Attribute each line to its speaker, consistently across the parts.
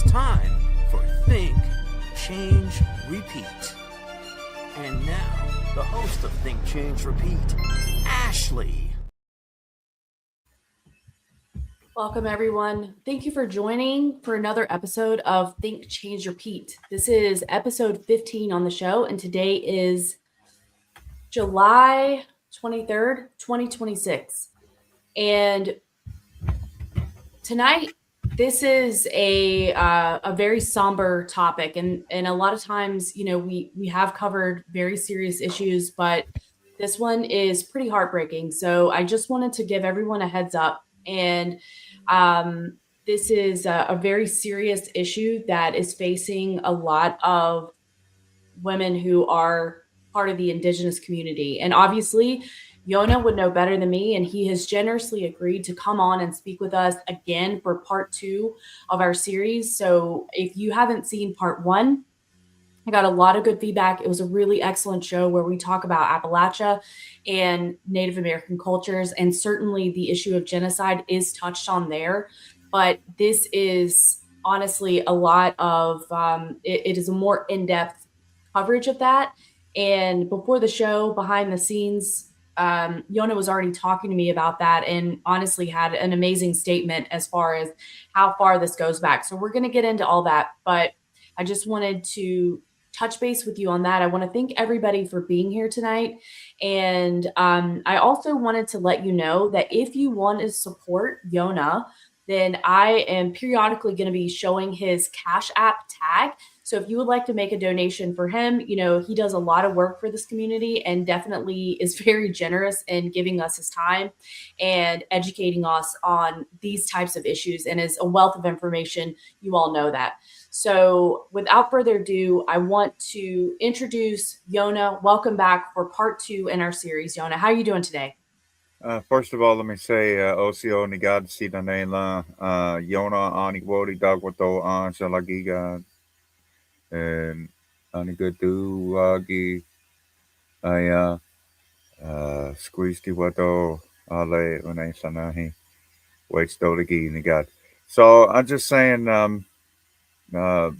Speaker 1: It's time for Think, Change, Repeat. And now, the host of Think, Change, Repeat, Ashley.
Speaker 2: Welcome, everyone. Thank you for joining for another episode of Think, Change, Repeat. This is episode 15 on the show, and today is July 23rd, 2026. And tonight, this is a very somber topic, and a lot of times, we have covered very serious issues, but this one is pretty heartbreaking. So I just wanted to give everyone a heads up, and um, this is a very serious issue that is facing a lot of women who are part of the Indigenous community. And obviously, Yona would know better than me, and he has generously agreed to come on and speak with us again for part two of our series. So if you haven't seen part one, I got a lot of good feedback. It was a really excellent show where we talk about Appalachia and Native American cultures, and certainly the issue of genocide is touched on there. But this is honestly a lot of it is a more in depth coverage of that. And before the show, behind the scenes, Yona was already talking to me about that and honestly had an amazing statement as far as how far this goes back. So we're going to get into all that. But I just wanted to touch base with you on that. I want to thank everybody for being here tonight. And I also wanted to let you know that if you want to support Yona, then I am periodically going to be showing his Cash App tag. So if you would like to make a donation for him, he does a lot of work for this community and definitely is very generous in giving us his time and educating us on these types of issues and is a wealth of information. You all know that. So, without further ado, I want to introduce Yona. Welcome back for part two in our series. Yona, how are you doing today?
Speaker 3: First of all, let me say, Osio Nigad Sita Nela, Yona Aniwodi Dagwato An Shalagiga, and Anigadu Wagi, Aya, Squeeze Wato, Ale Une Sanahi, Wait Stoligi Nigad. So I'm just saying, uh,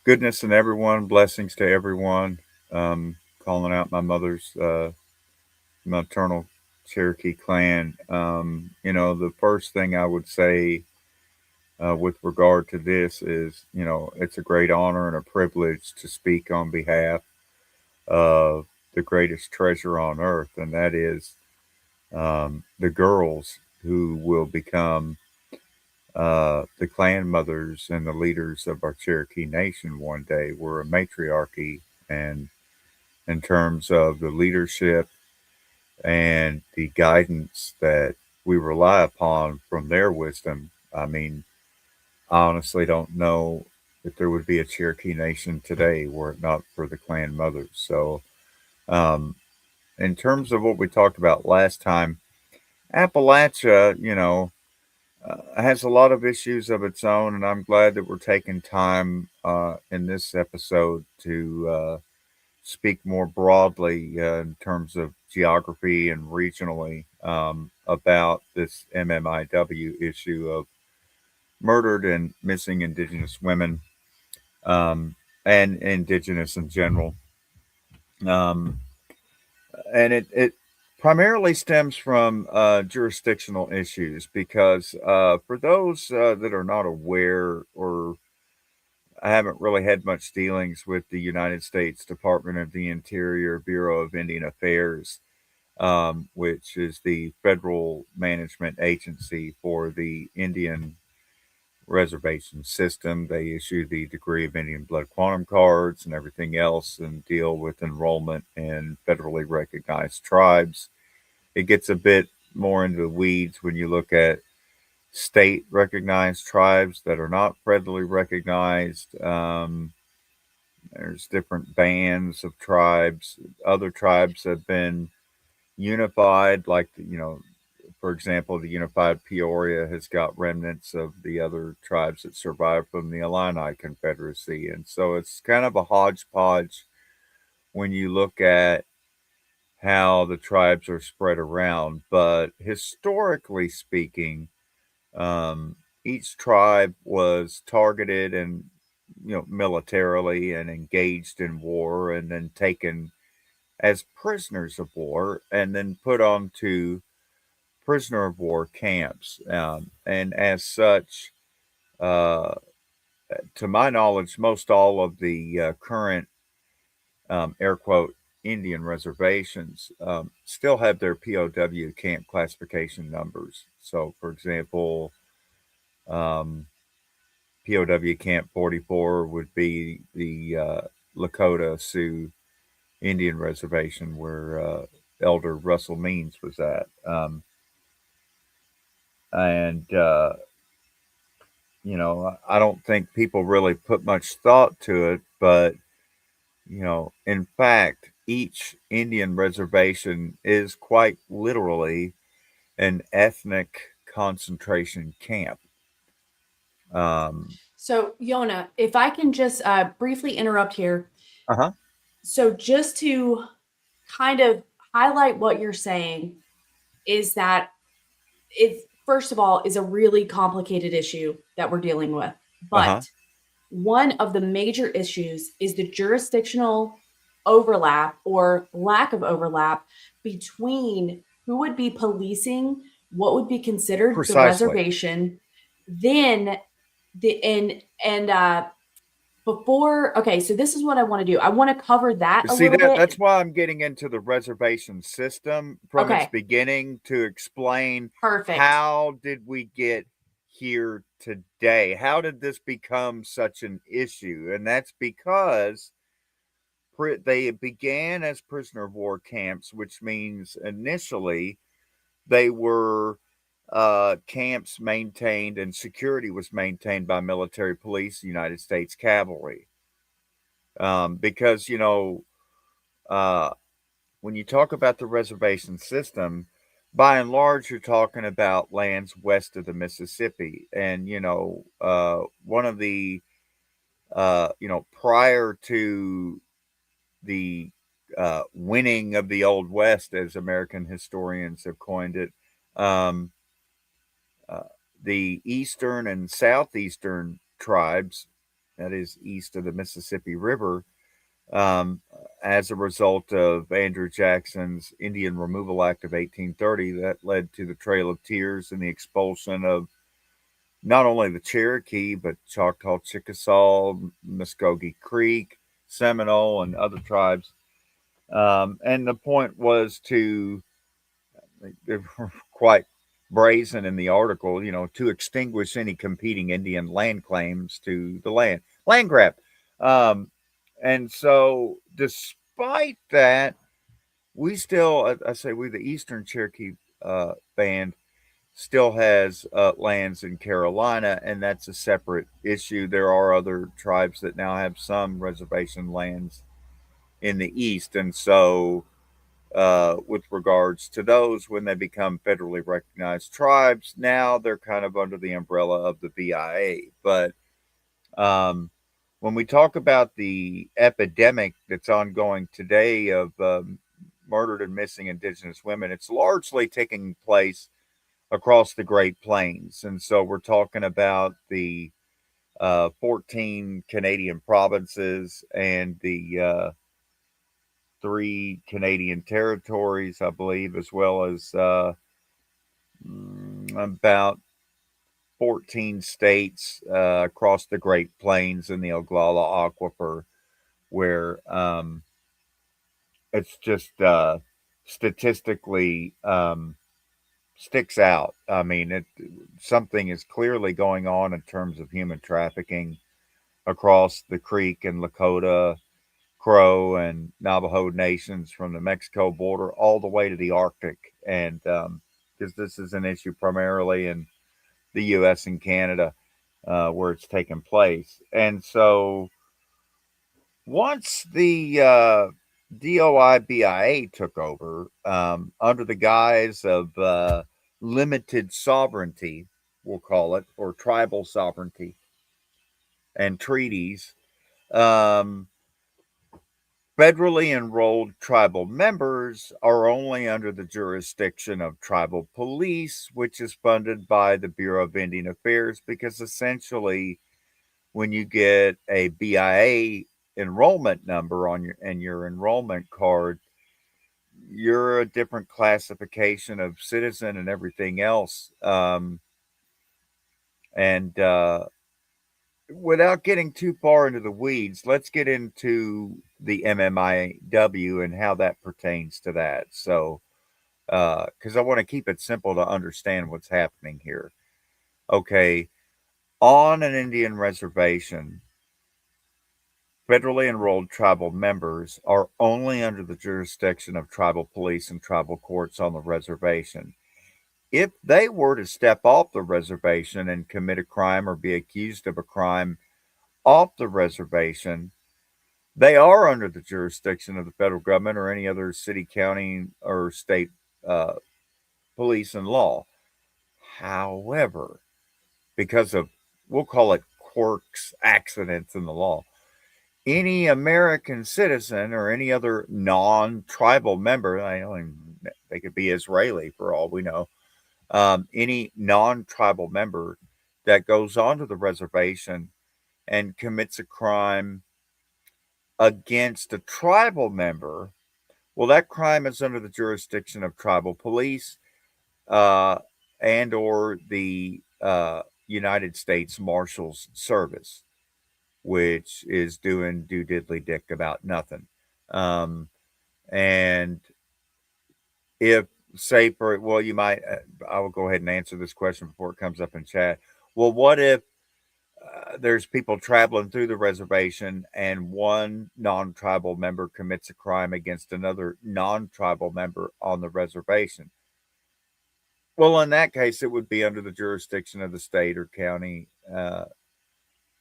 Speaker 3: goodness in everyone, blessings to everyone. Calling out my mother's maternal Cherokee clan. The first thing I would say with regard to this is, it's a great honor and a privilege to speak on behalf of the greatest treasure on earth, and that is the girls who will become the clan mothers and the leaders of our Cherokee Nation one day. We're a matriarchy, and in terms of the leadership and the guidance that we rely upon from their wisdom. I mean, I honestly don't know if there would be a Cherokee Nation today were it not for the clan mothers. So, um, in terms of what we talked about last time, Appalachia, has a lot of issues of its own, and I'm glad that we're taking time in this episode to speak more broadly in terms of geography and regionally about this MMIW issue of murdered and missing Indigenous women and Indigenous in general. Um, and it primarily stems from jurisdictional issues because for those that are not aware or I haven't really had much dealings with the United States Department of the Interior Bureau of Indian Affairs, which is the federal management agency for the Indian reservation system. They issue the degree of Indian blood quantum cards and everything else and deal with enrollment in federally recognized tribes. It gets a bit more into the weeds when you look at state recognized tribes that are not federally recognized. There's different bands of tribes. Other tribes have been unified, like, for example, the unified Peoria has got remnants of the other tribes that survived from the Illini Confederacy. And so it's kind of a hodgepodge when you look at how the tribes are spread around. But historically speaking, each tribe was targeted and militarily and engaged in war, and then taken as prisoners of war, and then put onto prisoner of war camps. And as such, uh, to my knowledge, most all of the current air quote Indian reservations still have their POW camp classification numbers. So, for example, um, POW Camp 44 would be the Lakota Sioux Indian Reservation where Elder Russell Means was at. And, I don't think people really put much thought to it, but, in fact, each Indian reservation is quite literally an ethnic concentration camp. Um,
Speaker 2: So, Yona, if I can just briefly interrupt here.
Speaker 3: uh-huh,
Speaker 2: So, just to kind of highlight what you're saying, is that it, first of all, is a really complicated issue that we're dealing with.
Speaker 3: uh-huh,
Speaker 2: But one of the major issues is the jurisdictional overlap or lack of overlap between who would be policing what would be considered the
Speaker 3: precisely.
Speaker 2: reservation, then the and before. Okay, so this is what I want to do. I want to cover that a
Speaker 3: See
Speaker 2: little bit.
Speaker 3: that's why I'm getting into the reservation system from its
Speaker 2: Okay,
Speaker 3: beginning to explain
Speaker 2: perfect.
Speaker 3: how did we get here today? How did this become such an issue? And that's because they began as prisoner of war camps, which means initially they were camps maintained and security was maintained by military police, United States Cavalry. Because, uh, when you talk about the reservation system, by and large, you're talking about lands west of the Mississippi. And, one of the, prior to the winning of the Old West, as American historians have coined it, um, uh, the eastern and southeastern tribes, that is east of the Mississippi River, um, as a result of Andrew Jackson's Indian Removal Act of 1830, that led to the Trail of Tears and the expulsion of not only the Cherokee, but Choctaw, Chickasaw, Muskogee Creek, Seminole, and other tribes. And the point was to, they were quite brazen in the article, to extinguish any competing Indian land claims to the land grab. Um, and so, despite that, we still, I say we, the Eastern Cherokee Band, still has lands in Carolina, and that's a separate issue. There are other tribes that now have some reservation lands in the East. And so, with regards to those, when they become federally recognized tribes, now they're kind of under the umbrella of the BIA. But um, when we talk about the epidemic that's ongoing today of murdered and missing Indigenous women, it's largely taking place across the Great Plains. And so we're talking about the 14 Canadian provinces and the three Canadian territories, I believe, as well as about 14 states across the Great Plains and the Oglala Aquifer, where it's just statistically sticks out. I mean, something is clearly going on in terms of human trafficking across the Creek and Lakota, Crow, and Navajo nations from the Mexico border all the way to the Arctic. And because this is an issue primarily in the U.S. and Canada where it's taken place. And so once the DOI-BIA took over under the guise of limited sovereignty, we'll call it, or tribal sovereignty and treaties, um, Federally enrolled tribal members are only under the jurisdiction of tribal police, which is funded by the Bureau of Indian Affairs, because essentially when you get a BIA enrollment number on your enrollment card, you're a different classification of citizen and everything else. And Without getting too far into the weeds, let's get into the MMIW and how that pertains to that. So, because I want to keep it simple to understand what's happening here. Okay, on an Indian reservation, federally enrolled tribal members are only under the jurisdiction of tribal police and tribal courts on the reservation. If they were to step off the reservation and commit a crime or be accused of a crime off the reservation, they are under the jurisdiction of the federal government or any other city, county, or state uh, police and law. However, because of, we'll call it quirks, accidents in the law, any American citizen or any other non-tribal member, they could be Israeli for all we know, any non-tribal member that goes onto the reservation and commits a crime against a tribal member, well, that crime is under the jurisdiction of tribal police uh, and or the United States Marshals Service, which is doing do diddly dick about nothing. Um, and if, say, for, well, you might, I will go ahead and answer this question before it comes up in chat. Well, what if there's people traveling through the reservation and one non-tribal member commits a crime against another non-tribal member on the reservation? Well, in that case, it would be under the jurisdiction of the state or county that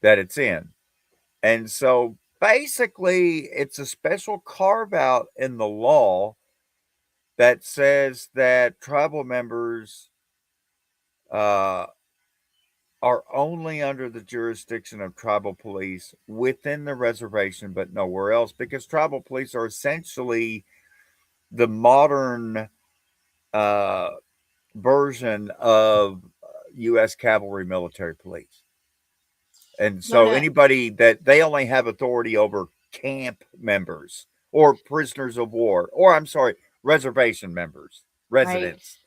Speaker 3: it's in. And so basically, it's a special carve out in the law that says that tribal members uh, are only under the jurisdiction of tribal police within the reservation, but nowhere else, because tribal police are essentially the modern uh, version of U.S. cavalry military police. And so
Speaker 2: Yona,
Speaker 3: anybody that they only have authority over camp members or prisoners of war, or I'm sorry, reservation members,
Speaker 2: right?
Speaker 3: residents.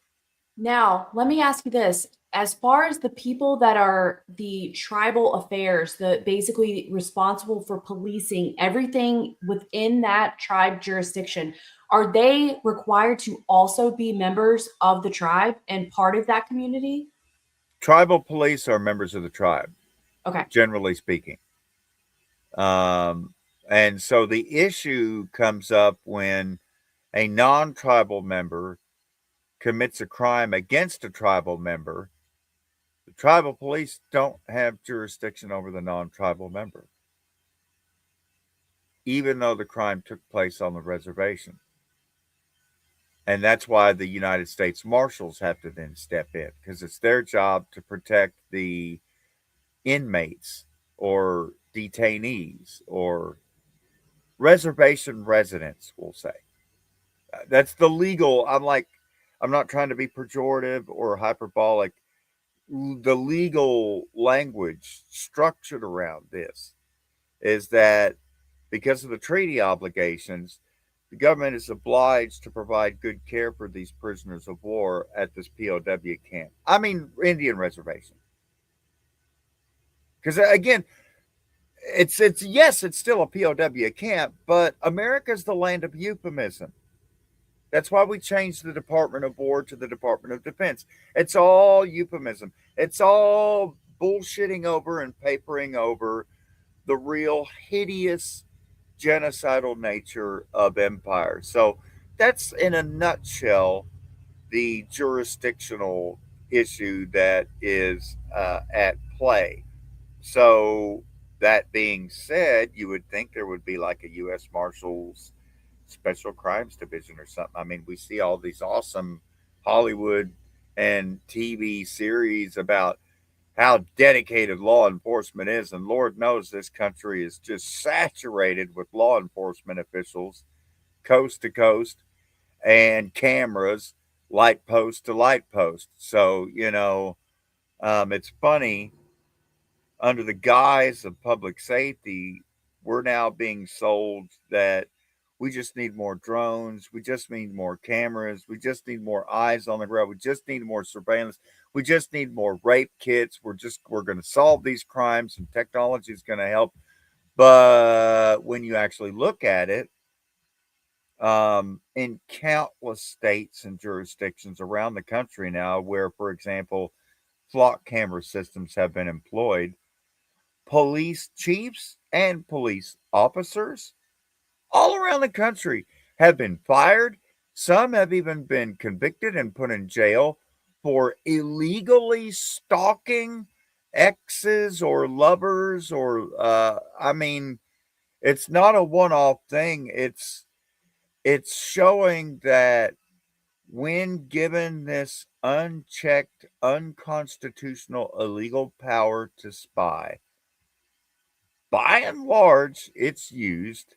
Speaker 2: Now, let me ask you this. As far as the people that are the tribal affairs, the basically responsible for policing everything within that tribe jurisdiction, are they required to also be members of the tribe and part of that community?
Speaker 3: Tribal police are members of the tribe,
Speaker 2: Okay.
Speaker 3: generally speaking. Um, and so the issue comes up when a non tribal member commits a crime against a tribal member. The tribal police don't have jurisdiction over the non tribal member, even though the crime took place on the reservation. And that's why the United States Marshals have to then step in, because it's their job to protect the inmates or detainees or reservation residents, we'll say. That's the legal. I'm not trying to be pejorative or hyperbolic. The legal language structured around this is that because of the treaty obligations, the government is obliged to provide good care for these prisoners of war at this POW camp. I mean, Indian reservation. Because again, it's yes, it's still a POW camp, but America's the land of euphemism. That's why we changed the Department of War to the Department of Defense. It's all euphemism. It's all bullshitting over and papering over the real hideous genocidal nature of empire. So that's in a nutshell the jurisdictional issue that is at play. So that being said, you would think there would be like a U.S. Marshals Special Crimes Division or something. I mean, we see all these awesome Hollywood and TV series about how dedicated law enforcement is. And Lord knows this country is just saturated with law enforcement officials, coast to coast, and cameras, light post to light post. So, it's funny, under the guise of public safety, we're now being sold that we just need more drones, we just need more cameras, we just need more eyes on the ground, we just need more surveillance, we just need more rape kits. We're going to solve these crimes, and technology is going to help. But when you actually look at it, in countless states and jurisdictions around the country now, where, for example, flock camera systems have been employed, police chiefs and police officers all around the country have been fired. Some have even been convicted and put in jail for illegally stalking exes or lovers, or I mean, it's not a one-off thing. It's showing that when given this unchecked, unconstitutional, illegal power to spy, by and large, it's used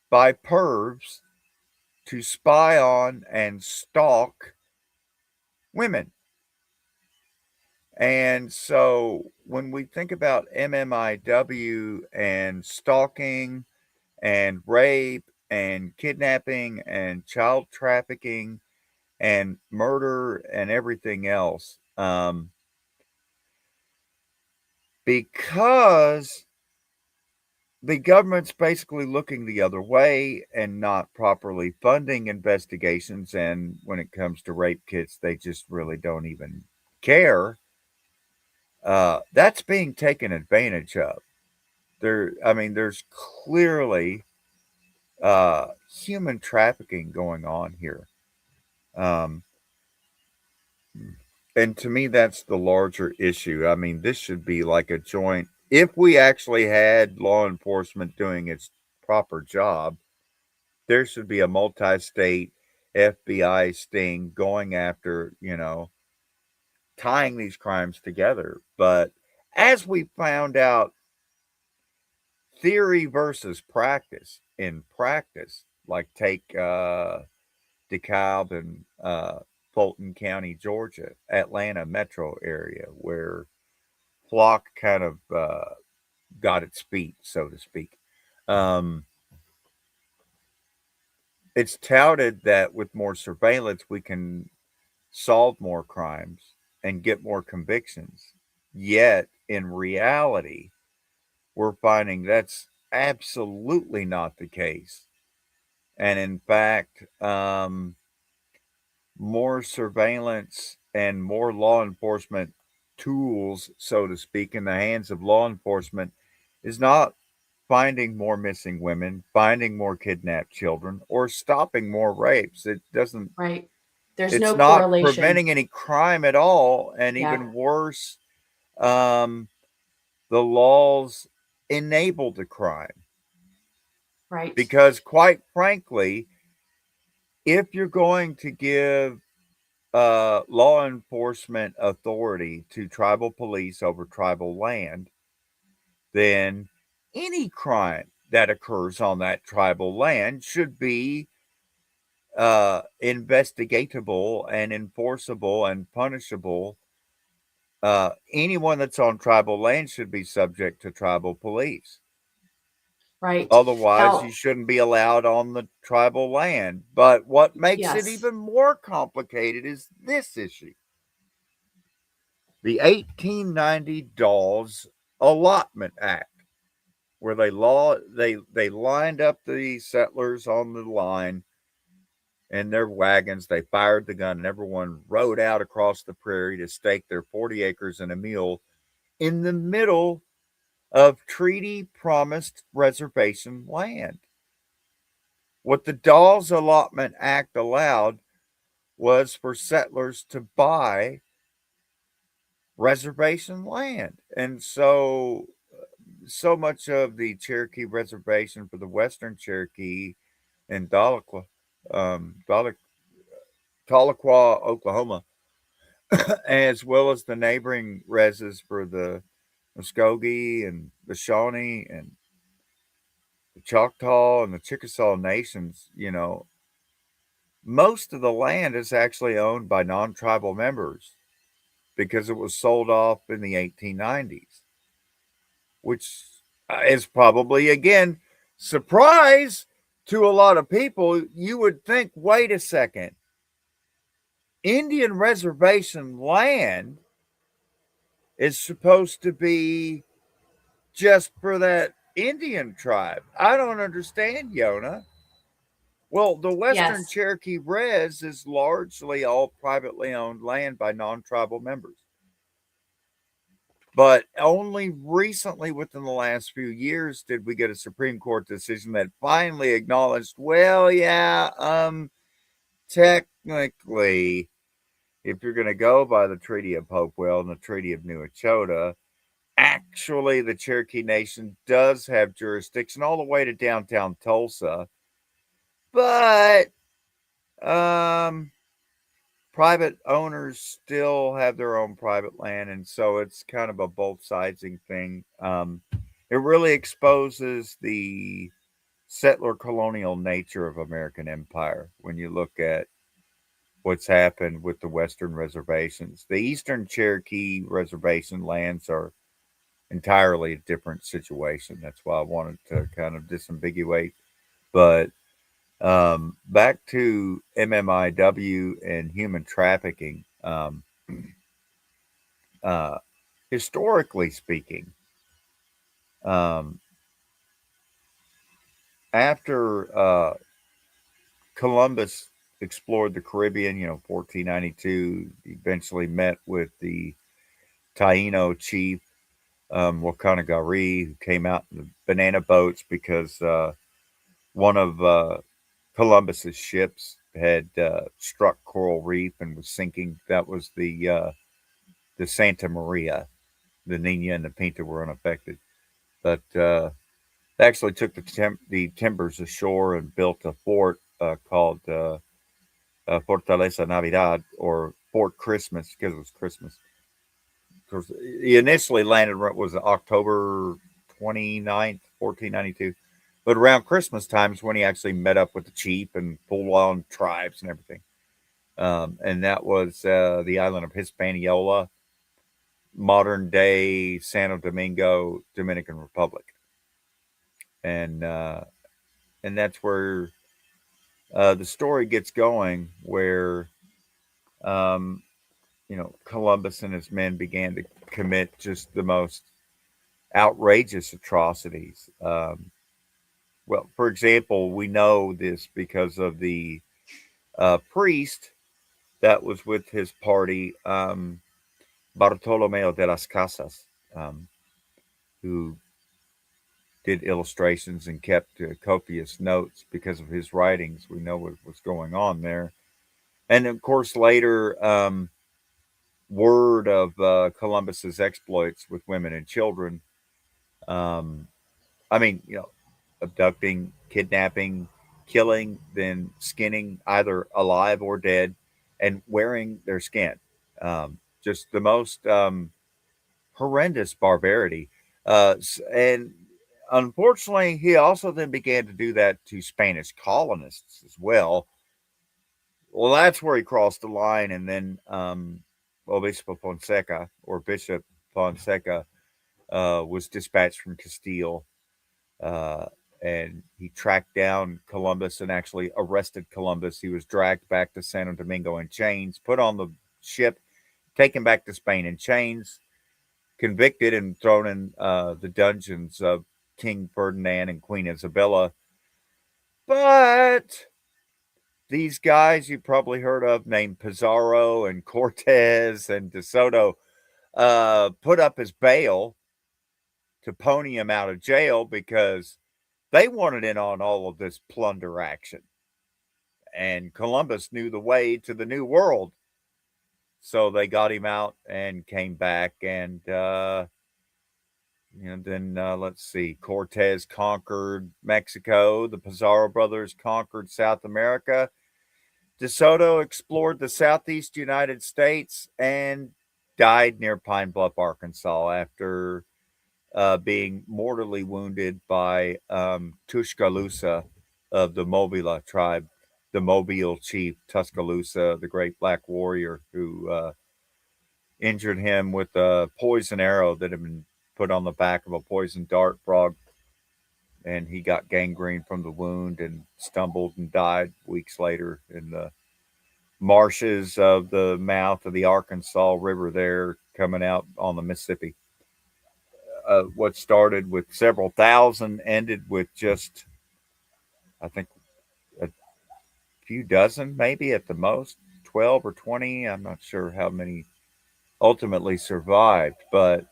Speaker 3: by pervs to spy on and stalk women. And so when we think about MMIW and stalking and rape and kidnapping and child trafficking and murder and everything else, because the government's basically looking the other way and not properly funding investigations. And when it comes to rape kits, they just really don't even care. That's being taken advantage of. There's clearly human trafficking going on here. Um, and to me, that's the larger issue. I mean, this should be like a joint. If we actually had law enforcement doing its proper job, there should be a multi-state FBI sting going after, tying these crimes together. But as we found out, theory versus practice. In practice, like take DeKalb and Fulton County, Georgia, Atlanta metro area, where Flock kind of got its feet, so to speak. Um, it's touted that with more surveillance, we can solve more crimes and get more convictions. Yet, in reality, we're finding that's absolutely not the case. And in fact, more surveillance and more law enforcement tools, so to speak, in the hands of law enforcement is not finding more missing women, finding more kidnapped children, or stopping more rapes. It doesn't,
Speaker 2: Right. There's
Speaker 3: it's
Speaker 2: no
Speaker 3: not
Speaker 2: correlation.
Speaker 3: preventing any crime at all. And
Speaker 2: Yeah.
Speaker 3: even worse, um, the laws enable the crime.
Speaker 2: Right.
Speaker 3: Because, quite frankly, if you're going to give law enforcement authority to tribal police over tribal land, then any crime that occurs on that tribal land should be investigatable and enforceable and punishable. Anyone that's on tribal land should be subject to tribal police.
Speaker 2: Right.
Speaker 3: Otherwise, you
Speaker 2: Now,
Speaker 3: shouldn't be allowed on the tribal land. But what makes it
Speaker 2: yes.
Speaker 3: even more complicated is this issue: the 1890 Dawes Allotment Act, where they lined up the settlers on the line in their wagons. They fired the gun, and everyone rode out across the prairie to stake their 40 acres and a mule in the middle of treaty promised reservation land. What the Dawes Allotment Act allowed was for settlers to buy reservation land. And so much of the Cherokee reservation for the Western Cherokee in Tahlequah, Oklahoma, as well as the neighboring reses for the Muskogee and the Shawnee and the Choctaw and the Chickasaw nations, most of the land is actually owned by non-tribal members because it was sold off in the 1890s, which is probably, again, surprise to a lot of people. You would think, wait a second, Indian reservation land is supposed to be just for that Indian tribe. I don't understand, Yona. Well, the Western
Speaker 2: Yes.
Speaker 3: Cherokee Res is largely all privately owned land by non tribal members. But only recently, within the last few years, did we get a Supreme Court decision that finally acknowledged, well, yeah, technically, if you're going to go by the Treaty of Hopewell and the Treaty of New Echota, actually the Cherokee Nation does have jurisdiction all the way to downtown Tulsa, but um, private owners still have their own private land, and so it's kind of a both sidesing thing. It really exposes the settler colonial nature of American empire when you look at what's happened with the Western reservations. The Eastern Cherokee reservation lands are entirely a different situation. That's why I wanted to kind of disambiguate. But back to MMIW and human trafficking. Uh, Historically speaking, um, after Columbus explored the Caribbean, 1492, eventually met with the Taino chief, Wakanagari, who came out in the banana boats because one of Columbus's ships had struck coral reef and was sinking. That was the Santa Maria. The Nina and the Pinta were unaffected, but they actually took the timbers ashore and built a fort called Fortaleza Navidad, or Fort Christmas, because it was Christmas. Of course, he initially landed was October 29th, 1492. But around Christmas time is when he actually met up with the chief and full on tribes and everything. And that was the island of Hispaniola, modern day Santo Domingo, Dominican Republic. And that's where the story gets going, where um, Columbus and his men began to commit just the most outrageous atrocities. Well, for example, we know this because of the priest that was with his party, Bartolomeo de las Casas, who did illustrations and kept copious notes because of his writings. We know what was going on there. And of course, later, word of Columbus's exploits with women and children. Um, I mean, abducting, kidnapping, killing, then skinning either alive or dead, and wearing their skin. Just the most horrendous barbarity. And unfortunately, he also then began to do that to Spanish colonists as well. Well, that's where he crossed the line, and then Obispo Fonseca, or Bishop Fonseca, was dispatched from Castile, uh, and he tracked down Columbus and actually arrested Columbus. He was dragged back to Santo Domingo in chains, put on the ship, taken back to Spain in chains, convicted, and thrown in the dungeons of King Ferdinand and Queen Isabella. But these guys you probably heard of, named Pizarro and Cortez and De Soto, put up his bail to pony him out of jail because they wanted in on all of this plunder action. And Columbus knew the way to the New World. So they got him out and came back. And then let's see, Cortez conquered Mexico. The Pizarro brothers conquered South America. DeSoto explored the southeast United States and died near Pine Bluff, Arkansas, after being mortally wounded by Tuscaloosa of the Mobila tribe, the Mobile chief Tuscaloosa, the great black warrior who injured him with a poison arrow that had been put on the back of a poison dart frog. And he got gangrene from the wound and stumbled and died weeks later in the marshes of the mouth of the Arkansas River there coming out on the Mississippi. What started with several thousand ended with just, I think, a few dozen, maybe at the most, 12 or 20. I'm not sure how many ultimately survived, but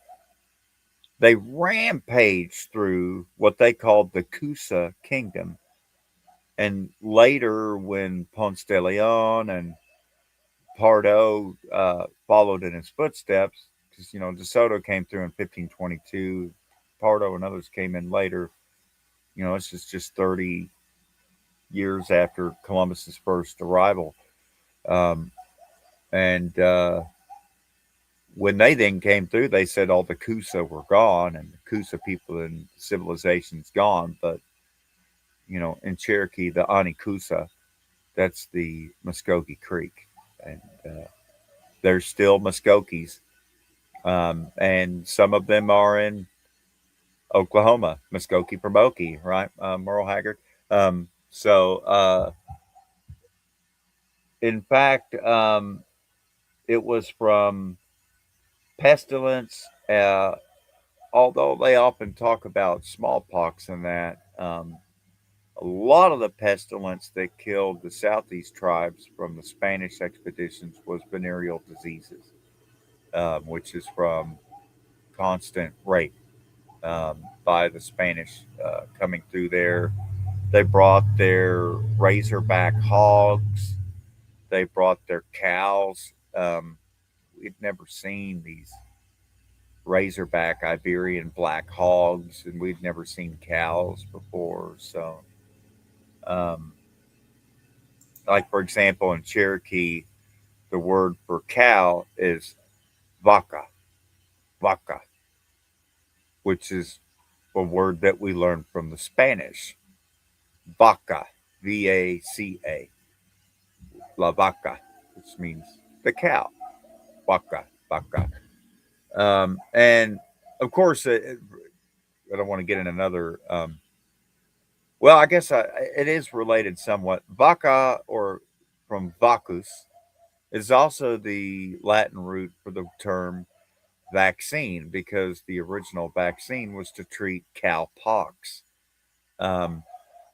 Speaker 3: they rampaged through what they called the Coosa Kingdom. And later, when Ponce de Leon and Pardo followed in his footsteps, because, DeSoto came through in 1522, Pardo and others came in later. This is just 30 years after Columbus's first arrival. And when they then came through, they said all the Coosa were gone and the Coosa people and civilization's gone. But, in Cherokee, the Aniwodi, that's the Muskogee Creek. And there's still Muskogees. And some of them are in Oklahoma, Muskogee Promokie, right? Merle Haggard. So, in fact, it was from pestilence, although they often talk about smallpox and that. A lot of the pestilence that killed the Southeast tribes from the Spanish expeditions was venereal diseases, which is from constant rape by the Spanish coming through there. They brought their razorback hogs. They brought their cows. We'd never seen these razorback Iberian black hogs, and we'd never seen cows before. So, um, like for example, in Cherokee, the word for cow is vaca, vaca, which is a word that we learned from the Spanish. Vaca, VACA, la vaca, which means the cow. Vaca, vaca. And of course, I don't want to get in another. Well, I guess it is related somewhat. Vaca, or from vacus, is also the Latin root for the term vaccine, because the original vaccine was to treat cowpox. Um,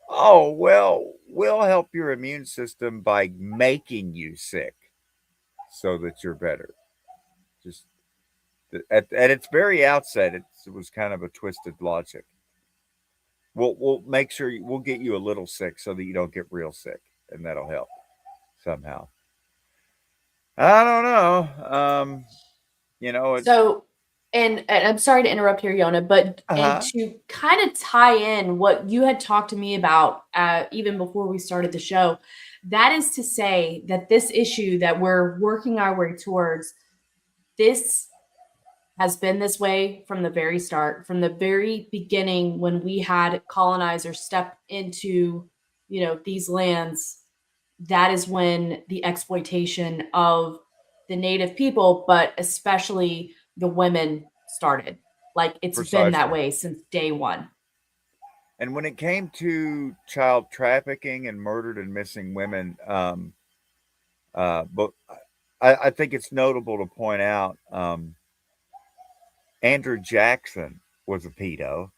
Speaker 3: oh, well, we'll help your immune system by making you sick so that you're better. Just at its very outset, it was kind of a twisted logic. We'll make sure we'll get you a little sick so that you don't get real sick, and that'll help somehow. I don't know. It's
Speaker 2: So, and I'm sorry to interrupt here, Yona, but and
Speaker 3: uh-huh.
Speaker 2: to kind of tie in what you had talked to me about even before we started the show, that is to say that this issue that we're working our way towards, this has been this way from the very start, from the very beginning when we had colonizers step into, these lands. That is when the exploitation of the native people, but especially the women, started. Like, it's been that
Speaker 3: Precisely.
Speaker 2: way since day one.
Speaker 3: And when it came to child trafficking and murdered and missing women, but I think it's notable to point out Andrew Jackson was a pedo,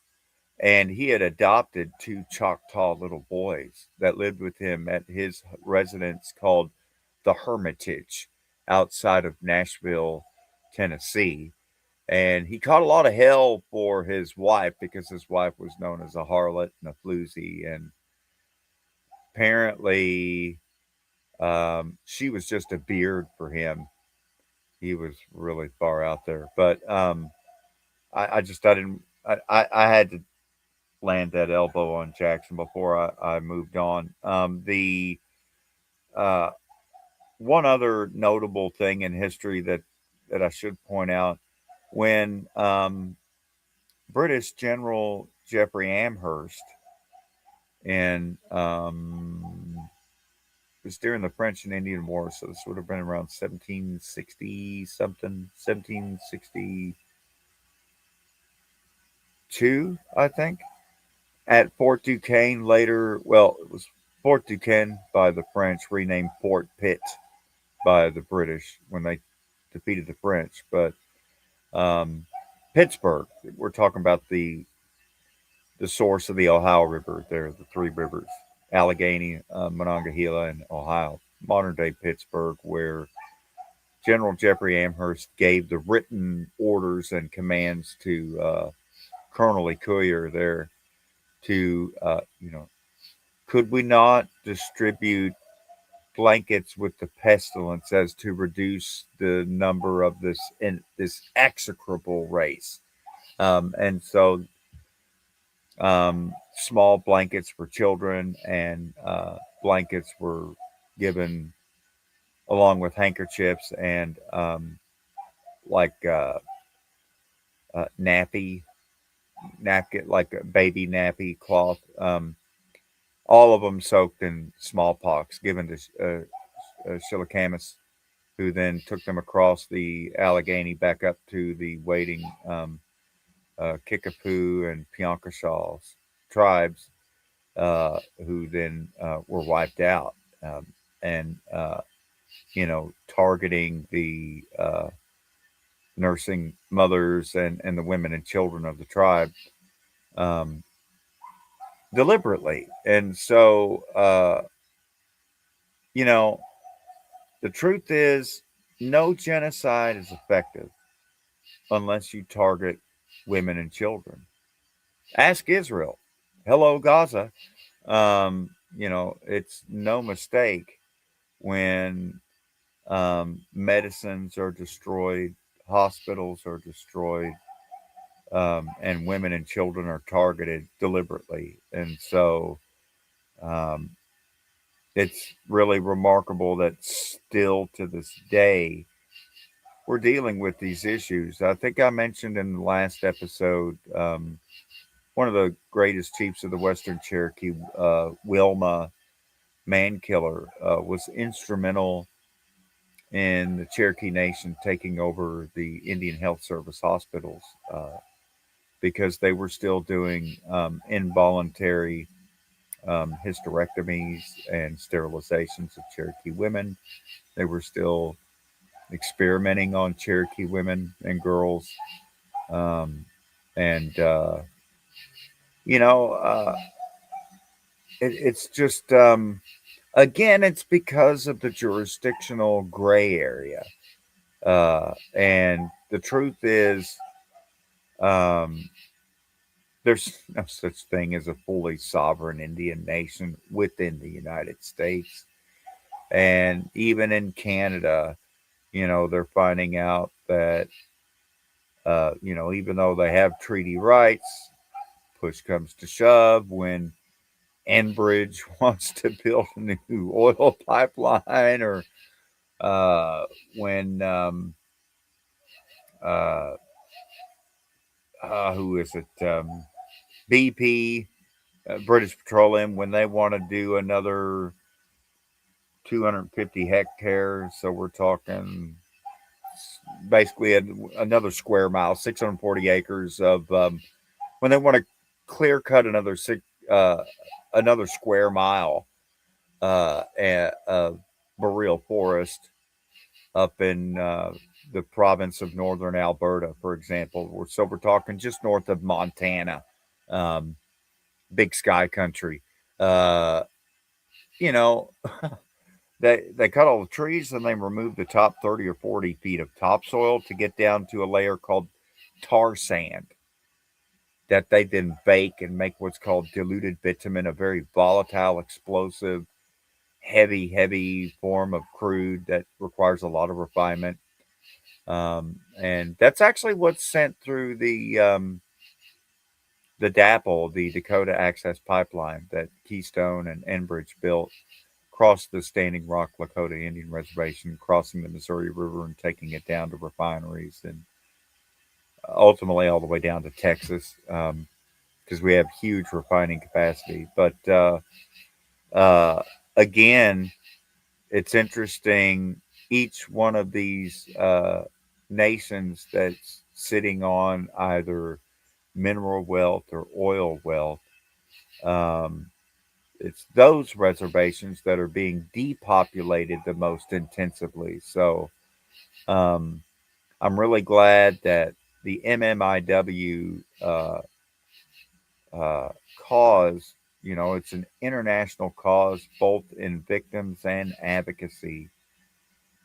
Speaker 3: and he had adopted two Choctaw little boys that lived with him at his residence called the Hermitage outside of Nashville, Tennessee. And he caught a lot of hell for his wife because his wife was known as a harlot and a floozy. And apparently, she was just a beard for him. He was really far out there. But I just, I didn't, I had to land that elbow on Jackson before I moved on. The one other notable thing in history that I should point out when British General Jeffrey Amherst in it was during the French and Indian War, so this would have been around 1760 something, 1762, I think, at Fort Duquesne. Later, well, it was Fort Duquesne by the French, renamed Fort Pitt by the British when they defeated the French. But um, Pittsburgh, we're talking about the source of the Ohio River. There, the three rivers: Allegheny, Monongahela, and Ohio. Modern day Pittsburgh, where General Jeffrey Amherst gave the written orders and commands to Colonel Ecuyer there to, could we not distribute blankets with the pestilence as to reduce the number of this execrable race? And so small blankets for children and blankets were given along with handkerchiefs and like nappy napkin, like a baby nappy cloth. All of them soaked in smallpox, given to Shilokamis, who then took them across the Allegheny back up to the waiting Kickapoo and Pionkashaw's tribes, who then were wiped out, and targeting the nursing mothers and the women and children of the tribe um, deliberately. And so, you know, the truth is, no genocide is effective unless you target women and children. Ask Israel. Hello, Gaza. It's no mistake when medicines are destroyed, hospitals are destroyed, and women and children are targeted deliberately. And so um, it's really remarkable that still to this day, we're dealing with these issues. I think I mentioned in the last episode one of the greatest chiefs of the Western Cherokee, Wilma Mankiller, was instrumental in the Cherokee Nation taking over the Indian Health Service hospitals because they were still doing involuntary hysterectomies and sterilizations of Cherokee women. They were still experimenting on Cherokee women and girls. Um, and, you know, it's just, again, it's because of the jurisdictional gray area. And the truth is, um, there's no such thing as a fully sovereign Indian nation within the United States. And even in Canada, they're finding out that, even though they have treaty rights, push comes to shove when Enbridge wants to build a new oil pipeline, or when uh, who is it? BP, British Petroleum, when they want to do another 250 hectares. So we're talking basically another square mile, 640 acres of when they want to clear cut another square mile of boreal forest up in the province of northern Alberta, for example. So we're talking just north of Montana, um, big sky country. Uh, you know, they cut all the trees and they remove the top 30 or 40 feet of topsoil to get down to a layer called tar sand that they then bake and make what's called diluted bitumen, a very volatile, explosive, heavy form of crude that requires a lot of refinement. And that's actually what's sent through the DAPL, the Dakota Access Pipeline that Keystone and Enbridge built crossed the Standing Rock Lakota Indian Reservation, crossing the Missouri River and taking it down to refineries, and ultimately all the way down to Texas, because we have huge refining capacity. But uh, again, it's interesting. Each one of these nations that's sitting on either mineral wealth or oil wealth, um, it's those reservations that are being depopulated the most intensively. So um, I'm really glad that the MMIW uh, cause, it's an international cause both in victims and advocacy.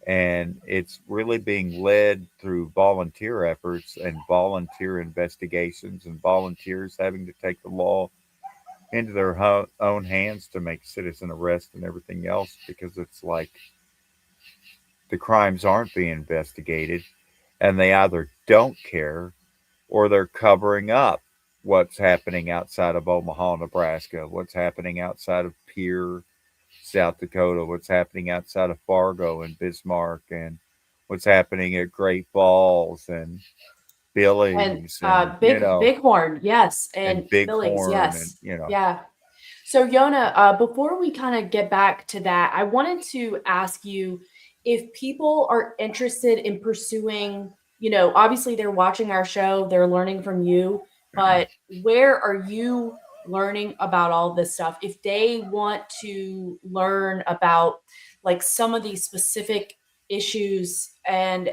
Speaker 3: And it's really being led through volunteer efforts and volunteer investigations and volunteers having to take the law into their own hands to make citizen arrests and everything else, because it's like the crimes aren't being investigated and they either don't care or they're covering up what's happening outside of Omaha, Nebraska, what's happening outside of Pierre, South Dakota, what's happening outside of Fargo and Bismarck, and what's happening at Great Falls and
Speaker 2: And
Speaker 3: Billings and,
Speaker 2: Bighorn, yes,
Speaker 3: and
Speaker 2: and Billings,
Speaker 3: Bighorn and,
Speaker 2: yes, yeah. So Yona, before we kind of get back to that, I wanted to ask you if people are interested in pursuing, obviously they're watching our show, they're learning from you, but where are you learning about all this stuff? If they want to learn about like some of these specific issues and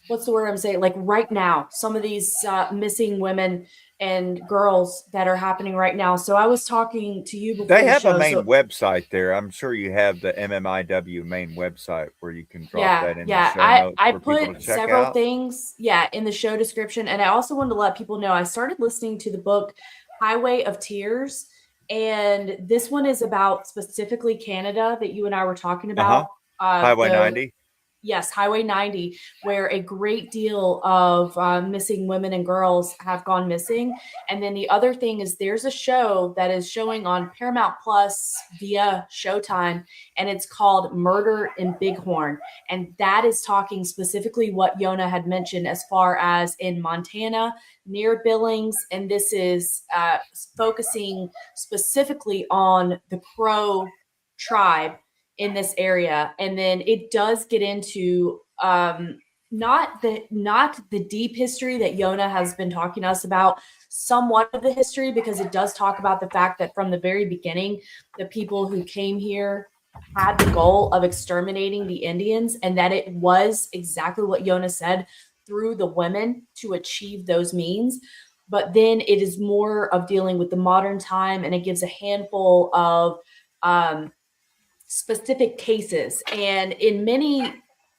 Speaker 2: what's the word I'm saying? Like right now, some of these missing women and girls that are happening right now. So I was talking to you
Speaker 3: they
Speaker 2: before the
Speaker 3: have a
Speaker 2: show.
Speaker 3: main
Speaker 2: So
Speaker 3: website there. I'm sure you have the MMIW main website where you can drop
Speaker 2: yeah,
Speaker 3: that in the
Speaker 2: yeah.
Speaker 3: show
Speaker 2: I
Speaker 3: notes
Speaker 2: I
Speaker 3: for people to
Speaker 2: put
Speaker 3: check
Speaker 2: several
Speaker 3: out.
Speaker 2: things, yeah, in the show description. And I also wanted to let people know I started listening to the book Highway of Tears. And this one is about specifically Canada that you and I were talking
Speaker 3: Uh huh.
Speaker 2: about.
Speaker 3: Highway
Speaker 2: The
Speaker 3: 90.
Speaker 2: Yes, Highway 90, where a great deal of missing women and girls have gone missing. And then the other thing is there's a show that is showing on Paramount Plus via Showtime, and it's called Murder in Bighorn. And that is talking specifically what Yona had mentioned as far as in Montana near Billings. And this is focusing specifically on the Crow tribe in this area. And then it does get into not the deep history that Yona has been talking to us about, somewhat of the history, because it does talk about the fact that from the very beginning the people who came here had the goal of exterminating the Indians, and that it was exactly what Yona said, through the women to achieve those means. But then it is more of dealing with the modern time, and it gives a handful of um, specific cases. And in many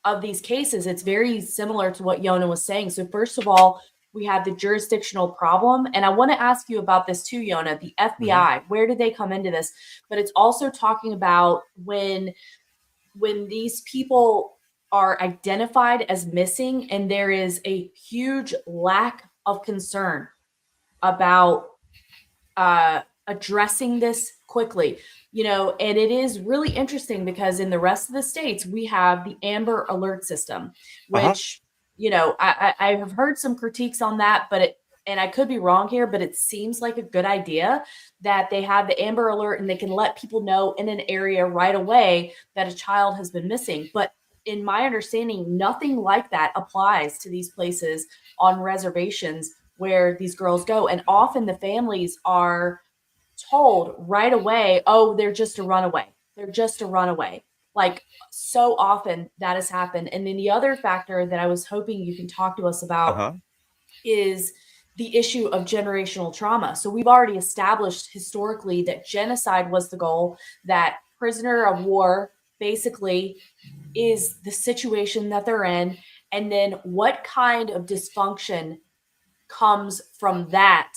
Speaker 2: of these cases, it's very similar to what Yona was saying. So, first of all, we have the jurisdictional problem. And I want to ask you about this too, Yona. The
Speaker 3: Hmm.
Speaker 2: FBI, where did they come into this? But it's also talking about when these people are identified as missing and there is a huge lack of concern about addressing this quickly. And it is really interesting because in the rest of the states, we have the Amber Alert system,
Speaker 3: Uh huh.
Speaker 2: which, I have heard some critiques on that, and I could be wrong here, but it seems like a good idea that they have the Amber Alert and they can let people know in an area right away that a child has been missing. But in my understanding, nothing like that applies to these places on reservations where these girls go. And often the families are told right away, oh, they're just a runaway. They're just a runaway. Like so often that has happened. And then the other factor that I was hoping you can talk to us
Speaker 3: Uh
Speaker 2: about
Speaker 3: huh.
Speaker 2: is the issue of generational trauma. So we've already established historically that genocide was the goal, that prisoner of war basically is the situation that they're in. And then what kind of dysfunction comes from that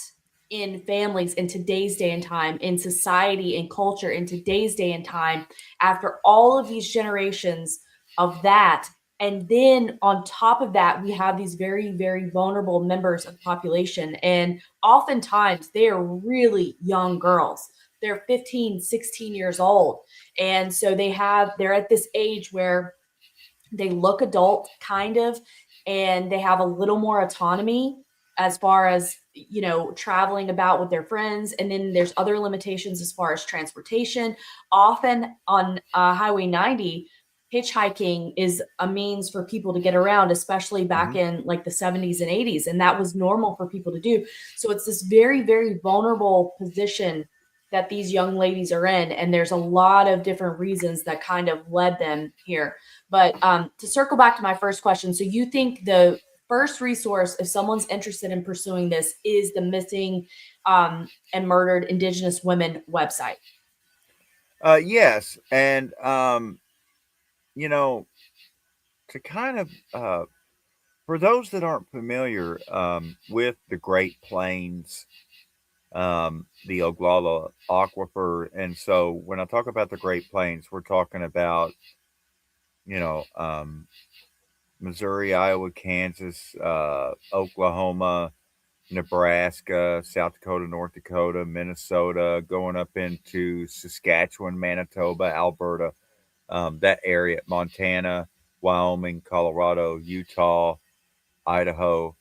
Speaker 2: in families in today's day and time, in society and culture in today's day and time, after all of these generations of that. And then on top of that, we have these very, very vulnerable members of the population. And oftentimes they are really young girls. they're 15, 16 years old. And so they're at this age where they look adult kind of, and they have a little more autonomy as far as, traveling about with their friends. And then there's other limitations as far as transportation. Often on Highway 90, hitchhiking is a means for people to get around, especially back
Speaker 3: Mhm.
Speaker 2: in like the 70s and 80s, and that was normal for people to do. So it's this very, very vulnerable position that these young ladies are in, and there's a lot of different reasons that kind of led them here. But to circle back to my first question, so you think the first resource, if someone's interested in pursuing this, is the Missing and Murdered Indigenous Women website?
Speaker 3: Yes, and you know, to kind of for those that aren't familiar with the Great Plains, the Oglala Aquifer, and so when I talk about the Great Plains, we're talking about you know Missouri, Iowa, Kansas, Oklahoma, Nebraska, South Dakota, North Dakota, Minnesota, going up into Saskatchewan, Manitoba, Alberta, that area, Montana, Wyoming, Colorado, Utah, Idaho.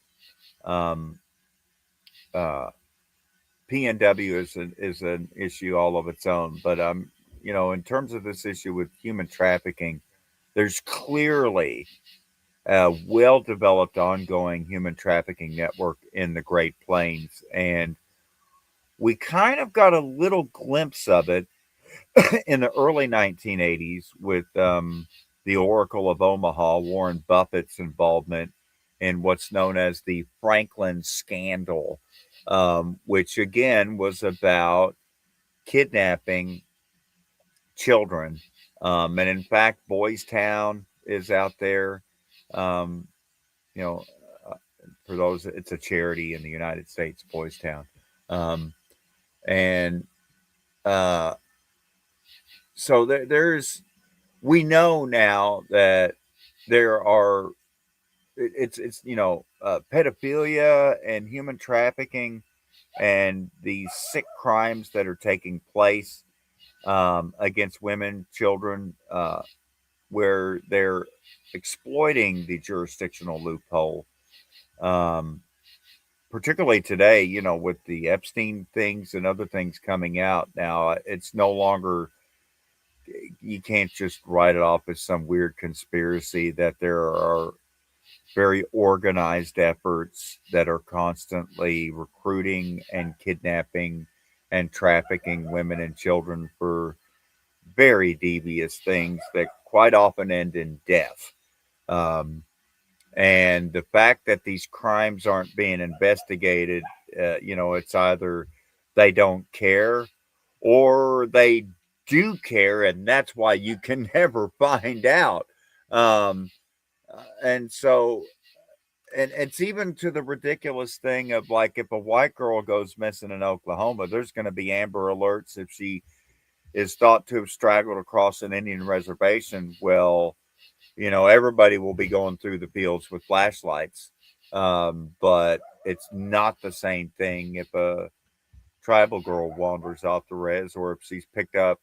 Speaker 3: Um, uh, PNW is an issue all of its own, but in terms of this issue with human trafficking, there's clearly a well-developed ongoing human trafficking network in the Great Plains, and we kind of got a little glimpse of it in the early 1980s with the Oracle of Omaha, Warren Buffett's involvement in what's known as the Franklin scandal, which again was about kidnapping children. And in fact, Boys Town is out there. Um, you know, uh, for those, it's a charity in the United States, Boys Town. And uh, so we know now that there are, it's pedophilia and human trafficking and these sick crimes that are taking place against women, children, where they're exploiting the jurisdictional loophole. Um, Particularly today, with the Epstein things and other things coming out now, it's no longer, you can't just write it off as some weird conspiracy, that there are very organized efforts that are constantly recruiting and kidnapping and trafficking women and children for very devious things that quite often end in death. Um, and the fact that these crimes aren't being investigated, it's either they don't care or they do care, and that's why you can never find out. Um, and so, and it's even to the ridiculous thing of, like, if a white girl goes missing in Oklahoma, there's going to be Amber Alerts if she is thought to have straggled across an Indian reservation. Well, everybody will be going through the fields with flashlights. But it's not the same thing if a tribal girl wanders off the res, or if she's picked up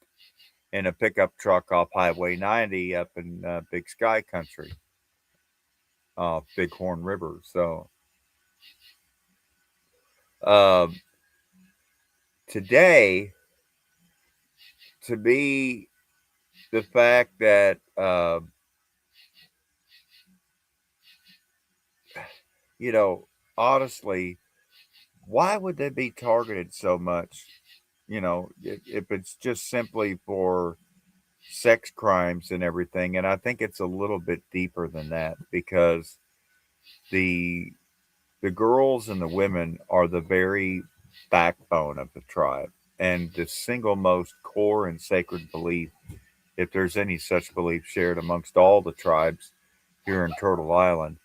Speaker 3: in a pickup truck off Highway 90 up in Big Sky Country, Bighorn River. So um, today, to be the fact that, you know, honestly, why would they be targeted so much? If it's just simply for sex crimes and everything. And I think it's a little bit deeper than that, because the the girls and the women are the very backbone of the tribe, and the single most core and sacred belief, if there's any such belief shared amongst all the tribes here in Turtle Island,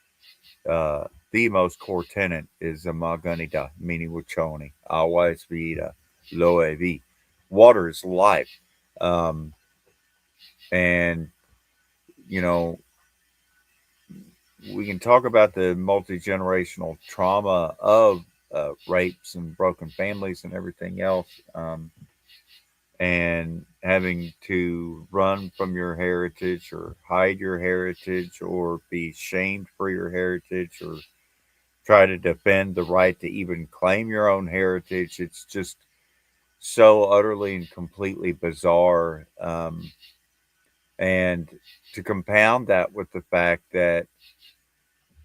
Speaker 3: the most core tenet is Amaganida, meaning Wachoni, Awa is Vida, Loe Vi. Water is life. Um, and, you know, we can talk about the multi generational trauma of rapes and broken families and everything else. and having to run from your heritage or hide your heritage or be shamed for your heritage or try to defend the right to even claim your own heritage. It's just so utterly and completely bizarre. And to compound that with the fact that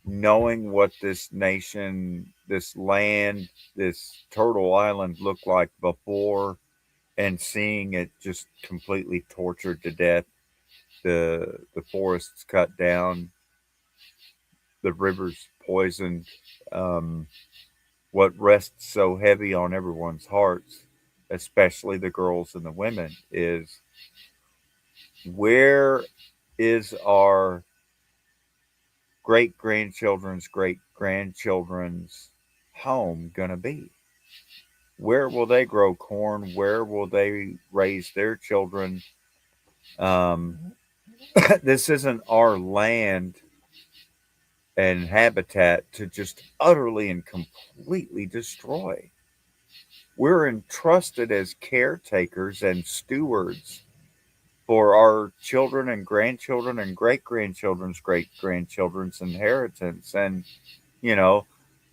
Speaker 3: knowing what this nation, this land, this Turtle Island looked like before, and seeing it just completely tortured to death, the forests cut down, the rivers poisoned, um, what rests so heavy on everyone's hearts, especially the girls and the women, is where is our great grandchildren's great grandchildren's home going to be? Where will they grow corn? Where will they raise their children? Um, this isn't our land and habitat to just utterly and completely destroy. We're entrusted as caretakers and stewards for our children and grandchildren and great grandchildren's great grandchildren's inheritance. And, you know,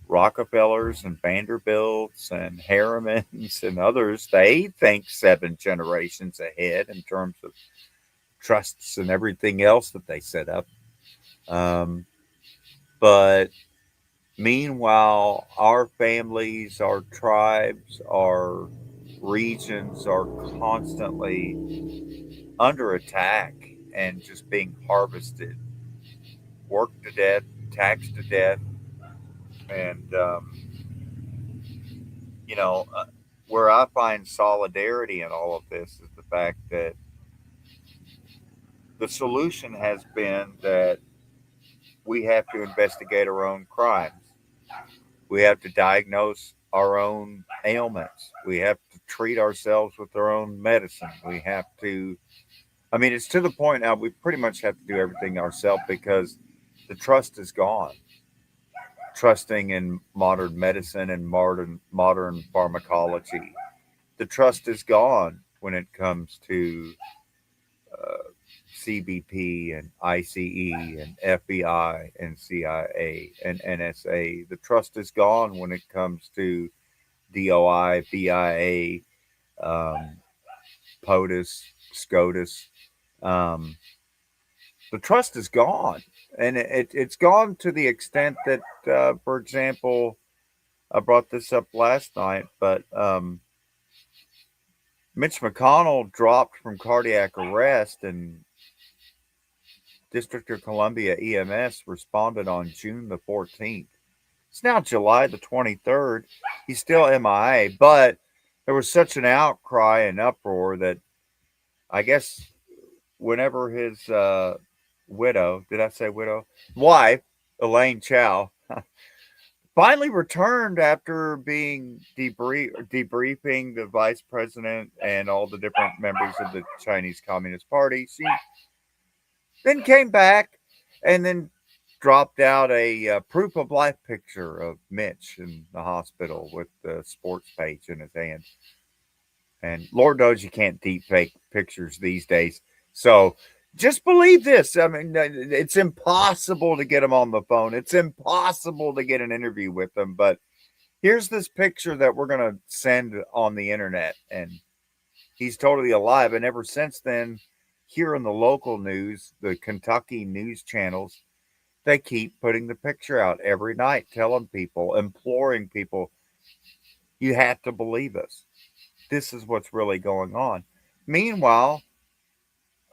Speaker 3: Rockefellers and Vanderbilts and Harrimans and others, they think 7 generations ahead in terms of trusts and everything else that they set up. Um, but meanwhile, our families, our tribes, our regions are constantly under attack and just being harvested, worked to death, taxed to death. And, you know, where I find solidarity in all of this is the fact that the solution has been that we have to investigate our own crimes. We have to diagnose our own ailments. We have to treat ourselves with our own medicine. We have to, I mean, it's to the point now we pretty much have to do everything ourselves because the trust is gone. Trusting in modern medicine and modern pharmacology. The trust is gone when it comes to uh, CBP and ICE and FBI and CIA and NSA. The trust is gone when it comes to DOI, BIA, um, POTUS, SCOTUS. Um, the trust is gone. And it's gone to the extent that, for example, I brought this up last night, but Mitch McConnell dropped from cardiac arrest, and District of Columbia EMS responded on June the 14th. It's now July the 23rd. He's still MIA, but there was such an outcry and uproar that I guess whenever his widow, did I say widow? Wife, Elaine Chao, finally returned after being debriefing the vice president and all the different members of the Chinese Communist Party. She then came back and then dropped out a proof of life picture of Mitch in the hospital with the sports page in his hand. And Lord knows you can't deep fake pictures these days. So just believe this. I mean, it's impossible to get him on the phone. It's impossible to get an interview with him. But here's this picture that we're going to send on the internet. And he's totally alive. And ever since then, here in the local news, the Kentucky news channels, they keep putting the picture out every night, telling people, imploring people, you have to believe us. This is what's really going on. Meanwhile,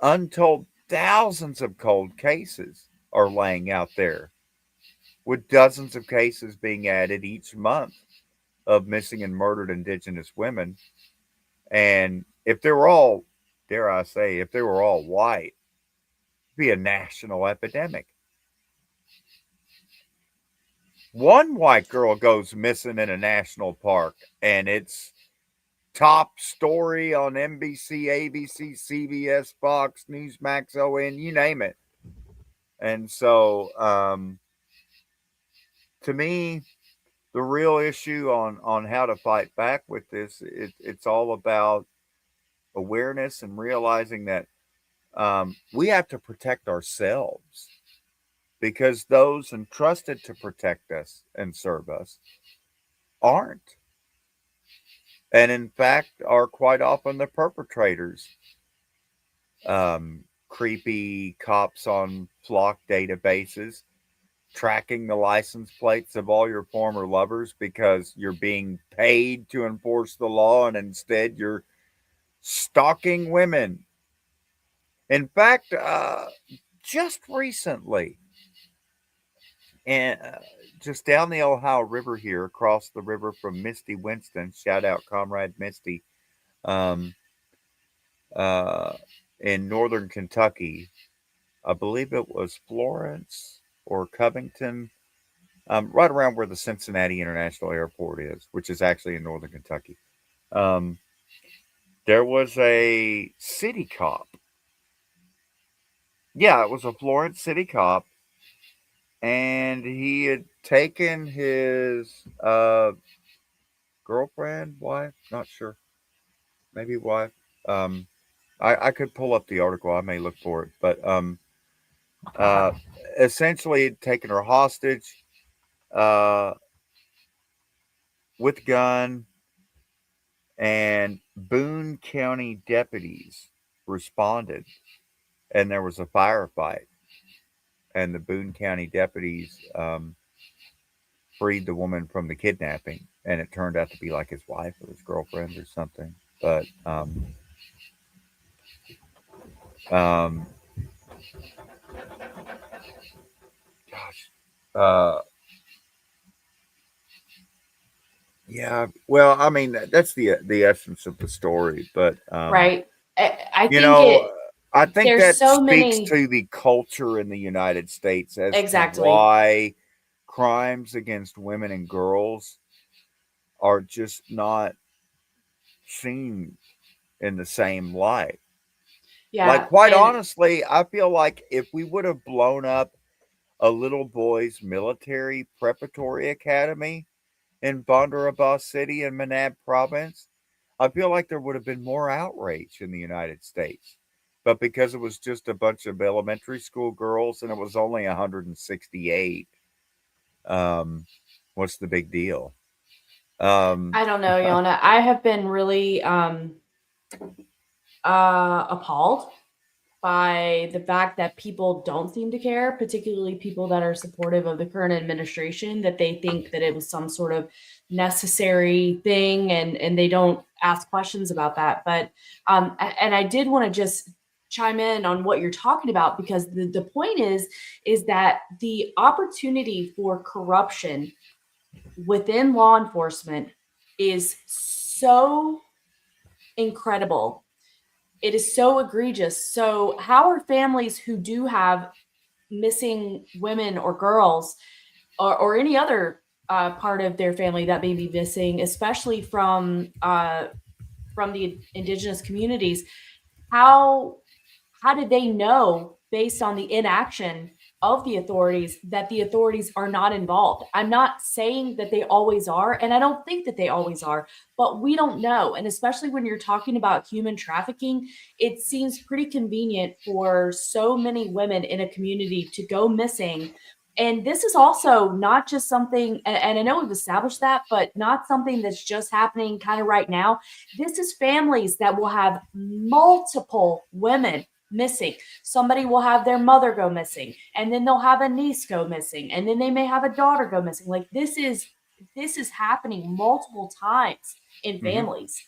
Speaker 3: untold thousands of cold cases are laying out there, with dozens of cases being added each month of missing and murdered Indigenous women. And if they were all, dare I say, if they were all white, it'd be a national epidemic. One white girl goes missing in a national park, and it's top story on NBC, ABC, CBS, Fox, Newsmax, ON, you name it. And so, to me, the real issue on how to fight back with this, it's all about awareness and realizing that we have to protect ourselves because those entrusted to protect us and serve us aren't. And in fact, are quite often the perpetrators. Creepy cops on flock databases tracking the license plates of all your former lovers because you're being paid to enforce the law and instead you're stalking women. In fact, just recently, and just down the Ohio River here, across the river from Misty Winston, shout out Comrade Misty, um, uh, in northern Kentucky, I believe it was Florence or Covington, right around where the Cincinnati International Airport is, which is actually in northern Kentucky. Um, there was a city cop. Yeah, it was a Florence city cop, and he had taken his girlfriend, wife, not sure, maybe wife. Um, I could pull up the article. I may look for it, but uh, essentially had taken her hostage uh, with a gun, and Boone County deputies responded, and there was a firefight, and the Boone County deputies freed the woman from the kidnapping, and it turned out to be like his wife or his girlfriend or something. But um, gosh, uh, yeah. Well, I mean, that's the essence of the story. But
Speaker 2: Right. I
Speaker 3: you
Speaker 2: think
Speaker 3: know, I think
Speaker 2: there's
Speaker 3: that
Speaker 2: so
Speaker 3: speaks
Speaker 2: many.
Speaker 3: to the culture in the United States as to
Speaker 2: Exactly.
Speaker 3: why crimes against women and girls are just not seen in the same light. Like,
Speaker 2: Yeah.
Speaker 3: quite
Speaker 2: And
Speaker 3: honestly, I feel like if we would have blown up a little boy's military preparatory academy in Bandarabas City in Manab province, I feel like there would have been more outrage in the United States. But because it was just a bunch of elementary school girls and it was only 168, um, what's the big deal? Um,
Speaker 2: I don't know, Yona. I have been really appalled by the fact that people don't seem to care, particularly people that are supportive of the current administration, that they think that it was some sort of necessary thing and they don't ask questions about that. But and I did want to just chime in on what you're talking about because the point is that the opportunity for corruption within law enforcement is so incredible. It is so egregious. So, how are families who do have missing women or girls or any other part of their family that may be missing, especially from the indigenous communities, how how did they know based on the inaction of the authorities that the authorities are not involved? I'm not saying that they always are, and I don't think that they always are, but we don't know. And especially when you're talking about human trafficking, it seems pretty convenient for so many women in a community to go missing. And this is also not just something, and I know we've established that, but not something that's just happening kind of right now. This is families that will have multiple women missing. Somebody will have their mother go missing, and then they'll have a niece go missing, and then they may have a daughter go missing. Like this is happening multiple times in
Speaker 3: mhm,
Speaker 2: families.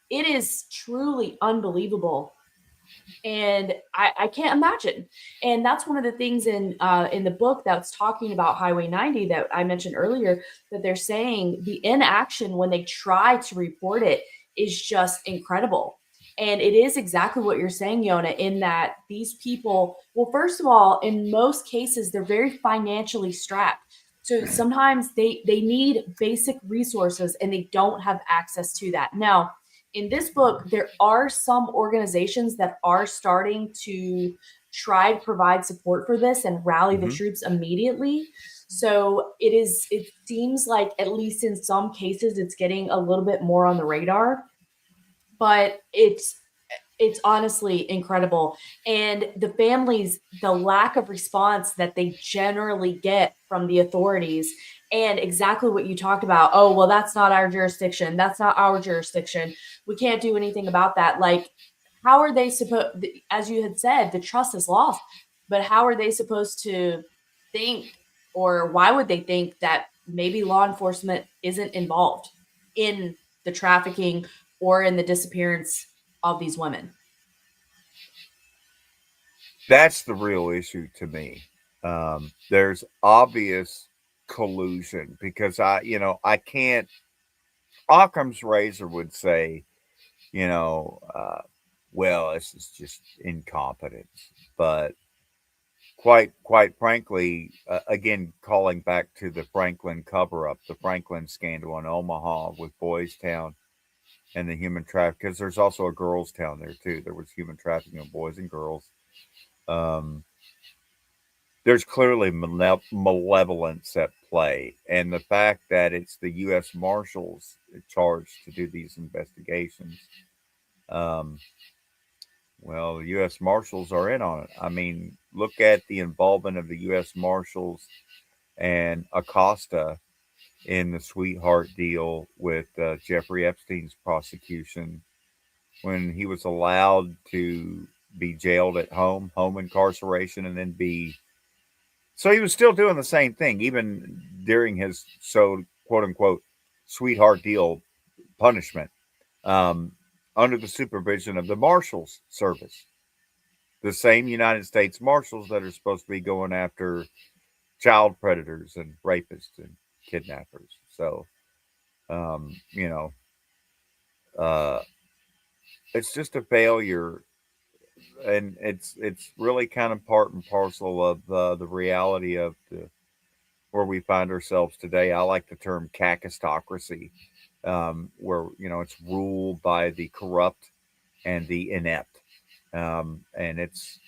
Speaker 2: It is truly unbelievable, and I can't imagine. And that's one of the things in the book that's talking about Highway 90 that I mentioned earlier, that they're saying the inaction when they try to report it is just incredible. And it is exactly what you're saying, Yona, in that these people, well, first of all, in most cases, they're very financially strapped. So sometimes they need basic resources and they don't have access to that. Now, in this book, there are some organizations that are starting to try to provide support for this and rally the
Speaker 3: mhm,
Speaker 2: troops immediately. So it seems like, at least in some cases, it's getting a little bit more on the radar, but it's honestly incredible. And the families, the lack of response that they generally get from the authorities, and exactly what you talked about. Oh, well, that's not our jurisdiction. That's not our jurisdiction. We can't do anything about that. Like, how are they supposed, as you had said, the trust is lost, but how are they supposed to think, or why would they think that maybe law enforcement isn't involved in the trafficking or in the disappearance of these women?
Speaker 3: That's the real issue to me. There's obvious collusion because I can't. Occam's razor would say, you know, well, this is just incompetence. But quite frankly, again, calling back to the Franklin cover-up, the Franklin scandal in Omaha with Boys Town and the human traffic, because there's also a girls' town there too. There was human trafficking of boys and girls. Um, there's clearly malevolence at play, and the fact that it's the U.S. Marshals charged to do these investigations. Um, well, the U.S. Marshals are in on it. I mean, look at the involvement of the U.S. Marshals and Acosta in the sweetheart deal with Jeffrey Epstein's prosecution when he was allowed to be jailed at home incarceration, and then be. So he was still doing the same thing, even during his so quote unquote sweetheart deal punishment, um, under the supervision of the Marshals Service, the same United States Marshals that are supposed to be going after child predators and rapists and kidnappers. So, um, you know, uh, it's just a failure, and it's really kind of part and parcel of the reality of where we find ourselves today. I like the term kakistocracy, where it's ruled by the corrupt and the inept, and it's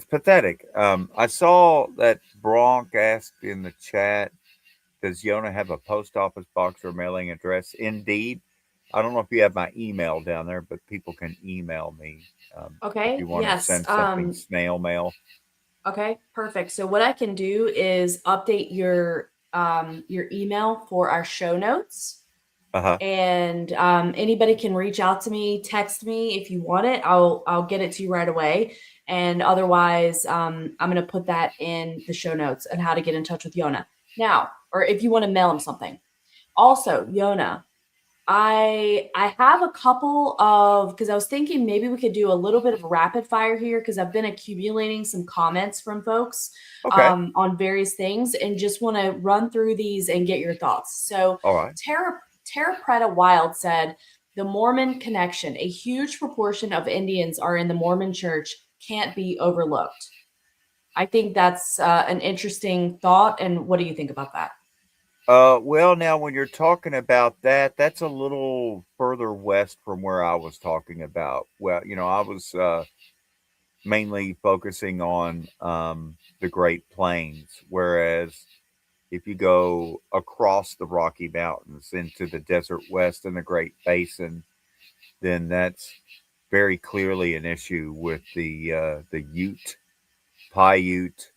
Speaker 3: pathetic. I saw that Bronk asked in the chat, does Yona have a post office box or mailing address? Indeed. I don't know if you have my email down there, but people can email me if
Speaker 2: Okay.
Speaker 3: you want to
Speaker 2: Yes.
Speaker 3: send something snail mail.
Speaker 2: Okay, perfect. So what I can do is update your email for our show notes.
Speaker 3: Uh-huh.
Speaker 2: And anybody can reach out to me, text me if you want it. I'll get it to you right away. And otherwise, I'm gonna put that in the show notes and how to get in touch with Yona now, or if you want to mail him something. Also, Yona, I have a couple of, because I was thinking maybe we could do a little bit of rapid fire here, because I've been accumulating some comments from folks
Speaker 3: Okay.
Speaker 2: on various things, and just want to run through these and get your thoughts. So
Speaker 3: All right.
Speaker 2: Tara Preta Wild said, the Mormon connection, a huge proportion of Indians are in the Mormon church, can't be overlooked. I think that's an interesting thought. And what do you think about that?
Speaker 3: Well, now when you're talking about that, that's a little further west from where I was talking about. Well, I was mainly focusing on the Great Plains, whereas if you go across the Rocky Mountains into the Desert West and the Great Basin, then that's very clearly an issue with the Ute, Paiute,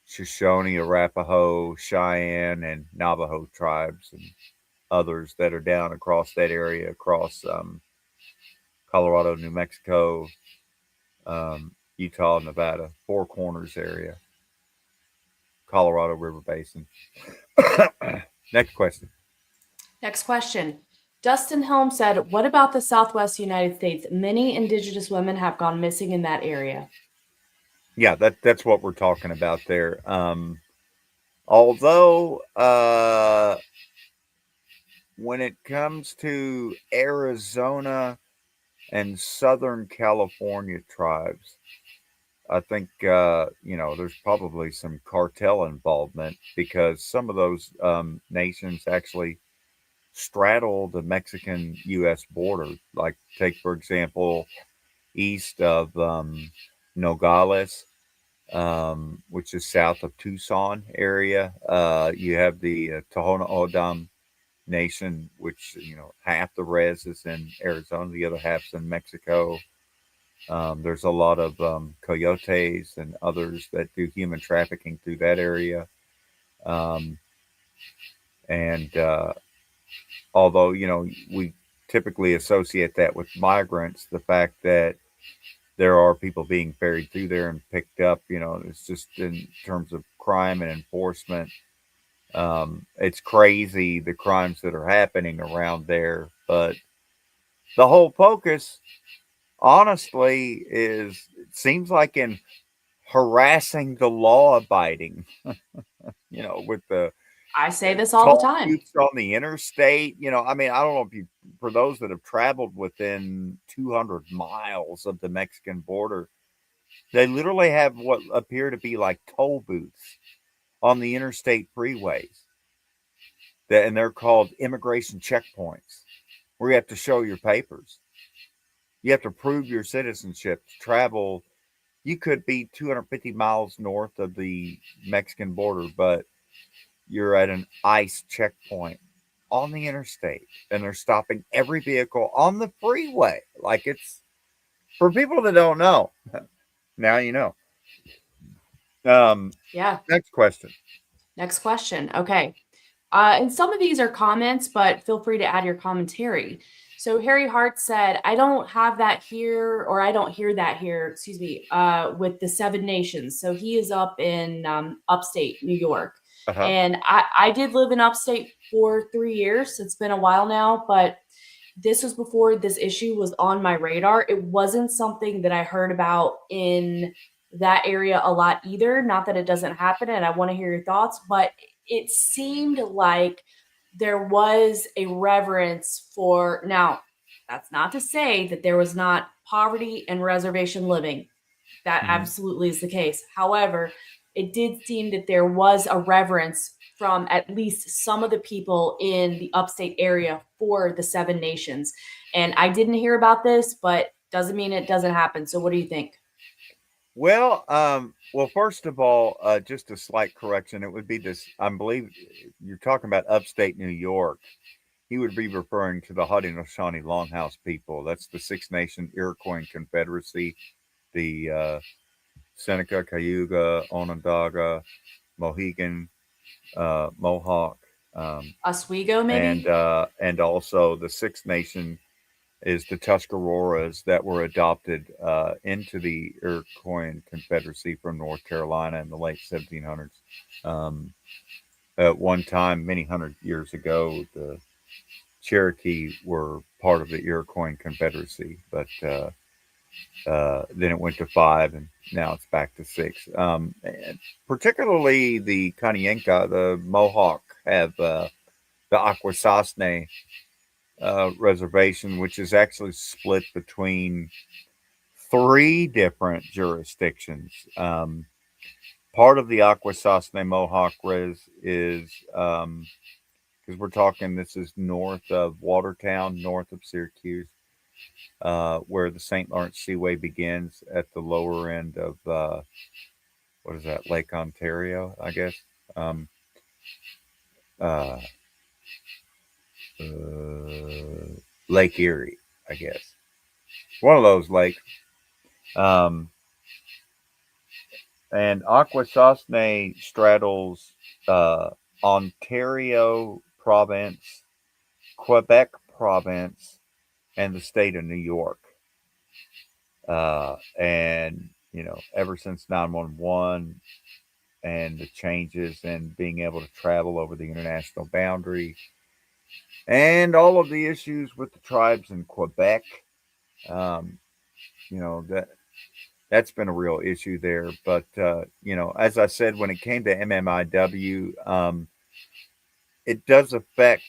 Speaker 3: Shoshone, Arapaho, Cheyenne, and Navajo tribes, and others that are down across that area, across Colorado, New Mexico, Utah, Nevada, Four Corners area, Colorado River Basin. Next question.
Speaker 2: Next question. Dustin Helm said, what about the Southwest United States? Many Indigenous women have gone missing in that area.
Speaker 3: Yeah, that's what we're talking about there. Although when it comes to Arizona and Southern California tribes, I think there's probably some cartel involvement, because some of those nations actually straddle the Mexican-U.S. border. Like, take for example, east of Nogales, which is south of Tucson area. You have the Tohono O'odham Nation, which half the res is in Arizona, the other half's in Mexico. There's a lot of coyotes and others that do human trafficking through that area. Um, and although, we typically associate that with migrants, the fact that there are people being ferried through there and picked up, it's just in terms of crime and enforcement. It's crazy the crimes that are happening around there. But the whole focus, honestly, is it seems like in harassing the law abiding, with the
Speaker 2: I say this all the
Speaker 3: tall
Speaker 2: time.
Speaker 3: boots on the interstate. I mean, I don't know if you, for those that have traveled within 200 miles of the Mexican border, they literally have what appear to be like toll booths on the interstate freeways. And they're called immigration checkpoints where you have to show your papers. You have to prove your citizenship to travel. You could be 250 miles north of the Mexican border, but you're at an ICE checkpoint on the interstate, and they're stopping every vehicle on the freeway. Like, it's for people that don't know. Now you know.
Speaker 2: Yeah.
Speaker 3: Next question.
Speaker 2: Next question. Okay. And some of these are comments, but feel free to add your commentary. So Harry Hart said, I don't have that here, or I don't hear that here, excuse me, with the Seven Nations. So he is up in upstate New York.
Speaker 3: Uh-huh.
Speaker 2: And I did live in upstate for 3 years. It's been a while now, but this was before this issue was on my radar. It wasn't something that I heard about in that area a lot either. Not that it doesn't happen, and I want to hear your thoughts, but it seemed like there was a reverence for. Now, that's not to say that there was not poverty and reservation living. That
Speaker 3: Mhm.
Speaker 2: absolutely is the case. However, it did seem that there was a reverence from at least some of the people in the upstate area for the Seven Nations. And I didn't hear about this, but doesn't mean it doesn't happen. So what do you think?
Speaker 3: Well, first of all, just a slight correction. It would be this. I believe you're talking about upstate New York. He would be referring to the Haudenosaunee Longhouse people. That's the Six Nation Iroquois Confederacy, the Seneca, Cayuga, Onondaga, Mohegan, Mohawk,
Speaker 2: Oswego,
Speaker 3: and
Speaker 2: maybe?
Speaker 3: and also the Sixth Nation is the Tuscaroras that were adopted into the Iroquois Confederacy from North Carolina in the late 1700s. Um, at one time, many hundred years ago, the Cherokee were part of the Iroquois Confederacy, but then it went to five, and now it's back to six. And particularly the Kanienka, the Mohawk, have the Akwesasne reservation, which is actually split between three different jurisdictions. Part of the Akwesasne Mohawk res is because we're talking, this is north of Watertown, north of Syracuse, where the St. Lawrence Seaway begins at the lower end of what is that, Lake Ontario, I guess. Um, uh, Lake Erie, I guess. One of those lakes. Um, and Akwesasne straddles Ontario province, Quebec province, and the state of New York. And ever since 911 and the changes and being able to travel over the international boundary and all of the issues with the tribes in Quebec, um, that's been a real issue there. But as I said, when it came to MMIW, it does affect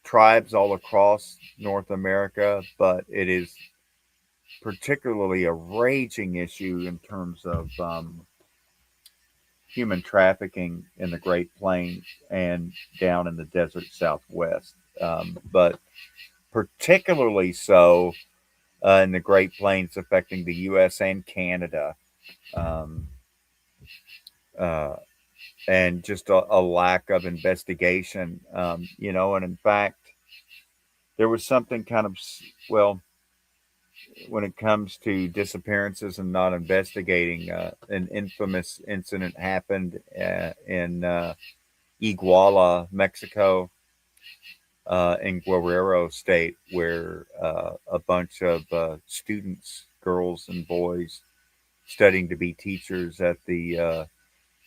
Speaker 3: tribes all across North America, but it is particularly a raging issue in terms of human trafficking in the Great Plains and down in the desert Southwest. But particularly so in the Great Plains, affecting the U.S. and Canada. Um, uh, and just a lack of investigation, and in fact, there was something kind of, well, when it comes to disappearances and not investigating, an infamous incident happened in Iguala, Mexico, in Guerrero State, where a bunch of students, girls and boys, studying to be teachers at the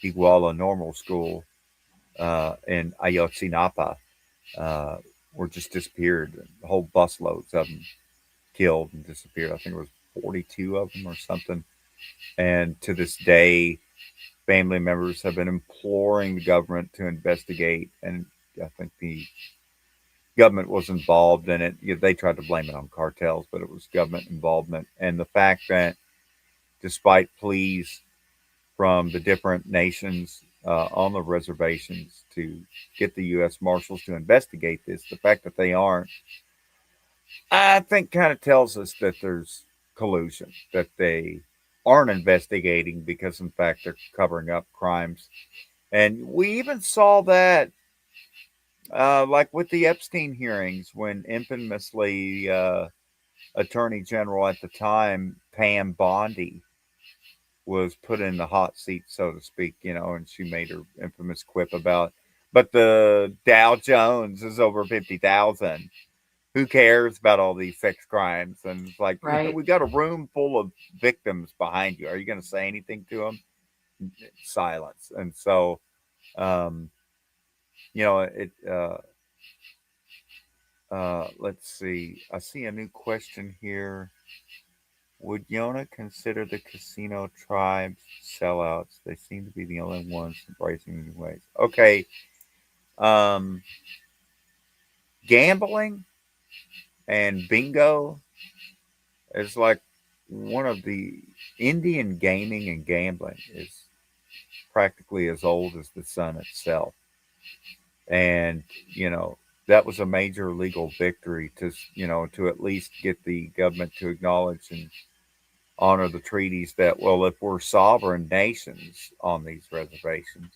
Speaker 3: Iguala Normal School in Ayotzinapa, uh, were just disappeared. Whole busloads of them killed and disappeared. I think it was 42 of them or something. And to this day, family members have been imploring the government to investigate. And I think the government was involved in it. They tried to blame it on cartels, but it was government involvement. And the fact that, despite pleas from the different nations on the reservations to get the U.S. Marshals to investigate this, the fact that they aren't, I think, kind of tells us that there's collusion, that they aren't investigating because, in fact, they're covering up crimes. And we even saw that, like with the Epstein hearings, when infamously Attorney General at the time, Pam Bondi, was put in the hot seat, so to speak, and she made her infamous quip about, but the Dow Jones is over 50,000. Who cares about all these sex crimes? And it's like,
Speaker 2: Right.
Speaker 3: we got a room full of victims behind you. Are you going to say anything to them? Silence. And so, um, let's see. I see a new question here. Would Yona consider the casino tribes sellouts? They seem to be the only ones embracing new ways. Okay. Um, Gambling and bingo is like one of the Indian gaming and gambling is practically as old as the sun itself. And, that was a major legal victory to at least get the government to acknowledge and honor the treaties that, well, if we're sovereign nations on these reservations,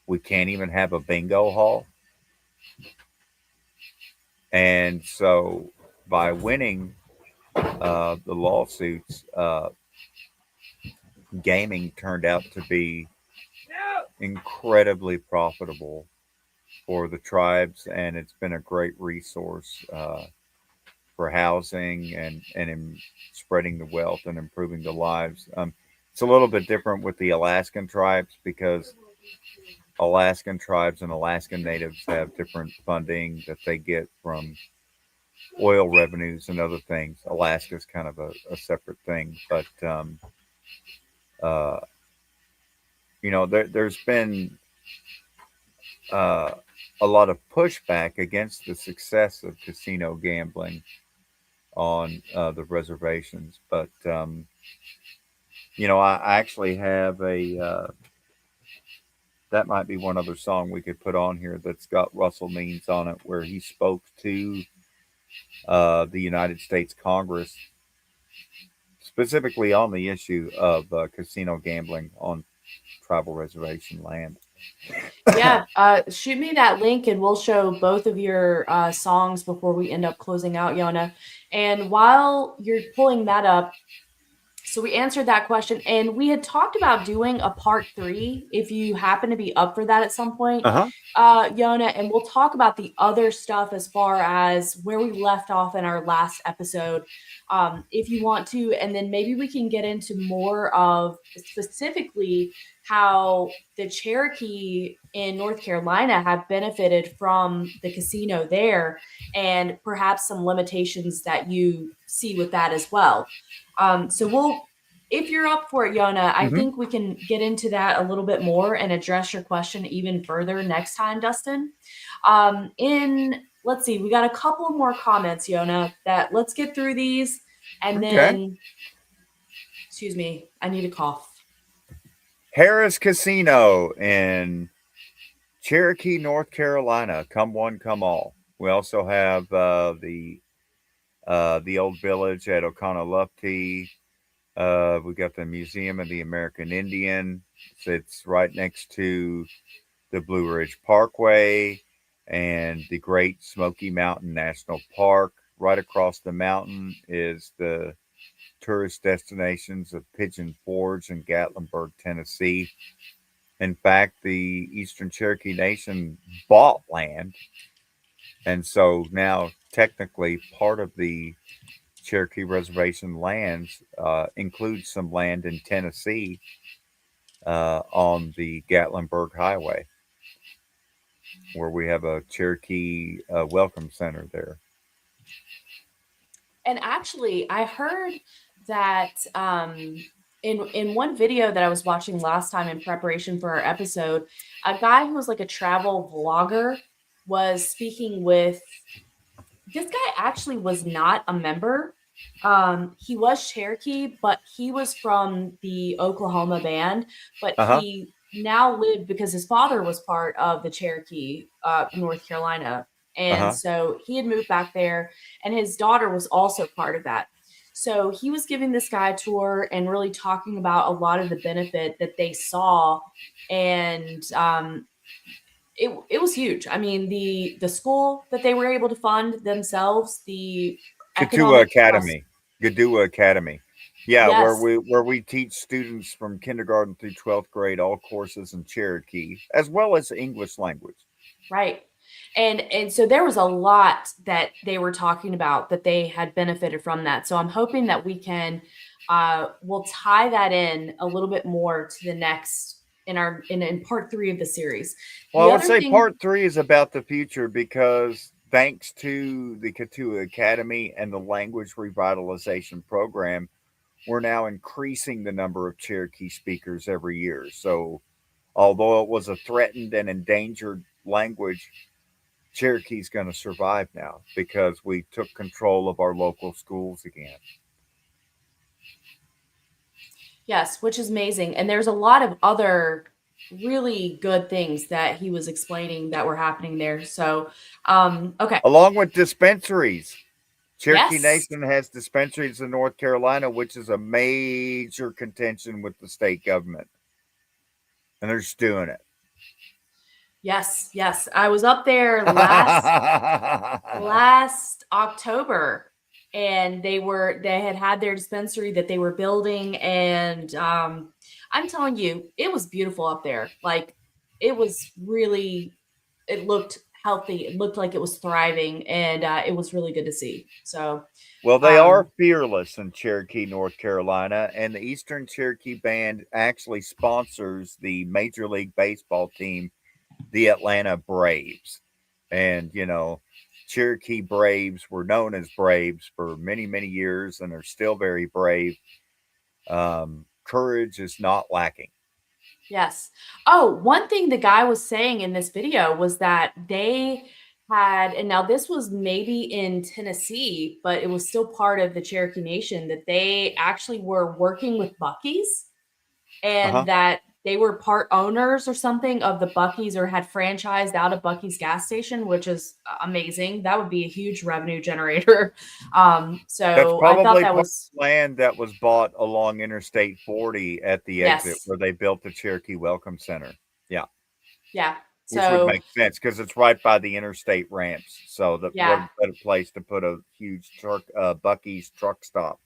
Speaker 3: we can't even have a bingo hall. And so by winning the lawsuits, gaming turned out to be incredibly profitable for the tribes, and it's been a great resource for housing and in spreading the wealth and improving the lives. It's a little bit different with the Alaskan tribes because Alaskan tribes and Alaskan natives have different funding that they get from oil revenues and other things. Alaska's kind of a separate thing, but uh, there's been uh, a lot of pushback against the success of casino gambling on the reservations. But I actually have that might be one other song we could put on here that's got Russell Means on it, where he spoke to the United States Congress specifically on the issue of casino gambling on tribal reservation land.
Speaker 2: Yeah, shoot me that link and we'll show both of your songs before we end up closing out, Yona. And while you're pulling that up, so we answered that question, and we had talked about doing a part 3 if you happen to be up for that at some point,
Speaker 3: Uh-huh.
Speaker 2: Yona, and we'll talk about the other stuff as far as where we left off in our last episode, if you want to, and then maybe we can get into more of specifically how the Cherokee in North Carolina have benefited from the casino there, and perhaps some limitations that you see with that as well. So if you're up for it, Yona, I
Speaker 3: Mm-hmm.
Speaker 2: think we can get into that a little bit more and address your question even further next time, Dustin. Let's see, we got a couple more comments, Yona, that let's get through these. And
Speaker 3: Okay.
Speaker 2: then, excuse me, I need a cough.
Speaker 3: Harris Casino in Cherokee, North Carolina. Come one, come all. We also have the old village at Oconaluftee. We got the Museum of the American Indian. It's right next to the Blue Ridge Parkway and the Great Smoky Mountain National Park. Right across the mountain is the tourist destinations of Pigeon Forge and Gatlinburg, Tennessee. In fact, the Eastern Cherokee Nation bought land, and so now technically part of the Cherokee Reservation lands includes some land in Tennessee on the Gatlinburg Highway, where we have a Cherokee Welcome Center there.
Speaker 2: And actually, I heard that in one video that I was watching last time in preparation for our episode, a guy who was like a travel vlogger was speaking with this guy. Actually was not a member. He was Cherokee, but he was from the Oklahoma band, but
Speaker 3: Uh huh.
Speaker 2: he now lived because his father was part of the Cherokee, North Carolina.
Speaker 3: Uh
Speaker 2: And
Speaker 3: huh.
Speaker 2: so he had moved back there, and his daughter was also part of that. So he was giving this guy a tour and really talking about a lot of the benefit that they saw. And it was huge. I mean, the school that they were able to fund themselves, the
Speaker 3: Katua
Speaker 2: economic pros.
Speaker 3: Academy, Gadua Academy. Yeah,
Speaker 2: Yes,
Speaker 3: where we teach students from kindergarten through 12th grade all courses in Cherokee as well as English language.
Speaker 2: right. And so there was a lot that they were talking about that they had benefited from that. So I'm hoping that we can we'll tie that in a little bit more to the next in part 3 of the series.
Speaker 3: Well,
Speaker 2: The
Speaker 3: I would
Speaker 2: other
Speaker 3: say
Speaker 2: thing,
Speaker 3: part three is about the future because thanks to the Katua Academy and the language revitalization program, we're now increasing the number of Cherokee speakers every year. So, although it was a threatened and endangered language, Cherokee's going to survive now because we took control of our local schools again.
Speaker 2: yes, which is amazing. And there's a lot of other really good things that he was explaining that were happening there. So, okay.
Speaker 3: Along with dispensaries. Cherokee
Speaker 2: Yes.
Speaker 3: Nation has dispensaries in North Carolina, which is a major contention with the state government. And they're just doing it.
Speaker 2: Yes, yes. I was up there last October, and they had their dispensary that they were building, and I'm telling you, it was beautiful up there. Like it was really, it looked healthy. It looked like it was thriving, and it was really good to see. So,
Speaker 3: Well, they are
Speaker 2: um,
Speaker 3: fearless in Cherokee, North Carolina, and the Eastern Cherokee Band actually sponsors the Major League Baseball team, the Atlanta Braves. And, Cherokee Braves were known as Braves for many, many years and are still very brave. Courage is not lacking.
Speaker 2: yes. Oh, one thing the guy was saying in this video was that they had, and now this was maybe in Tennessee, but it was still part of the Cherokee Nation, that they actually were working with Buc-ee's
Speaker 3: Uh
Speaker 2: and
Speaker 3: huh.
Speaker 2: that they were part owners or something of the Buc-ee's or had franchised out a Buc-ee's gas station, which is amazing. That would be a huge revenue generator.
Speaker 3: That's
Speaker 2: So I thought
Speaker 3: probably
Speaker 2: that
Speaker 3: part
Speaker 2: was,
Speaker 3: of the land that was bought along Interstate 40 at the exit
Speaker 2: yes.
Speaker 3: where they built the Cherokee Welcome Center. Yeah,
Speaker 2: Yeah.
Speaker 3: which would
Speaker 2: So,
Speaker 3: make sense because it's right by the interstate ramps. So that what
Speaker 2: yeah.
Speaker 3: a better place to put a huge truck, Bucky's truck stop.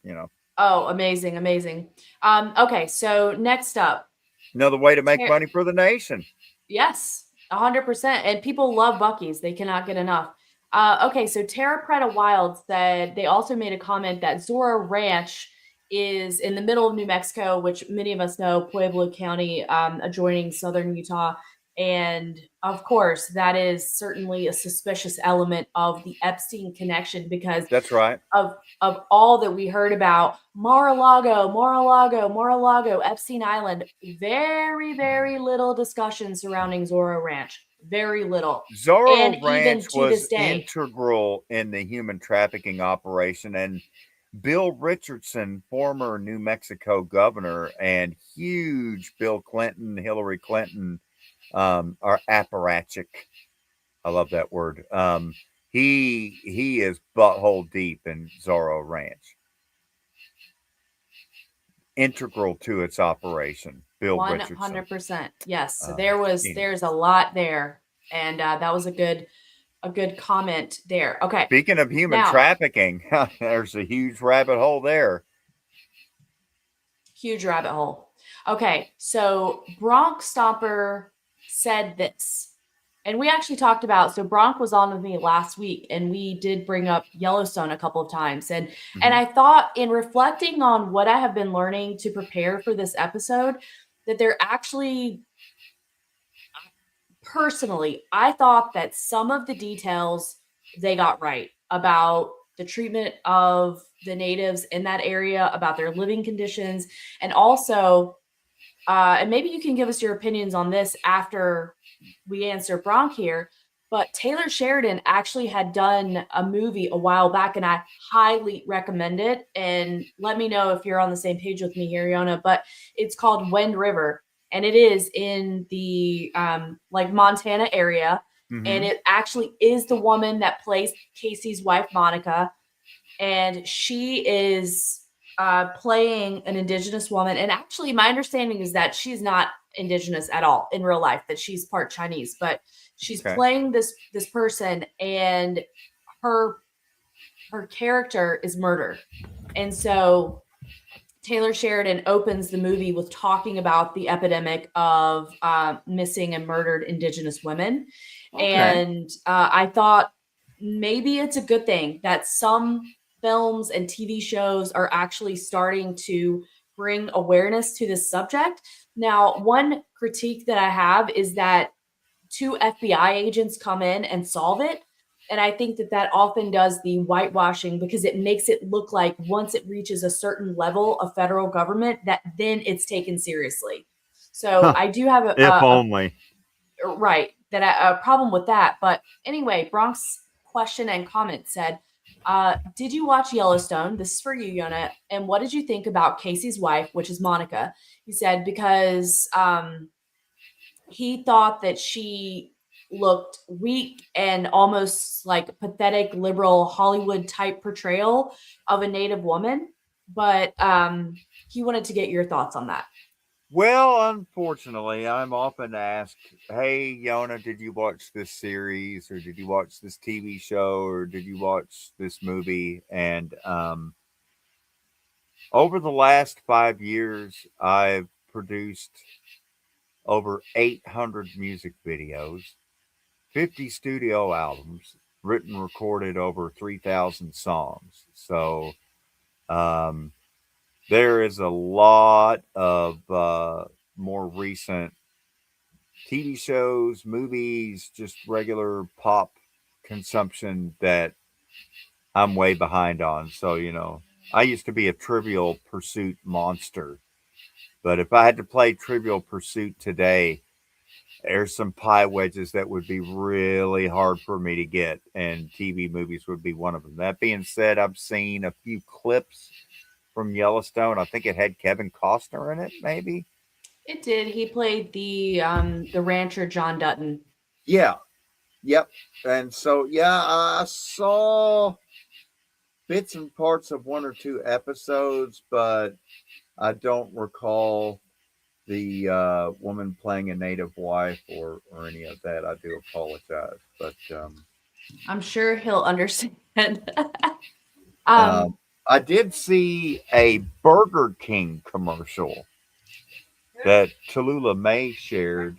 Speaker 2: Oh, amazing, amazing. Okay, so next up,
Speaker 3: Another way to make
Speaker 2: Ter-
Speaker 3: money for the nation.
Speaker 2: yes, 100%. And people love Buc-ee's. They cannot get enough. Okay, so Tara Preda Wild said they also made a comment that Zora Ranch is in the middle of New Mexico, which many of us know, Pueblo County, adjoining southern Utah. And of course, that is certainly a suspicious element of the Epstein connection because
Speaker 3: That's right.
Speaker 2: of all that we heard about Mar-a-Lago, Epstein Island, very, very little discussion surrounding Zorro Ranch. Very little.
Speaker 3: Zorro
Speaker 2: And even
Speaker 3: Ranch
Speaker 2: to
Speaker 3: was
Speaker 2: this day,
Speaker 3: integral in the human trafficking operation, and Bill Richardson, former New Mexico governor, and huge Bill Clinton, Hillary Clinton, are apparatchik. I love that word. He is butthole deep in Zorro Ranch, integral to its operation. Bill Richardson.
Speaker 2: 100%. Yes. So
Speaker 3: Uh, anyway,
Speaker 2: there's a lot there. And that was a good comment there. Okay.
Speaker 3: speaking of human
Speaker 2: Now,
Speaker 3: trafficking, there's a huge rabbit hole there.
Speaker 2: Huge rabbit hole. Okay, so Bronx Stomper said this, and we actually talked about. So Bronk was on with me last week, and we did bring up Yellowstone a couple of times, and I thought, in reflecting on what I have been learning to prepare for this episode, that they're actually, personally, I thought that some of the details they got right about the treatment of the natives in that area, about their living conditions, and also, and maybe you can give us your opinions on this after we answer Bronk here. But Taylor Sheridan actually had done a movie a while back, and I highly recommend it. And let me know if you're on the same page with me here, Yona. But it's called Wind River, and it is in the like Montana area. And it actually is the woman that plays Casey's wife, Monica, and she is playing an Indigenous woman. And actually, my understanding is that she's not Indigenous at all in real life; that she's part Chinese. But she's playing this person, and her character is murdered. And so Taylor Sheridan opens the movie with talking about the epidemic of missing and murdered Indigenous women. And I thought maybe it's a good thing that some films and TV shows are actually starting to bring awareness to this subject. Now, one critique that I have is that 2 FBI agents come in and solve it. And I think that often does the whitewashing, because it makes it look like once it reaches a certain level of federal government, that then it's taken seriously. So I do have
Speaker 3: only.
Speaker 2: a problem with that. But anyway, Bronx question and comment said, did you watch Yellowstone? This is for you, Yona. And what did you think about Casey's wife, which is Monica? He said, because he thought that she looked weak and almost like a pathetic liberal Hollywood type portrayal of a Native woman. But he wanted to get your thoughts on that.
Speaker 3: Well, unfortunately, I'm often asked, hey, Yona, did you watch this series, or did you watch this TV show, or did you watch this movie? And over the last 5 years, I've produced over 800 music videos, 50 studio albums, written, recorded over 3,000 songs. So there is a lot of more recent TV shows, movies, just regular pop consumption that I'm way behind on. So, I used to be a Trivial Pursuit monster. But if I had to play Trivial Pursuit today, there's some pie wedges that would be really hard for me to get, and TV movies would be one of them. That being said, I've seen a few clips from Yellowstone. I think it had Kevin Costner in it, maybe.
Speaker 2: It did. He played the rancher John Dutton.
Speaker 3: Yeah. Yep. And so, I saw bits and parts of 1 or 2 episodes, but I don't recall the woman playing a Native wife or any of that. I do apologize, but
Speaker 2: I'm sure he'll understand.
Speaker 3: I did see a Burger King commercial that Tallulah May shared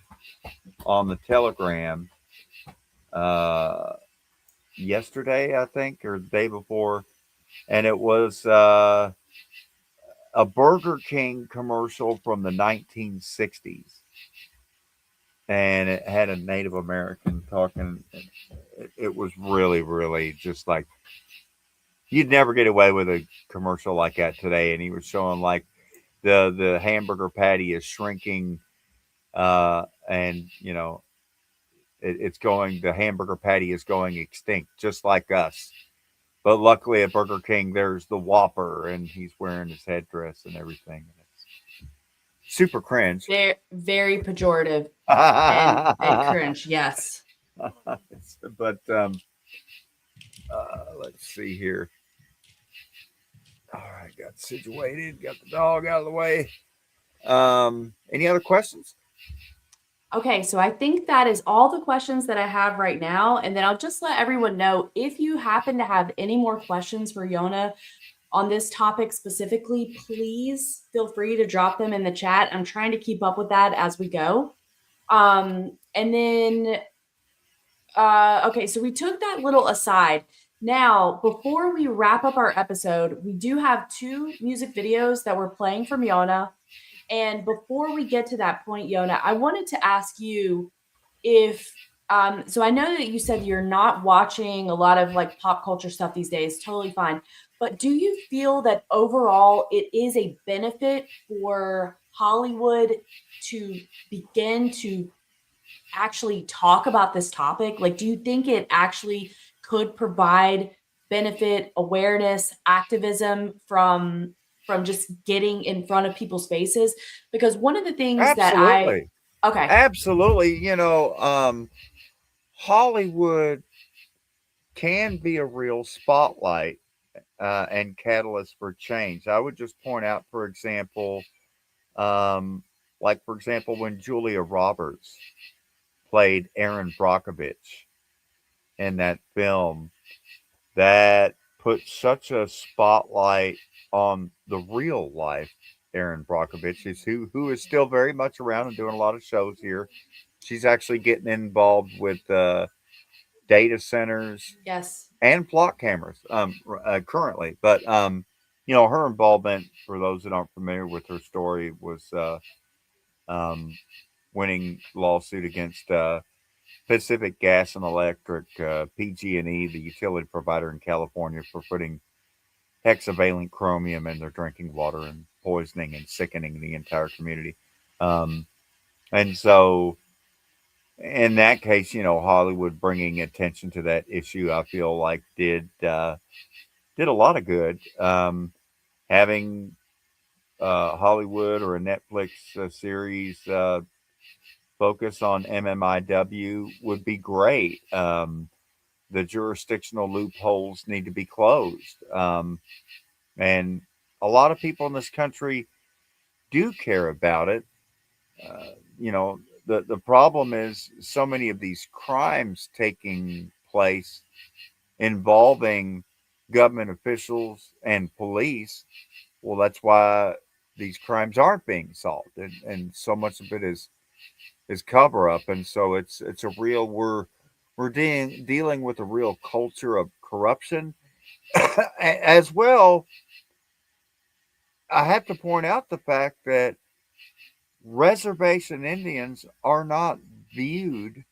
Speaker 3: on the Telegram yesterday, I think, or the day before, and it was a Burger King commercial from the 1960s, and it had a Native American talking. It was really, really just like, you'd never get away with a commercial like that today. And he was showing like the hamburger patty is shrinking, and the hamburger patty is going extinct, just like us. But luckily at Burger King, there's the Whopper, and he's wearing his headdress and everything. It's super cringe.
Speaker 2: Very, very pejorative and cringe, yes.
Speaker 3: But let's see here. All right, got situated, got the dog out of the way. Any other questions?
Speaker 2: Okay, so I think that is all the questions that I have right now. And then I'll just let everyone know, if you happen to have any more questions for Yona, on this topic specifically, please feel free to drop them in the chat. I'm trying to keep up with that as we go. And then, okay, so we took that little aside. Now, before we wrap up our episode, we do have 2 music videos that we're playing from Yona. And before we get to that point, Yona, I wanted to ask you if so I know that you said you're not watching a lot of like pop culture stuff these days, totally fine. But do you feel that overall it is a benefit for Hollywood to begin to actually talk about this topic? Like, do you think it actually could provide benefit, awareness, activism from just getting in front of people's faces? Because one of the things that
Speaker 3: Absolutely.
Speaker 2: okay,
Speaker 3: Absolutely. Hollywood can be a real spotlight and catalyst for change. I would just point out, for example, when Julia Roberts played Erin Brockovich in that film, that put such a spotlight on the real life Erin Brockovich, who is still very much around and doing a lot of shows here. She's actually getting involved with data centers
Speaker 2: yes.
Speaker 3: and plot cameras currently. But her involvement, for those that aren't familiar with her story, was um, winning lawsuit against Pacific Gas and Electric, PG&E, the utility provider in California, for putting hexavalent chromium in their drinking water and poisoning and sickening the entire community. And so, in that case, Hollywood bringing attention to that issue, I feel like did a lot of good. Having Hollywood or a Netflix series focus on MMIW would be great. The jurisdictional loopholes need to be closed. And a lot of people in this country do care about it. The problem is so many of these crimes taking place involving government officials and police. Well, that's why these crimes aren't being solved, and so much of it is cover up. And so it's a real we're dealing with a real culture of corruption as well. I have to point out the fact that reservation Indians are not viewed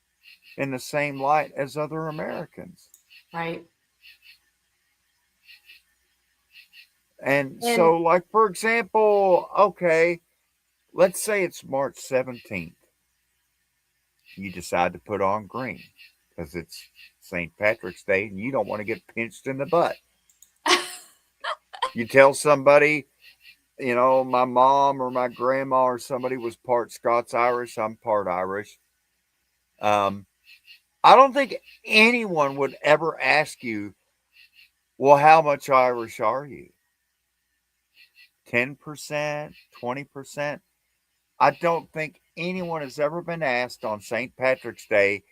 Speaker 3: in the same light as other Americans.
Speaker 2: Right.
Speaker 3: And
Speaker 2: And
Speaker 3: so, like, for example, okay, let's say it's March 17th. You decide to put on green because it's St. Patrick's Day and you don't want to get pinched in the butt. You tell somebody, my mom or my grandma or somebody was part Scots Irish, I'm part Irish. I don't think anyone would ever ask you, well, how much Irish are you? 10%, 20%? I don't think anyone has ever been asked on St. Patrick's Day,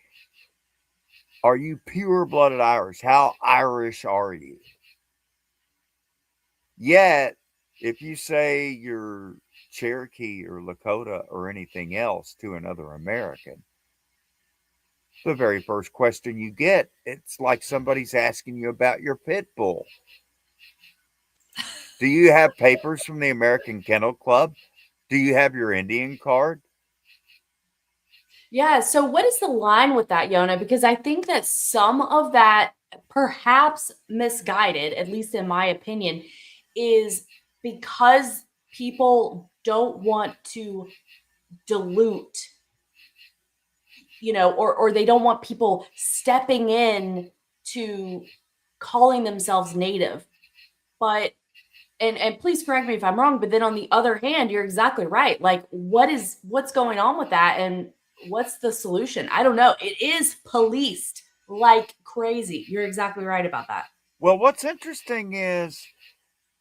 Speaker 3: are you pure blooded Irish? How Irish are you? Yet, if you say you're Cherokee or Lakota or anything else to another American, the very first question you get, it's like somebody's asking you about your pit bull. Do you have papers from the American Kennel Club? Do you have your Indian card?
Speaker 2: yeah, so what is the line with that, Yona? Because I think that some of that, perhaps misguided, at least in my opinion, is because people don't want to dilute, or they don't want people stepping in to calling themselves native. But and please correct me if I'm wrong, but then on the other hand, you're exactly right. Like, what's going on with that, and what's the solution? I don't know. It is policed like crazy. You're exactly right about that.
Speaker 3: Well, what's interesting is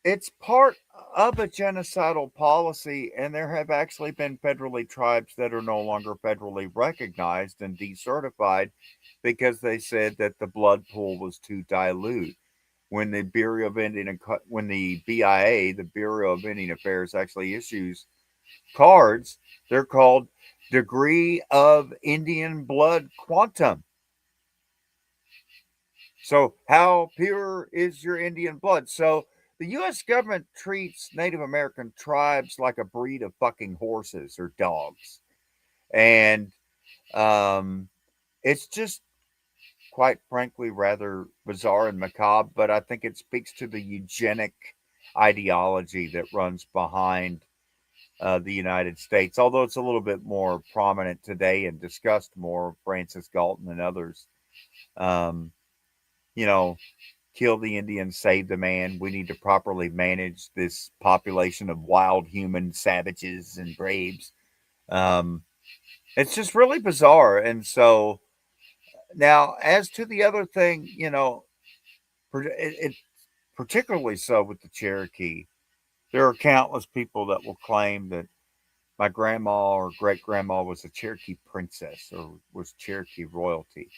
Speaker 3: it's part of a genocidal policy, and there have actually been federally tribes that are no longer federally recognized and decertified because they said that the blood pool was too dilute. when the Bureau of Indian when the BIA, the Bureau of Indian Affairs, actually issues cards, they're called degree of Indian blood quantum. So, how pure is your Indian blood? So, the U.S. government treats Native American tribes like a breed of fucking horses or dogs. And um, it's just, quite frankly, rather bizarre and macabre, but I think it speaks to the eugenic ideology that runs behind the United States, although it's a little bit more prominent today and discussed more, Francis Galton and others. Um, you know, kill the Indian, save the man. We need to properly manage this population of wild human savages and braves. Um, it's just really bizarre. And so now, as to the other thing, it particularly so with the Cherokee, there are countless people that will claim that my grandma or great grandma was a Cherokee princess or was Cherokee royalty.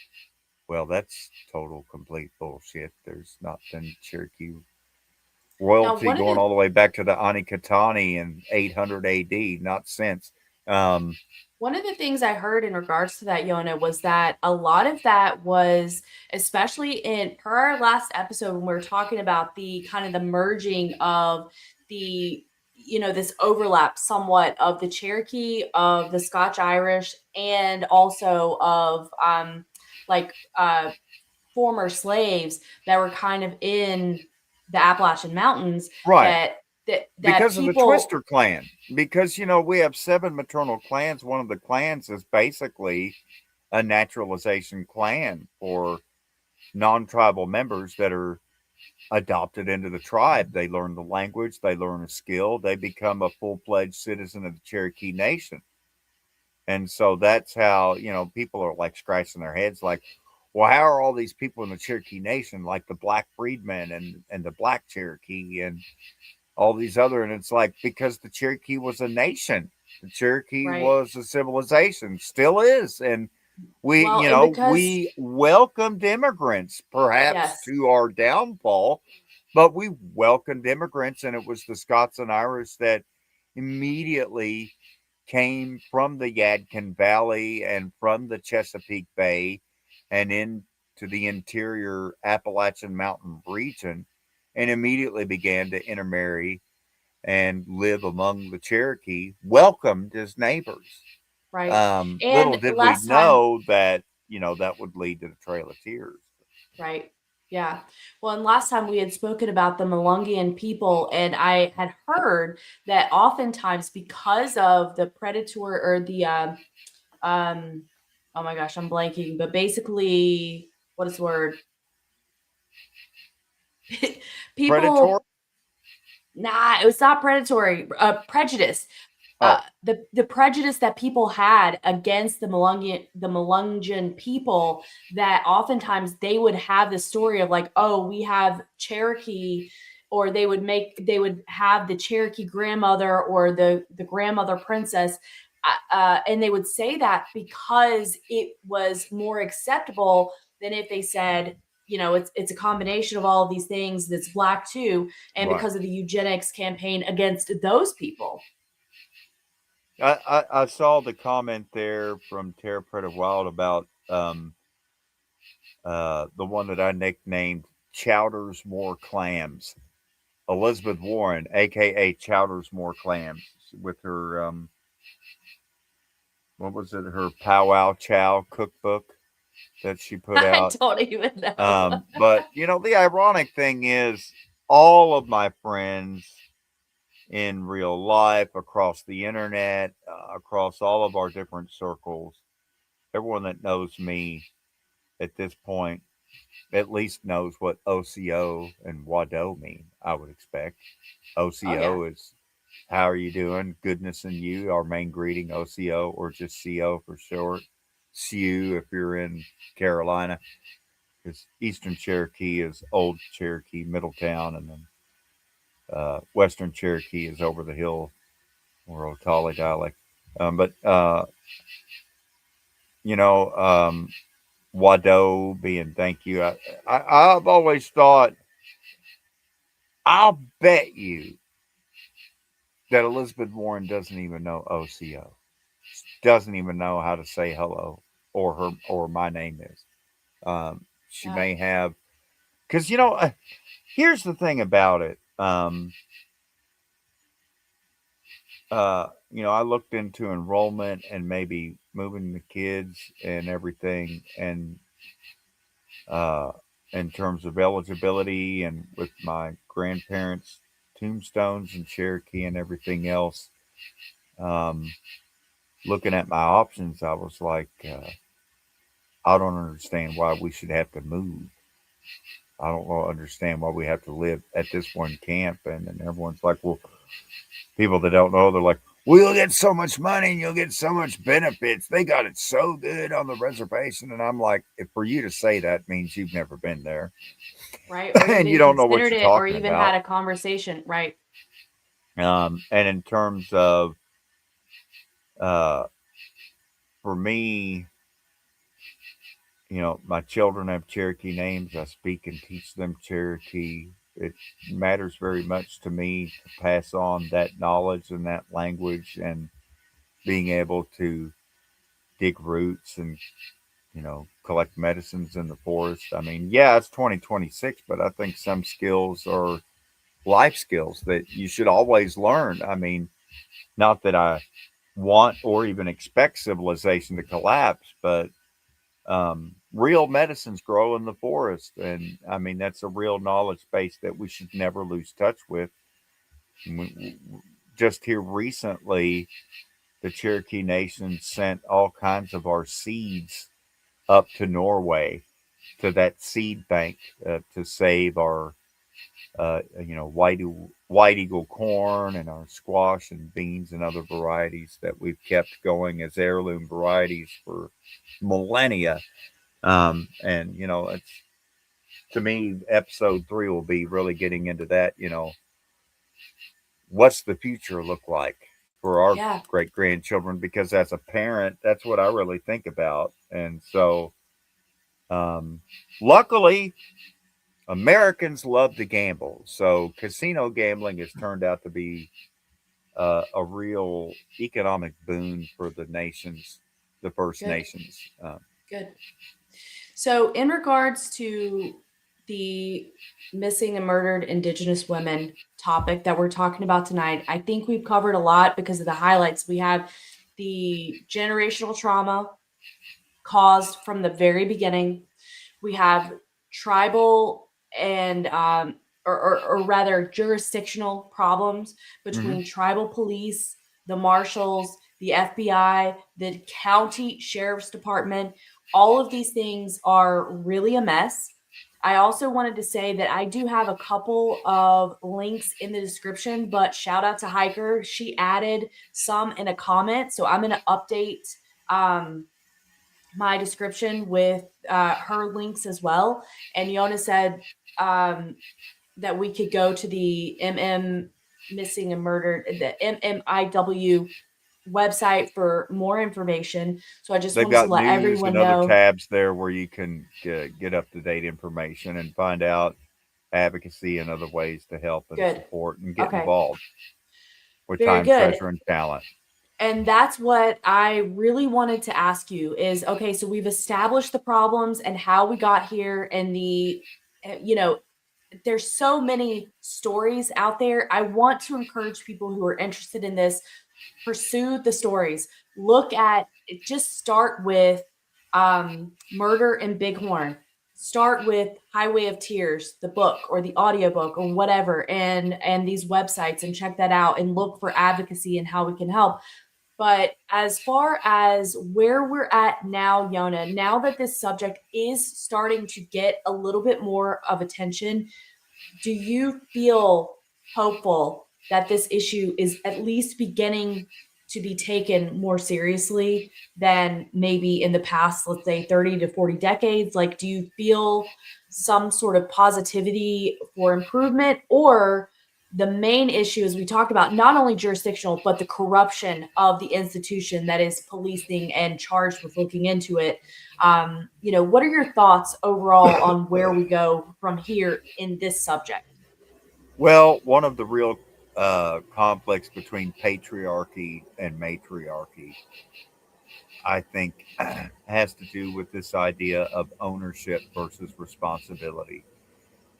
Speaker 3: Well, that's total complete bullshit. There's not been Cherokee
Speaker 2: Now,
Speaker 3: royalty
Speaker 2: one of
Speaker 3: going
Speaker 2: the
Speaker 3: all the way back to the Anikatani in 800 AD, not since. Um,
Speaker 2: One of the things I heard in regards to that, Yona, was that a lot of that was, especially in per our last episode when we were talking about the kind of the merging of the, this overlap somewhat of the Cherokee, of the Scotch Irish, and also of like former slaves that were kind of in the Appalachian Mountains
Speaker 3: right.
Speaker 2: that
Speaker 3: Because of the
Speaker 2: people.
Speaker 3: Twister clan. Because, we have 7 maternal clans. One of the clans is basically a naturalization clan for non tribal members that are adopted into the tribe. They learn the language, they learn a skill, they become a full fledged citizen of the Cherokee Nation. And so that's how, people are like scratching their heads like, well, how are all these people in the Cherokee Nation, like the Black Freedmen and the Black Cherokee and all these other, and it's like because the Cherokee was a nation, the Cherokee
Speaker 2: Right.
Speaker 3: was a civilization, still is, and we,
Speaker 2: Well, and because,
Speaker 3: we welcomed immigrants, perhaps
Speaker 2: yes,
Speaker 3: to our downfall, but we welcomed immigrants, and it was the Scots and Irish that immediately came from the Yadkin Valley and from the Chesapeake Bay and into the interior Appalachian Mountain region and immediately began to intermarry and live among the Cherokee, welcomed as neighbors.
Speaker 2: right.
Speaker 3: Little
Speaker 2: And
Speaker 3: did we
Speaker 2: last time,
Speaker 3: know that, that would lead to the Trail of Tears.
Speaker 2: right. Yeah. Well, and last time we had spoken about the Melungeon people, and I had heard that oftentimes because of the predator or the um oh my gosh, I'm blanking, but basically what is the word?
Speaker 3: Predatory?
Speaker 2: People, nah, it was not predatory, prejudice.
Speaker 3: Oh,
Speaker 2: The prejudice that people had against the Melungeon people, that oftentimes they would have this story of like, oh, we have Cherokee, or they would have the Cherokee grandmother or the grandmother princess, and they would say that because it was more acceptable than if they said, it's a combination of all of these things that's black too, and
Speaker 3: right.
Speaker 2: because of the eugenics campaign against those people.
Speaker 3: I saw the comment there from Terra Preta Wild about the one that I nicknamed Chowder's More Clams. Elizabeth Warren, aka Chowder's More Clams, with her what was it, her powwow chow cookbook that she put
Speaker 2: I
Speaker 3: out.
Speaker 2: don't even know.
Speaker 3: But the ironic thing is, all of my friends in real life, across the internet, across all of our different circles, everyone that knows me at this point at least knows what OCO and Wado mean, I would expect.
Speaker 2: Oh yeah.
Speaker 3: OCO is how are you doing? Goodness in you, our main greeting, OCO, or just CO for short. SU if you're in Carolina, because Eastern Cherokee is Old Cherokee, Middletown, and then Western Cherokee is over the hill or Otali dialect. But you know, um, Wado being thank you. I've always thought I'll bet you that Elizabeth Warren doesn't even know OCO, doesn't even know how to say hello or my name is. She
Speaker 2: Yeah.
Speaker 3: may have, because here's the thing about it. I looked into enrollment and maybe moving the kids and everything, and uh, in terms of eligibility and with my grandparents' tombstones and Cherokee and everything else. Um, Looking at my options, I was like, I don't understand why we should have to move. I don't understand why we have to live at this one camp. And everyone's like, well, people that don't know, they're like, well, you'll get so much money and you'll get so much benefits. They got it so good on the reservation. And I'm like, if for you to say that means you've never been there
Speaker 2: Right. Or
Speaker 3: and you
Speaker 2: even
Speaker 3: don't know what
Speaker 2: considered
Speaker 3: you're
Speaker 2: it or
Speaker 3: talking
Speaker 2: even had
Speaker 3: about.
Speaker 2: a conversation. Right.
Speaker 3: And in terms of, uh, for me, my children have Cherokee names. I speak and teach them Cherokee. It matters very much to me to pass on that knowledge and that language and being able to dig roots and, collect medicines in the forest. I mean, yeah, it's 2026, but I think some skills are life skills that you should always learn. I mean, not that I want or even expect civilization to collapse, but real medicines grow in the forest. And I mean, that's a real knowledge base that we should never lose touch with. Just here recently, the Cherokee Nation sent all kinds of our seeds up to Norway to that seed bank to save our, white eagle corn and our squash and beans and other varieties that we've kept going as heirloom varieties for millennia. And it's to me, episode 3 will be really getting into that. What's the future look like for our
Speaker 2: Yeah.
Speaker 3: great grandchildren? Because as a parent, that's what I really think about. And so, um, luckily, Americans love to gamble. So, casino gambling has turned out to be a real economic boon for the First
Speaker 2: Good.
Speaker 3: Nations.
Speaker 2: Good. So, in regards to the missing and murdered Indigenous women topic that we're talking about tonight, I think we've covered a lot because of the highlights. We have the generational trauma caused from the very beginning. We have tribal and or rather jurisdictional problems
Speaker 3: Mm-hmm.
Speaker 2: between tribal police, the marshals, the FBI, the county sheriff's department. All of these things are really a mess. I also wanted to say that I do have a couple of links in the description, but shout out to Hiker. She added some in a comment. So I'm going to update my description with her links as well. And Yona said that we could go to the missing and murdered, the MMIW website for more information. So I just
Speaker 3: They've
Speaker 2: wanted to
Speaker 3: got
Speaker 2: let
Speaker 3: news and
Speaker 2: everyone
Speaker 3: other
Speaker 2: know.
Speaker 3: tabs there where you can get up to date information and find out advocacy and other ways to help and
Speaker 2: Good.
Speaker 3: support and get
Speaker 2: Okay.
Speaker 3: involved with
Speaker 2: Very
Speaker 3: time,
Speaker 2: good.
Speaker 3: treasure, and talent.
Speaker 2: And that's what I really wanted to ask you is okay, so we've established the problems and how we got here and the, there's so many stories out there. I want to encourage people who are interested in this, pursue the stories. Look at it, just start with Murder in Bighorn. Start with Highway of Tears, the book or the audiobook or whatever, and these websites and check that out and look for advocacy and how we can help. But as far as where we're at now, Yona, now that this subject is starting to get a little bit more of attention, do you feel hopeful that this issue is at least beginning to be taken more seriously than maybe in the past, let's say 30 to 40 decades? Like, do you feel some sort of positivity for improvement? Or the main issue, as we talked about, not only jurisdictional, but the corruption of the institution that is policing and charged with looking into it? What are your thoughts overall on where we go from here in this subject?
Speaker 3: Well, one of the real conflicts between patriarchy and matriarchy, I think, has to do with this idea of ownership versus responsibility.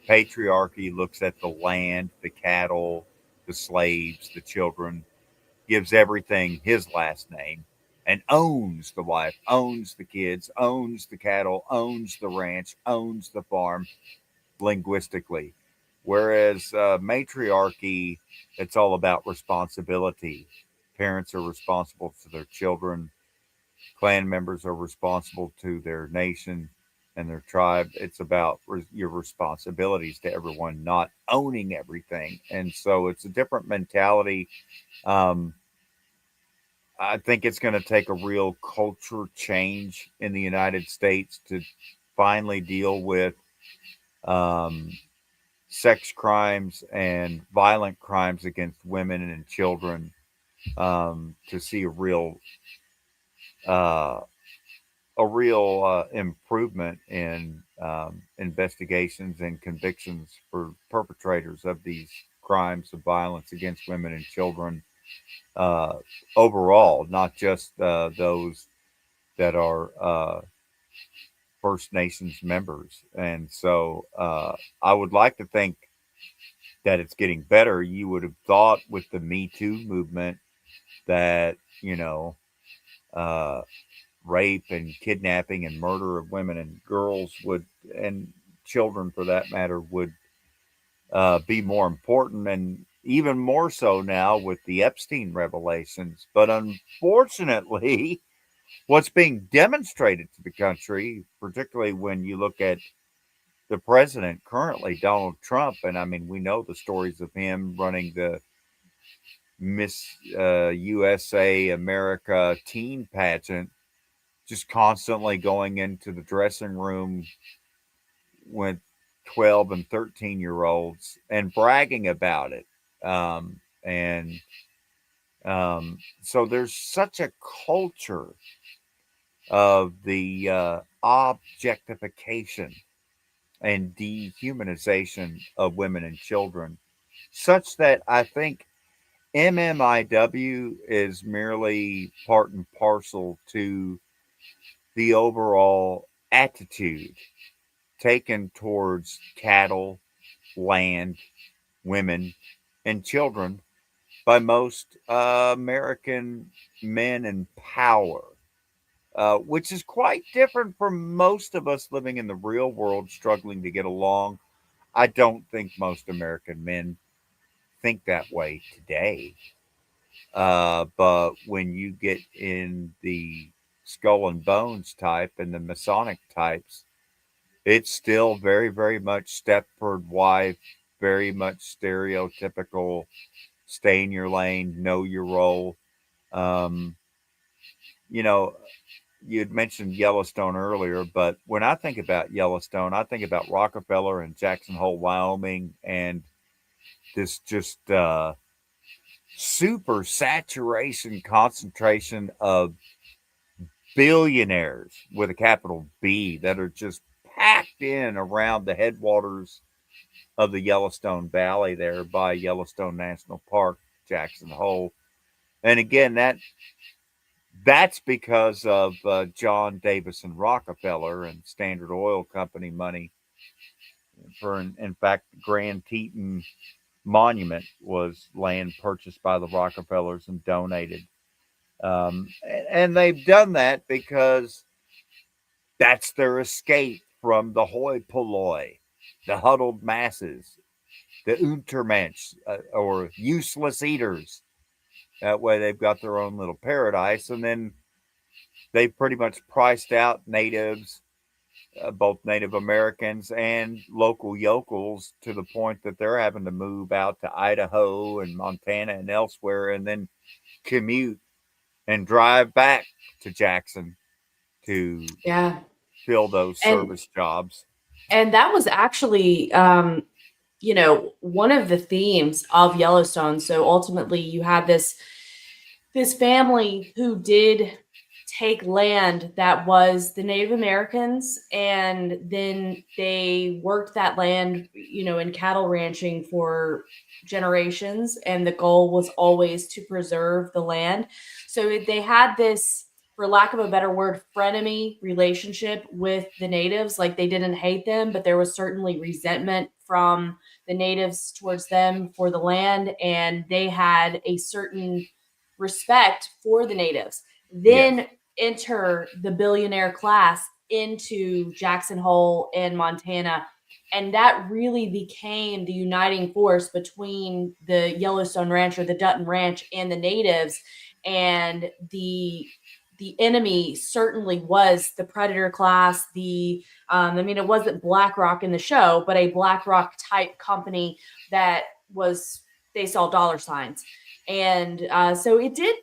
Speaker 3: Patriarchy looks at the land, the cattle, the slaves, the children, gives everything his last name, and owns the wife, owns the kids, owns the cattle, owns the ranch, owns the farm linguistically. Whereas matriarchy, it's all about responsibility. Parents are responsible to their children, clan members are responsible to their nation and their tribe. It's about your responsibilities to everyone, not owning everything. And so it's a different mentality. Um, I think it's going to take a real culture change in the United States to finally deal with um, sex crimes and violent crimes against women and children. To see uh, a real improvement in investigations and convictions for perpetrators of these crimes of violence against women and children uh, overall, not just those that are First Nations members. And so I would like to think that it's getting better. You would have thought with the Me Too movement that, uh, rape and kidnapping and murder of women and girls would, and children for that matter, would be more important, and even more so now with the Epstein revelations. But unfortunately, what's being demonstrated to the country, particularly when you look at the president currently, Donald Trump, and I mean, we know the stories of him running the Miss USA America teen pageant, just constantly going into the dressing room with 12 and 13-year olds and bragging about it. And So there's such a culture of the objectification and dehumanization of women and children, such that I think MMIW is merely part and parcel to the overall attitude taken towards cattle, land, women, and children by most American men in power, which is quite different from most of us living in the real world struggling to get along. I don't think most American men think that way today. But when you get in the skull and bones type and the Masonic types, it's still very, very much Stepford wife, very much stereotypical, stay in your lane, know your role. Um, you know, you had mentioned Yellowstone earlier, but when I think about Yellowstone, I think about Rockefeller and Jackson Hole, Wyoming, and this just super saturation concentration of billionaires with a capital B that are just packed in around the headwaters of the Yellowstone Valley there by Yellowstone National Park, Jackson Hole. And again, that's because of John Davison Rockefeller and Standard Oil Company money. In fact, Grand Teton Monument was land purchased by the Rockefellers and donated. And they've done that because that's their escape from the hoi polloi, the huddled masses, the Untermensch, or useless eaters. That way they've got their own little paradise. And then they've pretty much priced out natives, both Native Americans and local yokels, to the point that they're having to move out to Idaho and Montana and elsewhere and then commute and drive back to Jackson to
Speaker 2: Yeah.
Speaker 3: fill those
Speaker 2: And
Speaker 3: service jobs.
Speaker 2: that was actually one of the themes of Yellowstone. So ultimately you had this family who did take land that was the Native Americans, and then they worked that land, in cattle ranching for generations, and the goal was always to preserve the land. So they had this, for lack of a better word, frenemy relationship with the natives. Like, they didn't hate them, but there was certainly resentment from the natives towards them for the land, and they had a certain respect for the natives.
Speaker 3: Yes.
Speaker 2: Then enter the billionaire class into Jackson Hole and Montana. And that really became the uniting force between the Yellowstone Ranch, or the Dutton Ranch, and the natives. And the enemy certainly was the predator class. It wasn't BlackRock in the show, but a BlackRock type company that was, they saw dollar signs. And so it did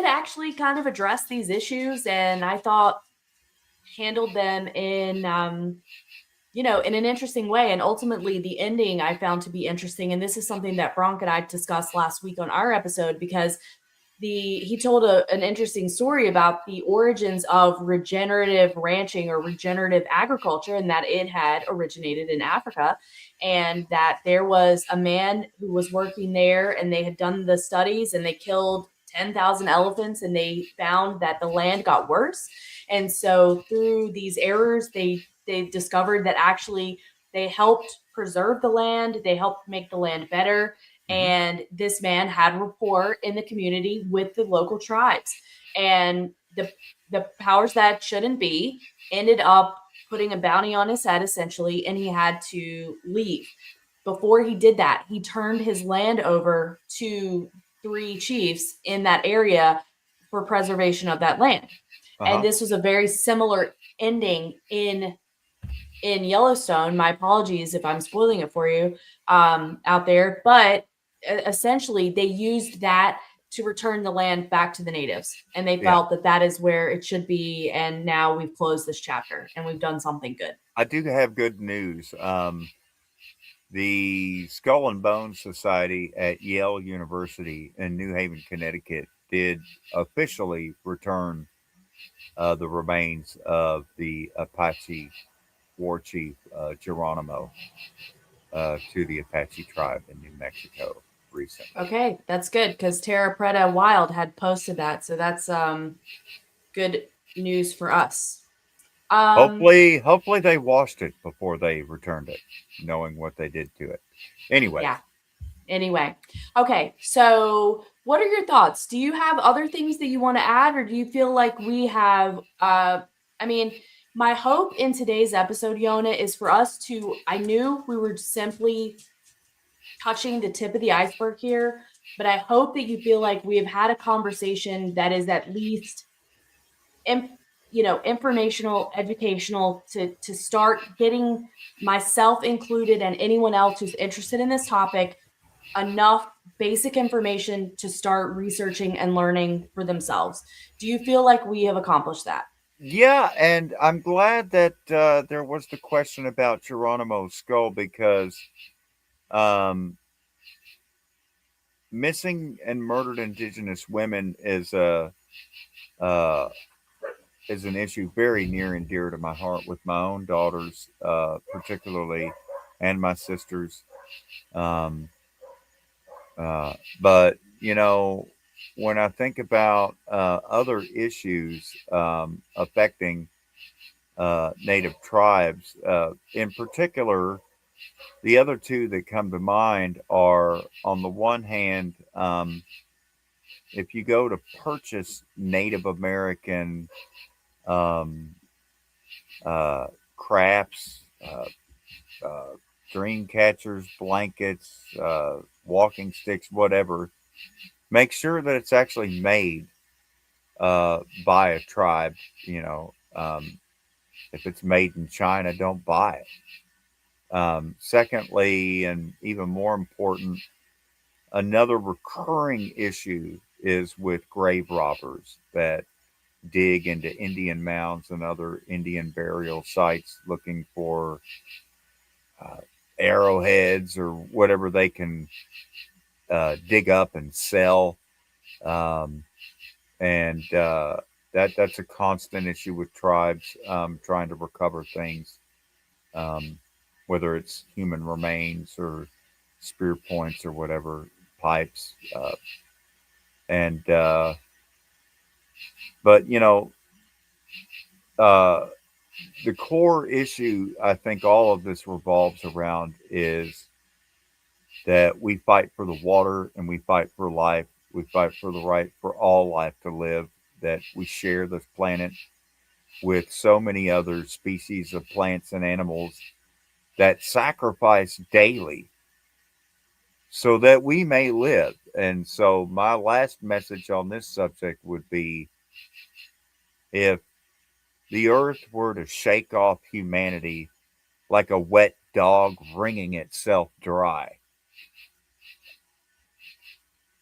Speaker 2: actually kind of address these issues, and I thought handled them in an interesting way. And ultimately, the ending I found to be interesting. And this is something that Bronk and I discussed last week on our episode, because he told an interesting story about the origins of regenerative ranching or regenerative agriculture, and that it had originated in Africa, and that there was a man who was working there, and they had done the studies, and they killed 10,000 elephants, and they found that the land got worse. And so through these errors, they discovered that actually they helped preserve the land, they helped make the land better. And this man had rapport in the community with the local tribes. And the powers that shouldn't be ended up putting a bounty on his head, essentially, and he had to leave. Before he did that, he turned his land over to 3 chiefs in that area for preservation of that land. And this was a very similar ending in Yellowstone. My apologies if I'm spoiling it for you out there, but essentially they used that to return the land back to the natives, and they
Speaker 3: Yeah.
Speaker 2: felt that that is where it should be. And now we've closed this chapter and we've done something good.
Speaker 3: I do have good news. The Skull and Bones Society at Yale University in New Haven, Connecticut, did officially return the remains of the Apache war chief Geronimo to the Apache tribe in New Mexico recently.
Speaker 2: Okay, that's good, because Terra Preta Wild had posted that, so that's good news for us.
Speaker 3: Hopefully they washed it before they returned it, knowing what they did to it. Anyway.
Speaker 2: Yeah. Anyway, okay, so what are your thoughts? Do you have other things that you want to add, or do you feel like we have my hope in today's episode, Yona, is for us to, I knew we were simply touching the tip of the iceberg here, but I hope that you feel like we have had a conversation that is at least informational, educational, to start getting myself included and anyone else who's interested in this topic enough basic information to start researching and learning for themselves. Do you feel like we have accomplished that?
Speaker 3: Yeah, and I'm glad that there was the question about Geronimo's skull, because missing and murdered Indigenous women is uh, an issue very near and dear to my heart, with my own daughters, particularly, and my sisters. Um, but when I think about other issues affecting native tribes, in particular, the other two that come to mind are, on the one hand, if you go to purchase Native American um, crafts, dream catchers, blankets, walking sticks, whatever, make sure that it's actually made by a tribe. If it's made in China, don't buy it. Secondly, and even more important, another recurring issue is with grave robbers that dig into Indian mounds and other Indian burial sites looking for arrowheads or whatever they can dig up and sell. And that's a constant issue with tribes trying to recover things, um, whether it's human remains or spear points or whatever, pipes, and but uh, the core issue I think all of this revolves around is that we fight for the water and we fight for life. We fight for the right for all life to live, that we share this planet with so many other species of plants and animals that sacrifice daily so that we may live. And so, my last message on this subject would be, if the earth were to shake off humanity like a wet dog wringing itself dry,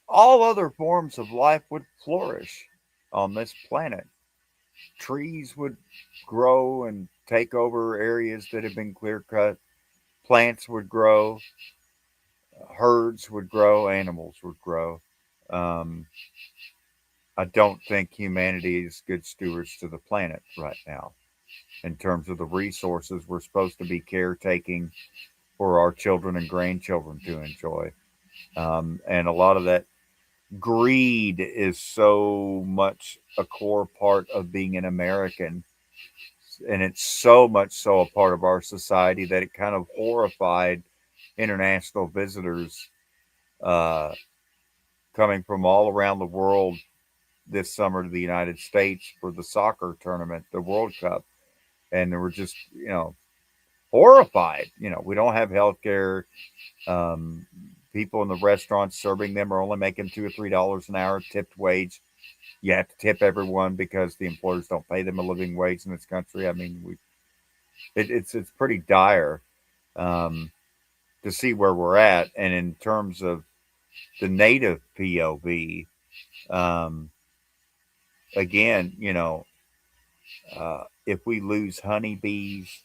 Speaker 3: all other forms of life would flourish on this planet. Trees would grow and take over areas that have been clear cut. Plants would grow, herds would grow, animals would grow. Um, I don't think humanity is good stewards to the planet right now in terms of the resources we're supposed to be caretaking for our children and grandchildren to enjoy. And a lot of that greed is so much a core part of being an American. And it's so much so a part of our society that it kind of horrified international visitors uh, coming from all around the world this summer to the United States for the soccer tournament, the World Cup. And they were just, horrified. We don't have health care. Um, People in the restaurants serving them are only making $2 or $3 an hour, tipped wage. You have to tip everyone because the employers don't pay them a living wage in this country. I mean, it's pretty dire um, to see where we're at. And in terms of the native POV, um, again, if we lose honeybees,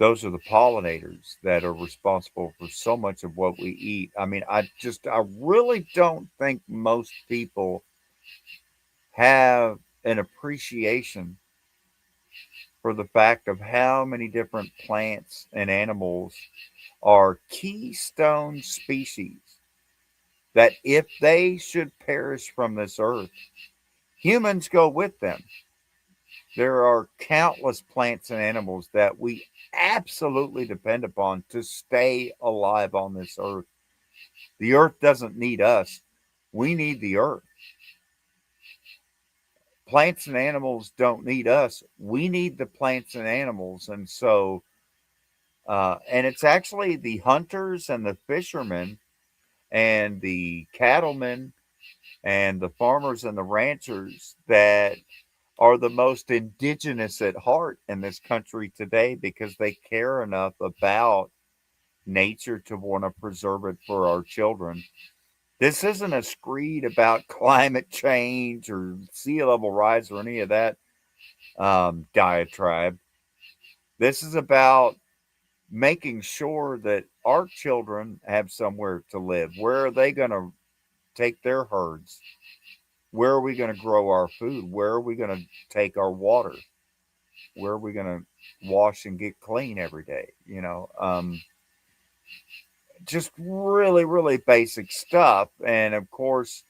Speaker 3: those are the pollinators that are responsible for so much of what we eat. I mean, I really don't think most people have an appreciation for the fact of how many different plants and animals are keystone species that if they should perish from this earth, humans go with them. There are countless plants and animals that we absolutely depend upon to stay alive on this earth. The earth doesn't need us. We need the earth. Plants and animals don't need us. We need the plants and animals. And so, and it's actually the hunters and the fishermen and the cattlemen and the farmers and the ranchers that are the most indigenous at heart in this country today, because they care enough about nature to want to preserve it for our children. This isn't a screed about climate change or sea level rise or any of that diatribe. This is about making sure that our children have somewhere to live. Where are they going to take their herds? Where are we going to grow our food? Where are we going to take our water? Where are we going to wash and get clean every day? Just really, really basic stuff. And of course,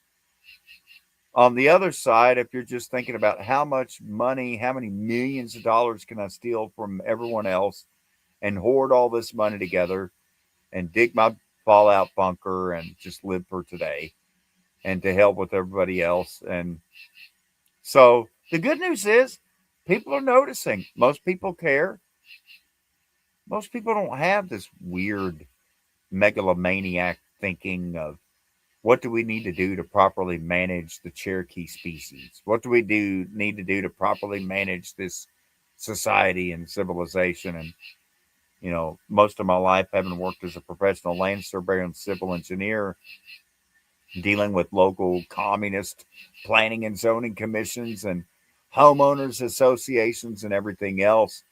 Speaker 3: on the other side, if you're just thinking about how much money, how many millions of dollars can I steal from everyone else and hoard all this money together and dig my fallout bunker and just live for today and to hell with everybody else. And so the good news is people are noticing. Most people care. Most people don't have this weird megalomaniac thinking of, what do we need to do to properly manage the Cherokee species? What do we need to do to properly manage this society and civilization? And, most of my life, having worked as a professional land surveyor and civil engineer, dealing with local communist planning and zoning commissions and homeowners associations and everything else,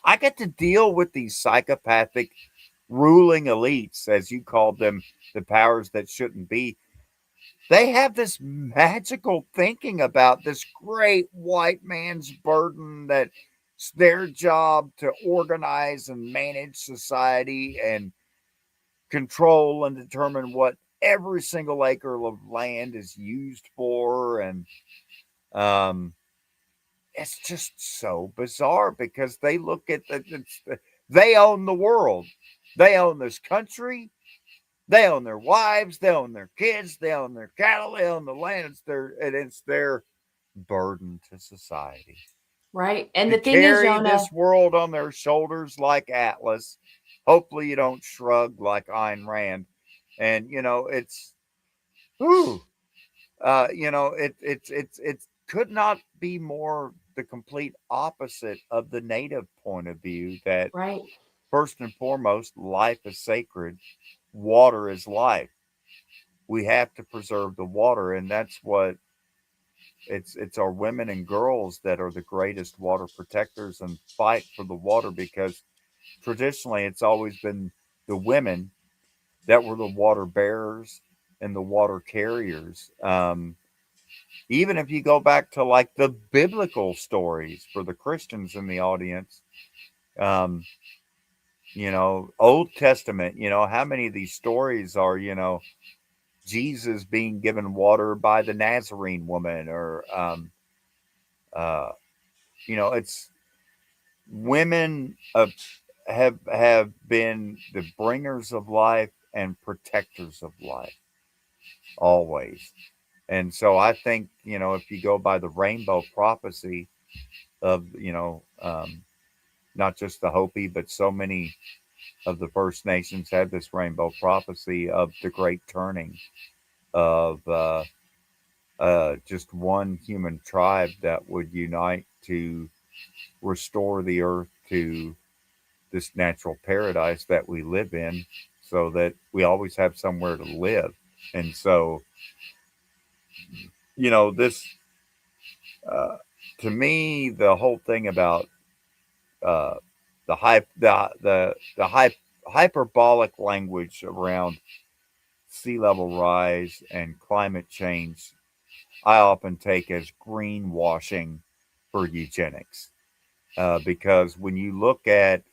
Speaker 3: I get to deal with these psychopathic ruling elites, as you called them, the powers that shouldn't be. They have this magical thinking about this great white man's burden that's their job to organize and manage society and control and determine what every single acre of land is used for. And um, it's just so bizarre because they look at they own the world, they own this country, they own their wives, they own their kids, they own their cattle, they own the land. It's their burden to society
Speaker 2: Right. And
Speaker 3: to
Speaker 2: the thing is,
Speaker 3: carry
Speaker 2: Yona,
Speaker 3: this world on their shoulders like Atlas. Hopefully, you don't shrug like Ayn Rand. And it's whew, it could not be more the complete opposite of the native point of view. That
Speaker 2: right.
Speaker 3: first and foremost, life is sacred. Water is life. We have to preserve the water, and that's what it's our women and girls that are the greatest water protectors and fight for the water, because traditionally it's always been the women that were the water bearers and the water carriers. Even if you go back to like the biblical stories for the Christians in the audience, um, Old Testament, how many of these stories are, Jesus being given water by the Nazarene woman, or, uh, it's women have been the bringers of life and protectors of life always. And so I think, if you go by the rainbow prophecy of, not just the Hopi, but so many of the First Nations had this rainbow prophecy of the great turning of just one human tribe that would unite to restore the earth to this natural paradise that we live in, so that we always have somewhere to live. And so, this, uh, to me, the whole thing about uh, the hyperbolic language around sea level rise and climate change, I often take as greenwashing for eugenics. Because when you look at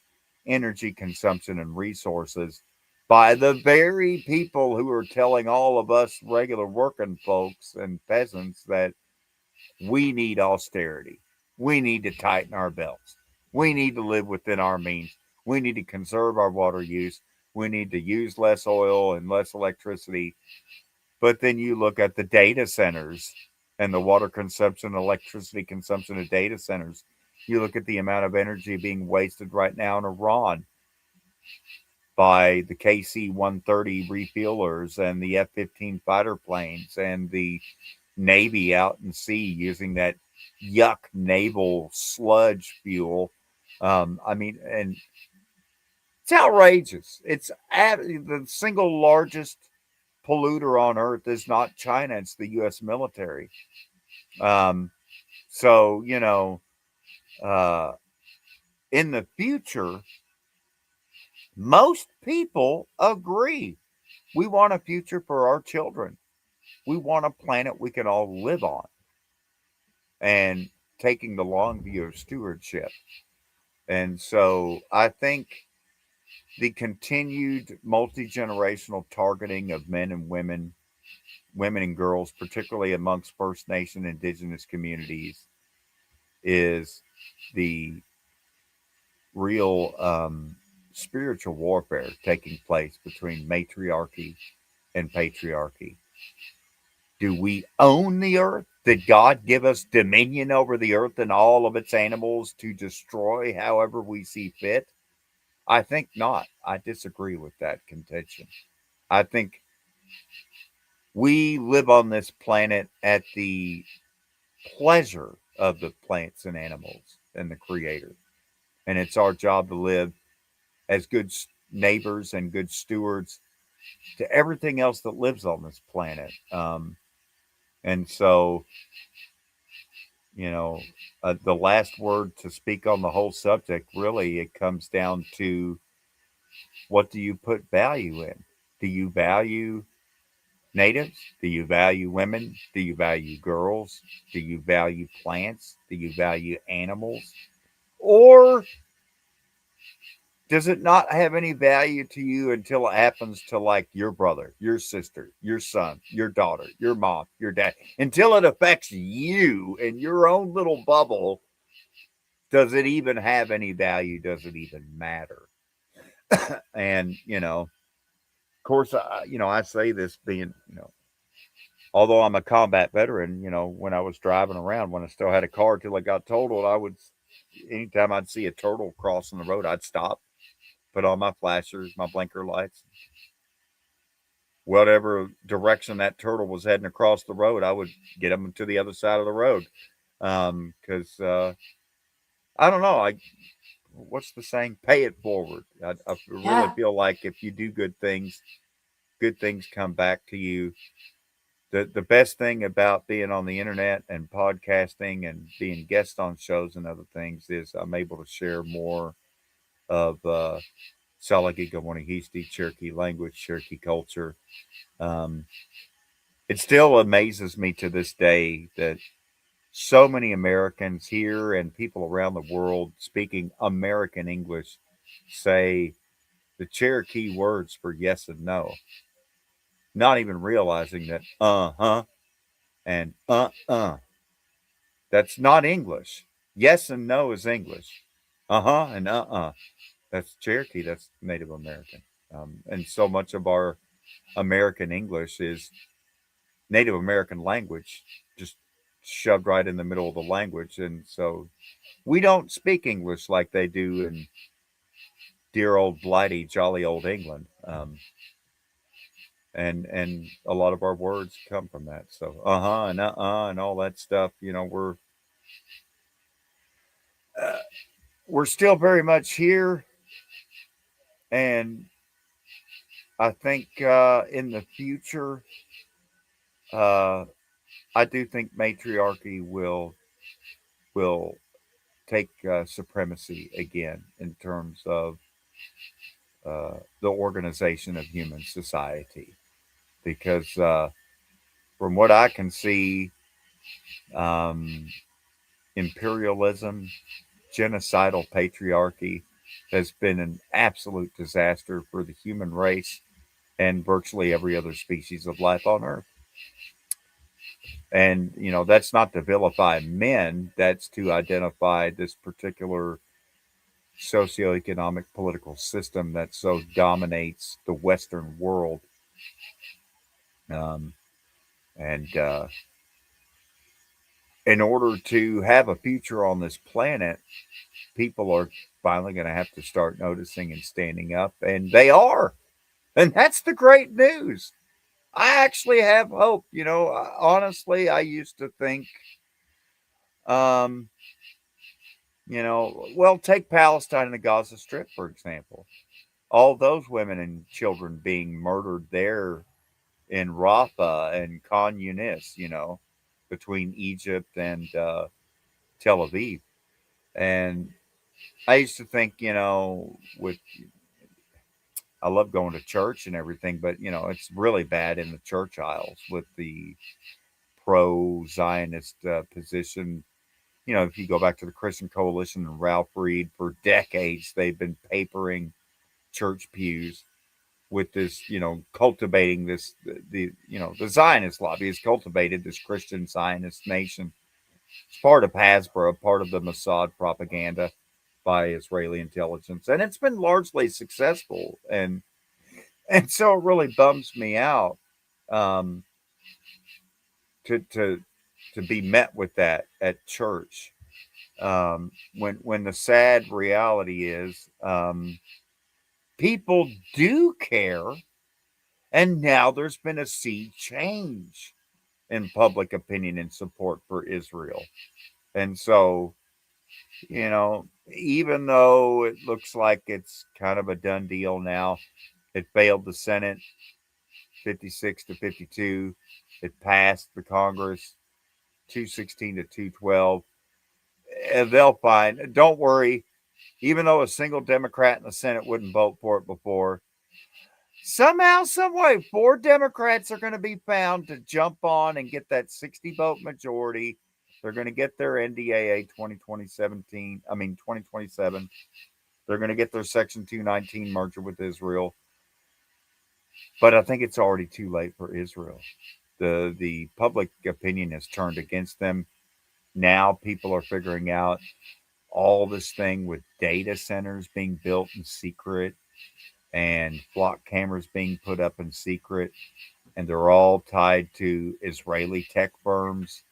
Speaker 3: energy consumption and resources by the very people who are telling all of us regular working folks and peasants that we need austerity, we need to tighten our belts, we need to live within our means, we need to conserve our water use, we need to use less oil and less electricity. But then you look at the data centers and the water consumption, electricity consumption of data centers. You look at the amount of energy being wasted right now in Iran by the KC 130 refuelers and the F 15 fighter planes and the Navy out in sea using that yuck naval sludge fuel. I mean, and it's outrageous. The single largest polluter on earth is not China, it's the US military. Um, so, uh, in the future, most people agree we want a future for our children. We want a planet we can all live on, and taking the long view of stewardship. And so I think the continued multi generational targeting of men and women and girls, particularly amongst First Nation Indigenous communities, is the real spiritual warfare taking place between matriarchy and patriarchy. Do we own the earth? Did God give us dominion over the earth and all of its animals to destroy however we see fit? I think not. I disagree with that contention. I think we live on this planet at the pleasure of the plants and animals and the Creator. And it's our job to live as good neighbors and good stewards to everything else that lives on this planet. And so, you know, the last word to speak on the whole subject, really, it comes down to, what do you put value in? Do you value natives? Do you value women? Do you value girls? Do you value plants? Do you value animals? Or does it not have any value to you until it happens to like your brother, your sister, your son, your daughter, your mom, your dad? Until it affects you in your own little bubble, does it even have any value? Does it even matter? And, of course, I say this being, although I'm a combat veteran, when I was driving around, when I still had a car till I got totaled, anytime I'd see a turtle crossing the road, I'd stop, put on my flashers, my blinker lights, whatever direction that turtle was heading across the road, I would get them to the other side of the road. Because I don't know, what's the saying? Pay it forward. I really
Speaker 2: Yeah.
Speaker 3: feel like if you do good things come back to you. The best thing about being on the internet and podcasting and being guest on shows and other things is I'm able to share more of Salagiga Wanahiste Cherokee language, Cherokee culture. Um, it still amazes me to this day that so many Americans here and people around the world speaking American English say the Cherokee words for yes and no, not even realizing that huh and that's not English. Yes and no is English. And that's Cherokee. That's Native American. And so much of our American English is Native American language, just shoved right in the middle of the language. And so we don't speak English like they do in dear old blighty, jolly old England. And a lot of our words come from that. So and all that stuff. Uh, we're still very much here, and I think in the future, uh, I do think matriarchy will take supremacy again in terms of the organization of human society. Because from what I can see, um, imperialism, genocidal patriarchy has been an absolute disaster for the human race and virtually every other species of life on Earth. And, that's not to vilify men, that's to identify this particular socioeconomic political system that so dominates the Western world. Um, and in order to have a future on this planet, people are finally going to have to start noticing and standing up. And they are. And that's the great news. I actually have hope. Honestly, I used to think, um, well, take Palestine and the Gaza Strip, for example. All those women and children being murdered there in Rafah and Khan Yunis, between Egypt and Tel Aviv. And I used to think, I love going to church and everything, but, it's really bad in the church aisles with the pro Zionist position. If you go back to the Christian Coalition and Ralph Reed, for decades, they've been papering church pews with this, cultivating the Zionist lobby has cultivated this Christian Zionist nation. It's part of Hasbro, part of the Mossad propaganda by Israeli intelligence, and it's been largely successful. And so it really bums me out um, to be met with that at church. When the sad reality is people do care, and now there's been a sea change in public opinion and support for Israel. And so, even though it looks like it's kind of a done deal now, it failed the Senate 56-52. It passed the Congress 216 to 212. And they'll find, don't worry, even though a single Democrat in the Senate wouldn't vote for it before, Somehow, some way, 4 Democrats are going to be found to jump on and get that 60 vote majority. They're going to get their NDAA 2027. They're going to get their Section 219 merger with Israel. But I think it's already too late for Israel. The public opinion has turned against them. Now people are figuring out all this thing with data centers being built in secret and flock cameras being put up in secret, and they're all tied to Israeli tech firms.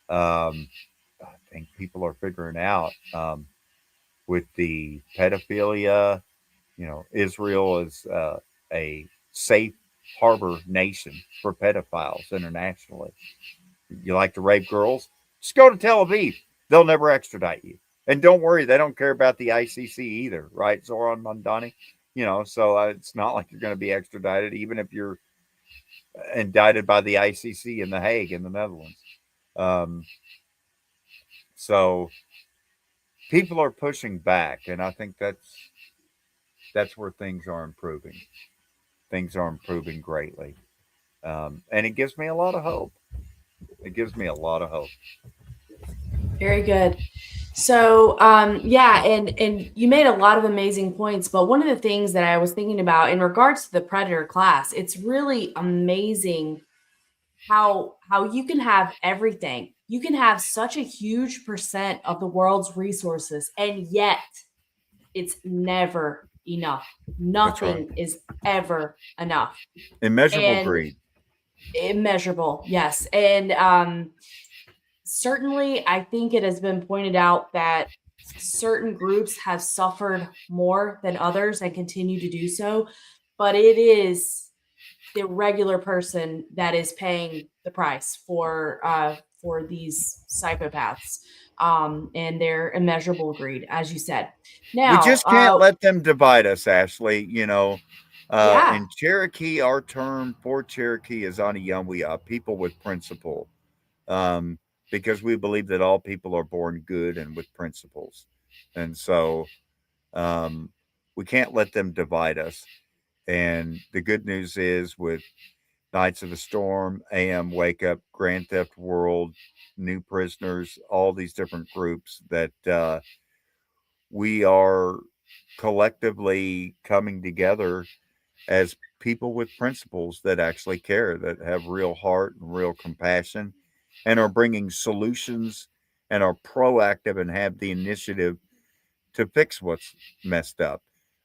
Speaker 3: I think people are figuring out with the pedophilia. Israel is a safe harbor nation for pedophiles internationally. You like to rape girls? Just go to Tel Aviv. They'll never extradite you. And don't worry, they don't care about the ICC either, right, Zoran Mandani? So it's not like you're going to be extradited, even if you're indicted by the ICC in The Hague in the Netherlands. So people are pushing back, and I think that's where things are improving. Things are improving greatly, and it gives me a lot of hope. It gives me a lot of hope.
Speaker 2: Very good. So, yeah, and you made a lot of amazing points, but one of the things that I was thinking about in regards to the predator class, it's really amazing how you can have everything. You can have such a huge percent of the world's resources, and yet it's never enough.
Speaker 3: That's right.
Speaker 2: Nothing is ever enough.
Speaker 3: Immeasurable
Speaker 2: And
Speaker 3: greed.
Speaker 2: immeasurable, yes. And certainly, I think it has been pointed out that certain groups have suffered more than others and continue to do so, but it is the regular person that is paying the price for these psychopaths and their immeasurable greed, as you said.
Speaker 3: We
Speaker 2: Now,
Speaker 3: just can't let them divide us, Ashley.
Speaker 2: yeah,
Speaker 3: In Cherokee, our term for Cherokee is Aniwodi, people with principle, um, because we believe that all people are born good and with principles. And so um, we can't let them divide us. And the good news is with Knights of the Storm, AM Wake Up, Grand Theft World, New Prisoners, all these different groups that we are collectively coming together as people with principles that actually care, that have real heart and real compassion, and are bringing solutions and are proactive and have the initiative to fix what's messed up.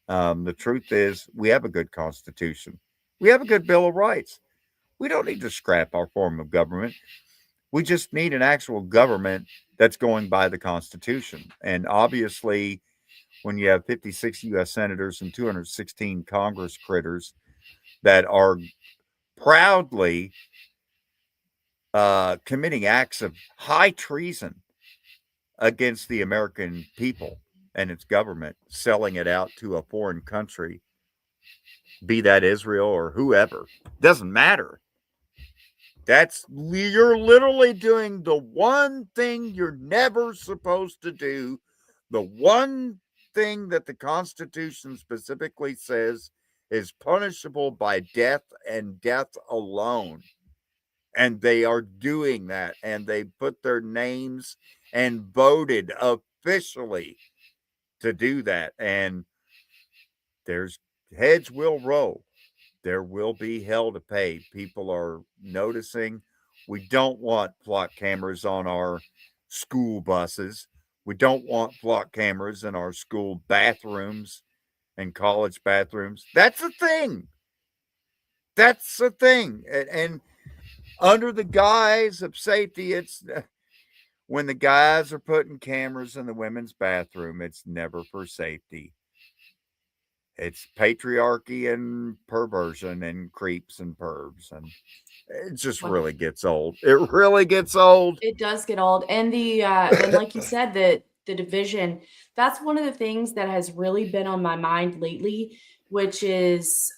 Speaker 3: The truth is, we have a good Constitution, we have a good Bill of Rights. We don't need to scrap our form of government. We just need an actual government that's going by the Constitution. And obviously, when you have 56 U.S. senators and 216 Congress critters that are proudly committing acts of high treason against the American people and its government, selling it out to a foreign country, be that Israel or whoever, doesn't matter. You're literally doing the one thing you're never supposed to do, the one thing that the Constitution specifically says is punishable by death and death alone. And they are doing that, and they put their names and voted officially to do that. And there's heads will roll. There will be hell to pay. People are noticing. We don't want flock cameras on our school buses. We don't want flock cameras in our school bathrooms and college bathrooms. That's a thing. That's a thing. And under the guise of safety, it's when the guys are putting cameras in the women's bathroom, it's never for safety. It's patriarchy and perversion and creeps and pervs, and it just
Speaker 2: wow.
Speaker 3: really gets old. It really gets old.
Speaker 2: It does get old. And and like you said, the division, that's one of the things that has really been on my mind lately, which is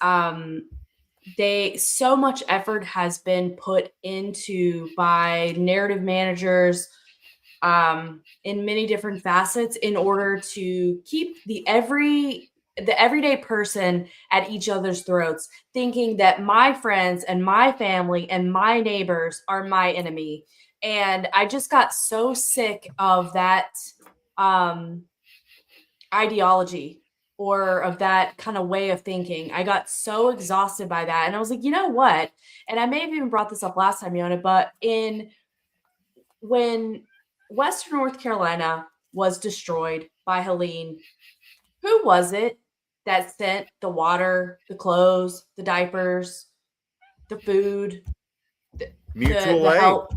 Speaker 2: so much effort has been put into by narrative managers in many different facets in order to keep the the everyday person at each other's throats, thinking that my friends and my family and my neighbors are my enemy. And I just got so sick of that um, ideology or of that kind of way of thinking. I got so exhausted by that. And I was like, you know what? And I may have even brought this up last time, Yona, but when Western North Carolina was destroyed by Helene, who was it that sent the water, the clothes, the diapers, the food,
Speaker 3: Mutual
Speaker 2: the
Speaker 3: aid.
Speaker 2: help?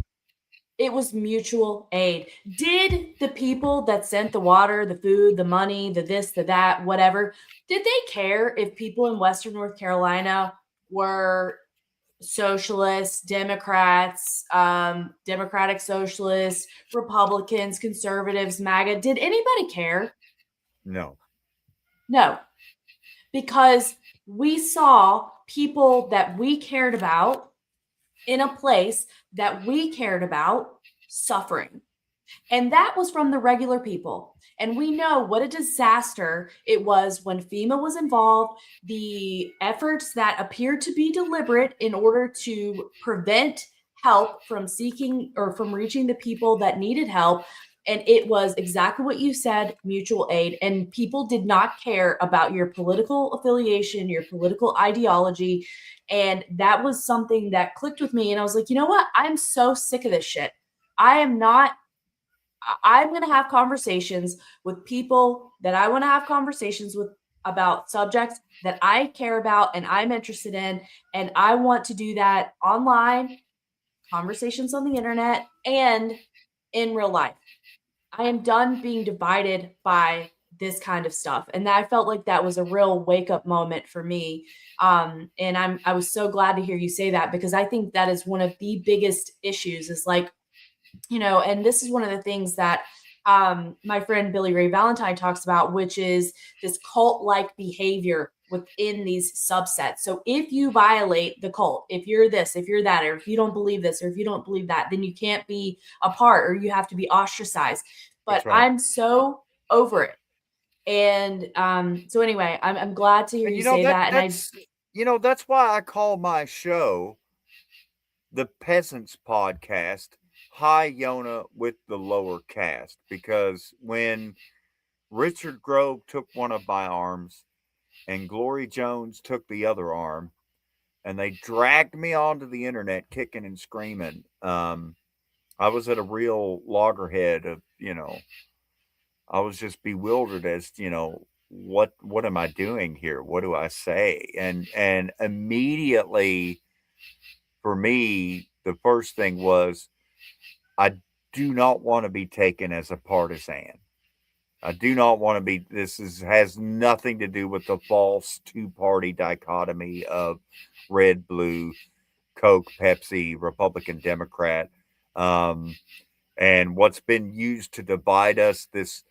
Speaker 2: It was mutual aid. Did the people that sent the water, the food, the money, the this, the that, whatever, did they care if people in Western North Carolina were socialists, Democrats, Democratic socialists, Republicans, conservatives, MAGA? Did anybody care?
Speaker 3: No.
Speaker 2: No, because we saw people that we cared about in a place that we cared about suffering. And that was from the regular people. And we know what a disaster it was when FEMA was involved, the efforts that appeared to be deliberate in order to prevent help from seeking or from reaching the people that needed help. And it was exactly what you said, mutual aid. And people did not care about your political affiliation, your political ideology. And that was something that clicked with me. And I was like, you know what? I'm so sick of this shit. I am not I'm going to have conversations with people that I want to have conversations with about subjects that I care about and I'm interested in. And I want to do that online, conversations on the internet, and in real life. I am done being divided by this kind of stuff. And I felt like that was a real wake up moment for me. And I was so glad to hear you say that, because I think that is one of the biggest issues is like, and this is one of the things that my friend Billy Ray Valentine talks about, which is this cult like behavior within these subsets. So if you violate the cult, if you're this, if you're that, or if you don't believe this, or if you don't believe that, then you can't be a part or you have to be ostracized. But
Speaker 3: That's right.
Speaker 2: I'm so over it. And so anyway, I'm glad to hear
Speaker 3: And
Speaker 2: you say that. And
Speaker 3: that's why I call my show the Peasants Podcast, High Yona with the Lower Caste, because when Richard Grove took one of my arms and Glory Jones took the other arm, and they dragged me onto the internet kicking and screaming, I was at a real loggerhead of, I was just bewildered as, what am I doing here? What do I say? And immediately for me, the first thing was I do not want to be taken as a partisan. I do not want to be. Has nothing to do with the false two-party dichotomy of red, blue, Coke, Pepsi, Republican, Democrat, and what's been used to divide us. This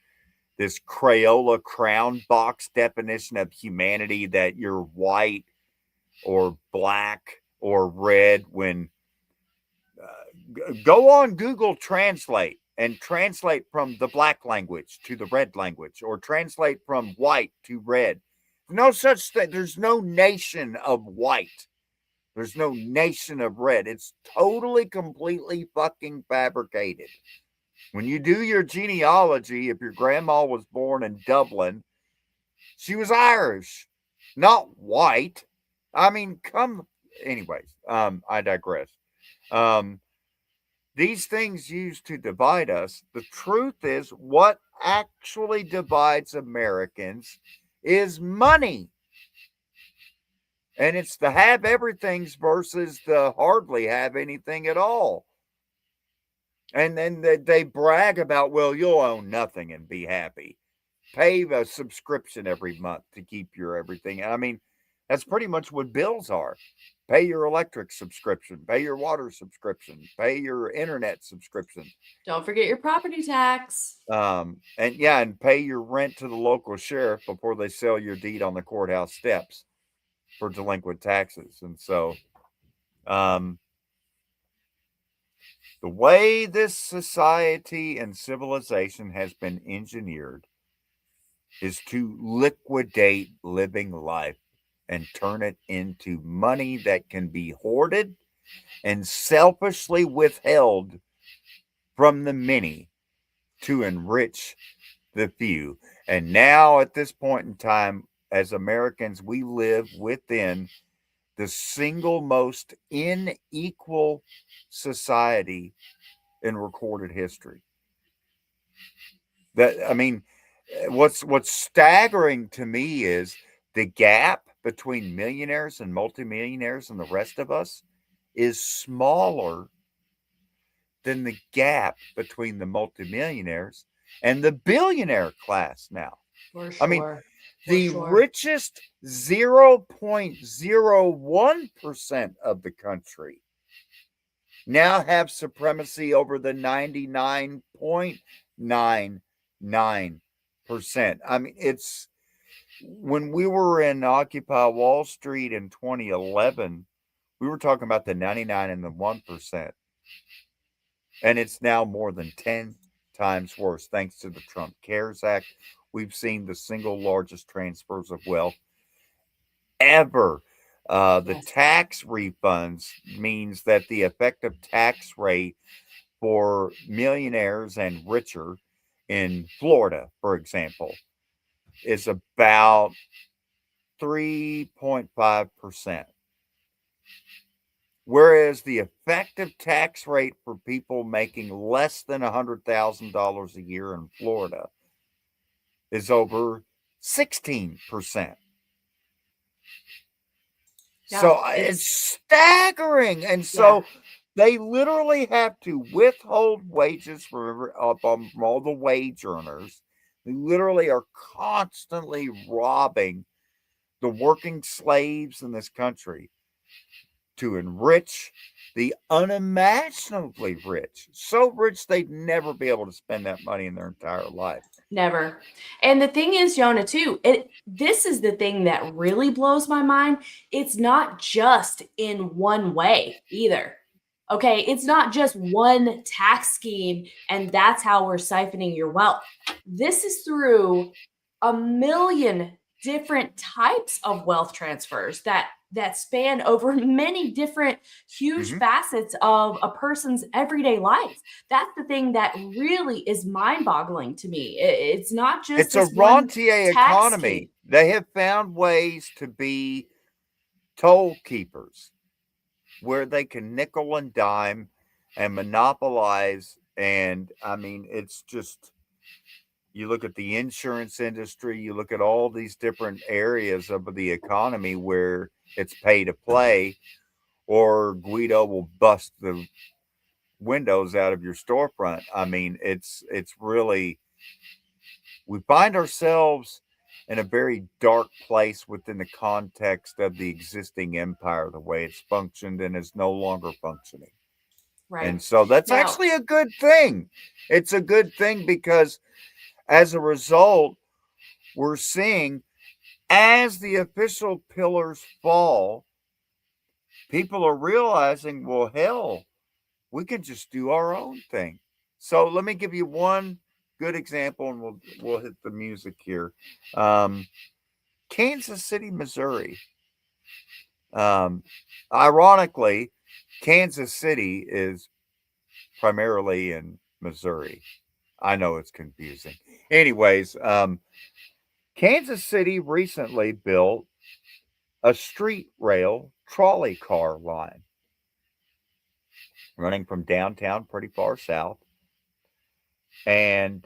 Speaker 3: Crayola crown box definition of humanity that you're white or black or red when go on Google Translate and translate from the black language to the red language, or translate from white to red. No such thing. There's no nation of white. There's no nation of red. It's totally, completely fucking fabricated. When you do your genealogy, if your grandma was born in Dublin, she was Irish, not white. I mean, anyways, I digress. These things used to divide us. The truth is, what actually divides Americans is money. And it's the have everythings versus the hardly have anything at all. And then they brag about, well, you'll own nothing and be happy. Pay a subscription every month to keep your everything. I mean, that's pretty much what bills are. Pay your electric subscription, pay your water subscription, pay your internet subscription.
Speaker 2: don't forget your property tax.
Speaker 3: And pay your rent to the local sheriff before they sell your deed on the courthouse steps for delinquent taxes. And so, the way this society and civilization has been engineered is to liquidate living life and turn it into money that can be hoarded and selfishly withheld from the many to enrich the few. And now, at this point in time, as Americans, we live within the single most unequal society in recorded history. That I mean, what's staggering to me is the gap between millionaires and multimillionaires and the rest of us is smaller than the gap between the multimillionaires and the billionaire class now.
Speaker 2: For
Speaker 3: I mean,
Speaker 2: sure. For
Speaker 3: the
Speaker 2: sure.
Speaker 3: richest 0.01% of the country now have supremacy over the 99.99%. I mean, it's when we were in Occupy Wall Street in 2011, we were talking about the 99 and the 1%. And it's now more than 10 times worse thanks to the Trump CARES Act. We've seen the single largest transfers of wealth ever. The
Speaker 2: Yes.
Speaker 3: tax refunds means that the effective tax rate for millionaires and richer in Florida, for example, is about 3.5%. Whereas the effective tax rate for people making less than $100,000 a year in Florida is over 16%. So
Speaker 2: Yeah,
Speaker 3: it's staggering. And
Speaker 2: yeah,
Speaker 3: so they literally have to withhold wages from all the wage earners. They literally are constantly robbing the working slaves in this country to enrich the unimaginably rich. So rich they'd never be able to spend that money in their entire life.
Speaker 2: never. And the thing is, Yona, too, this is the thing that really blows my mind. It's not just in one way either. Okay, it's not just one tax scheme and that's how we're siphoning your wealth. This is through a million different types of wealth transfers that span over many different huge
Speaker 3: Mhm.
Speaker 2: facets of a person's everyday life. That's the thing that really is mind-boggling to me. It's not just
Speaker 3: It's a
Speaker 2: this one
Speaker 3: rentier
Speaker 2: tax scheme.
Speaker 3: economy. They have found ways to be toll keepers where they can nickel and dime and monopolize. And I mean, it's just, you look at the insurance industry, you look at all these different areas of the economy where it's pay to play, or Guido will bust the windows out of your storefront. I mean, it's really, we find ourselves in a very dark place within the context of the existing empire, the way it's functioned and is no longer functioning.
Speaker 2: Right.
Speaker 3: And so that's
Speaker 2: Now,
Speaker 3: actually a good thing. It's a good thing because as a result, we're seeing as the official pillars fall, people are realizing, well, hell, we can just do our own thing. So let me give you one good example, and we'll hit the music here. Kansas City, Missouri. Ironically, Kansas City is primarily in Missouri. I know it's confusing. Anyways, Kansas City recently built a street rail trolley car line running from downtown pretty far south, and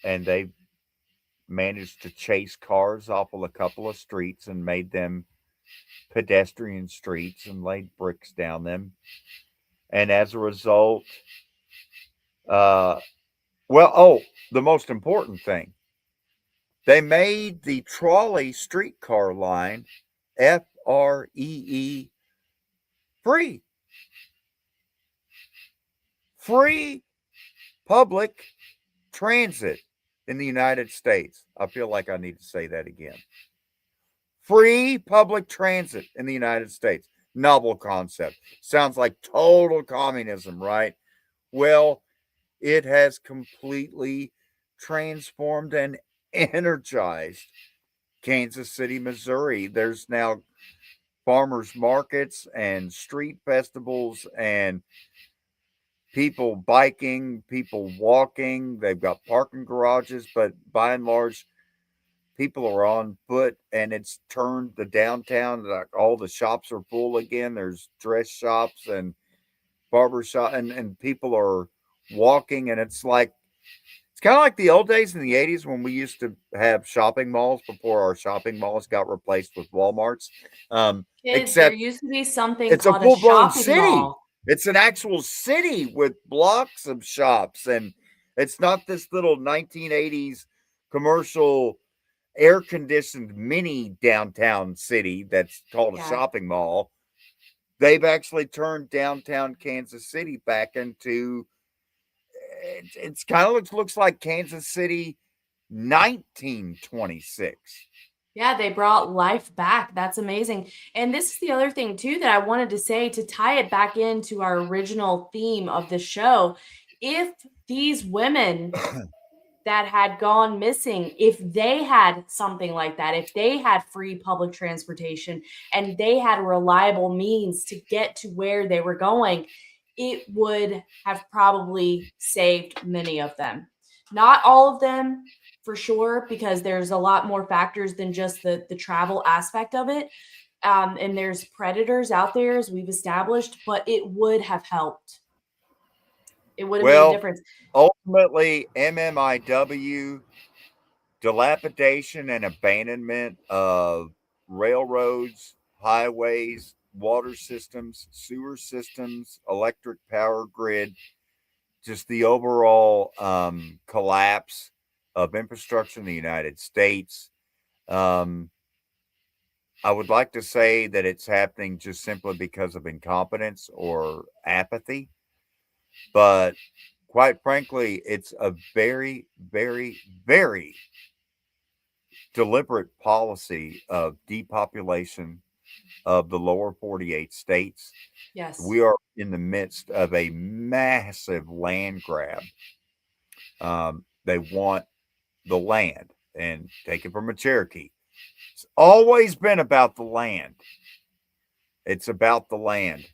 Speaker 3: they managed to chase cars off of a couple of streets and made them pedestrian streets and laid bricks down them. And as a result, uh, the most important thing, they made the trolley streetcar line FREE free. Free public transit in the United States. I feel like I need to say that again. Free public transit in the United States. Novel concept. Sounds like total communism, right? Well, it has completely transformed and energized Kansas City, Missouri. There's now farmers markets and street festivals and people biking, people walking. They've got parking garages, but by and large, people are on foot, and it's turned the downtown. Like all the shops are full again. There's dress shops and barber shop, and people are walking, and it's kind of like the old days in the 80s when we used to have shopping malls before our shopping malls got replaced with Walmarts.
Speaker 2: Kids, there
Speaker 3: Except
Speaker 2: used to be something
Speaker 3: it's a
Speaker 2: called a
Speaker 3: full blown
Speaker 2: shopping
Speaker 3: city.
Speaker 2: mall.
Speaker 3: It's an actual city with blocks of shops, and it's not this little 1980s commercial air conditioned mini downtown city that's called a
Speaker 2: Yeah.
Speaker 3: shopping mall. They've actually turned downtown Kansas City back into it's kind of looks like Kansas City 1926.
Speaker 2: Yeah, they brought life back. That's amazing. And this is the other thing too that I wanted to say to tie it back into our original theme of the show. If these women that had gone missing, if they had something like that, if they had free public transportation and they had reliable means to get to where they were going, it would have probably saved many of them. Not all of them for sure, because there's a lot more factors than just the travel aspect of it. And there's predators out there, as we've established, but it would have helped. It would have made a
Speaker 3: Well,
Speaker 2: difference.
Speaker 3: ultimately, MMIW, dilapidation and abandonment of railroads, highways, water systems, sewer systems, electric power grid, just the overall collapse of infrastructure in the United States. Um, I would like to say that it's happening just simply because of incompetence or apathy, but quite frankly, it's a very, very, very deliberate policy of depopulation of the lower 48 states.
Speaker 2: Yes.
Speaker 3: We are in the midst of a massive land grab. They want the land and take it from a Cherokee. It's always been about the land. It's about the land.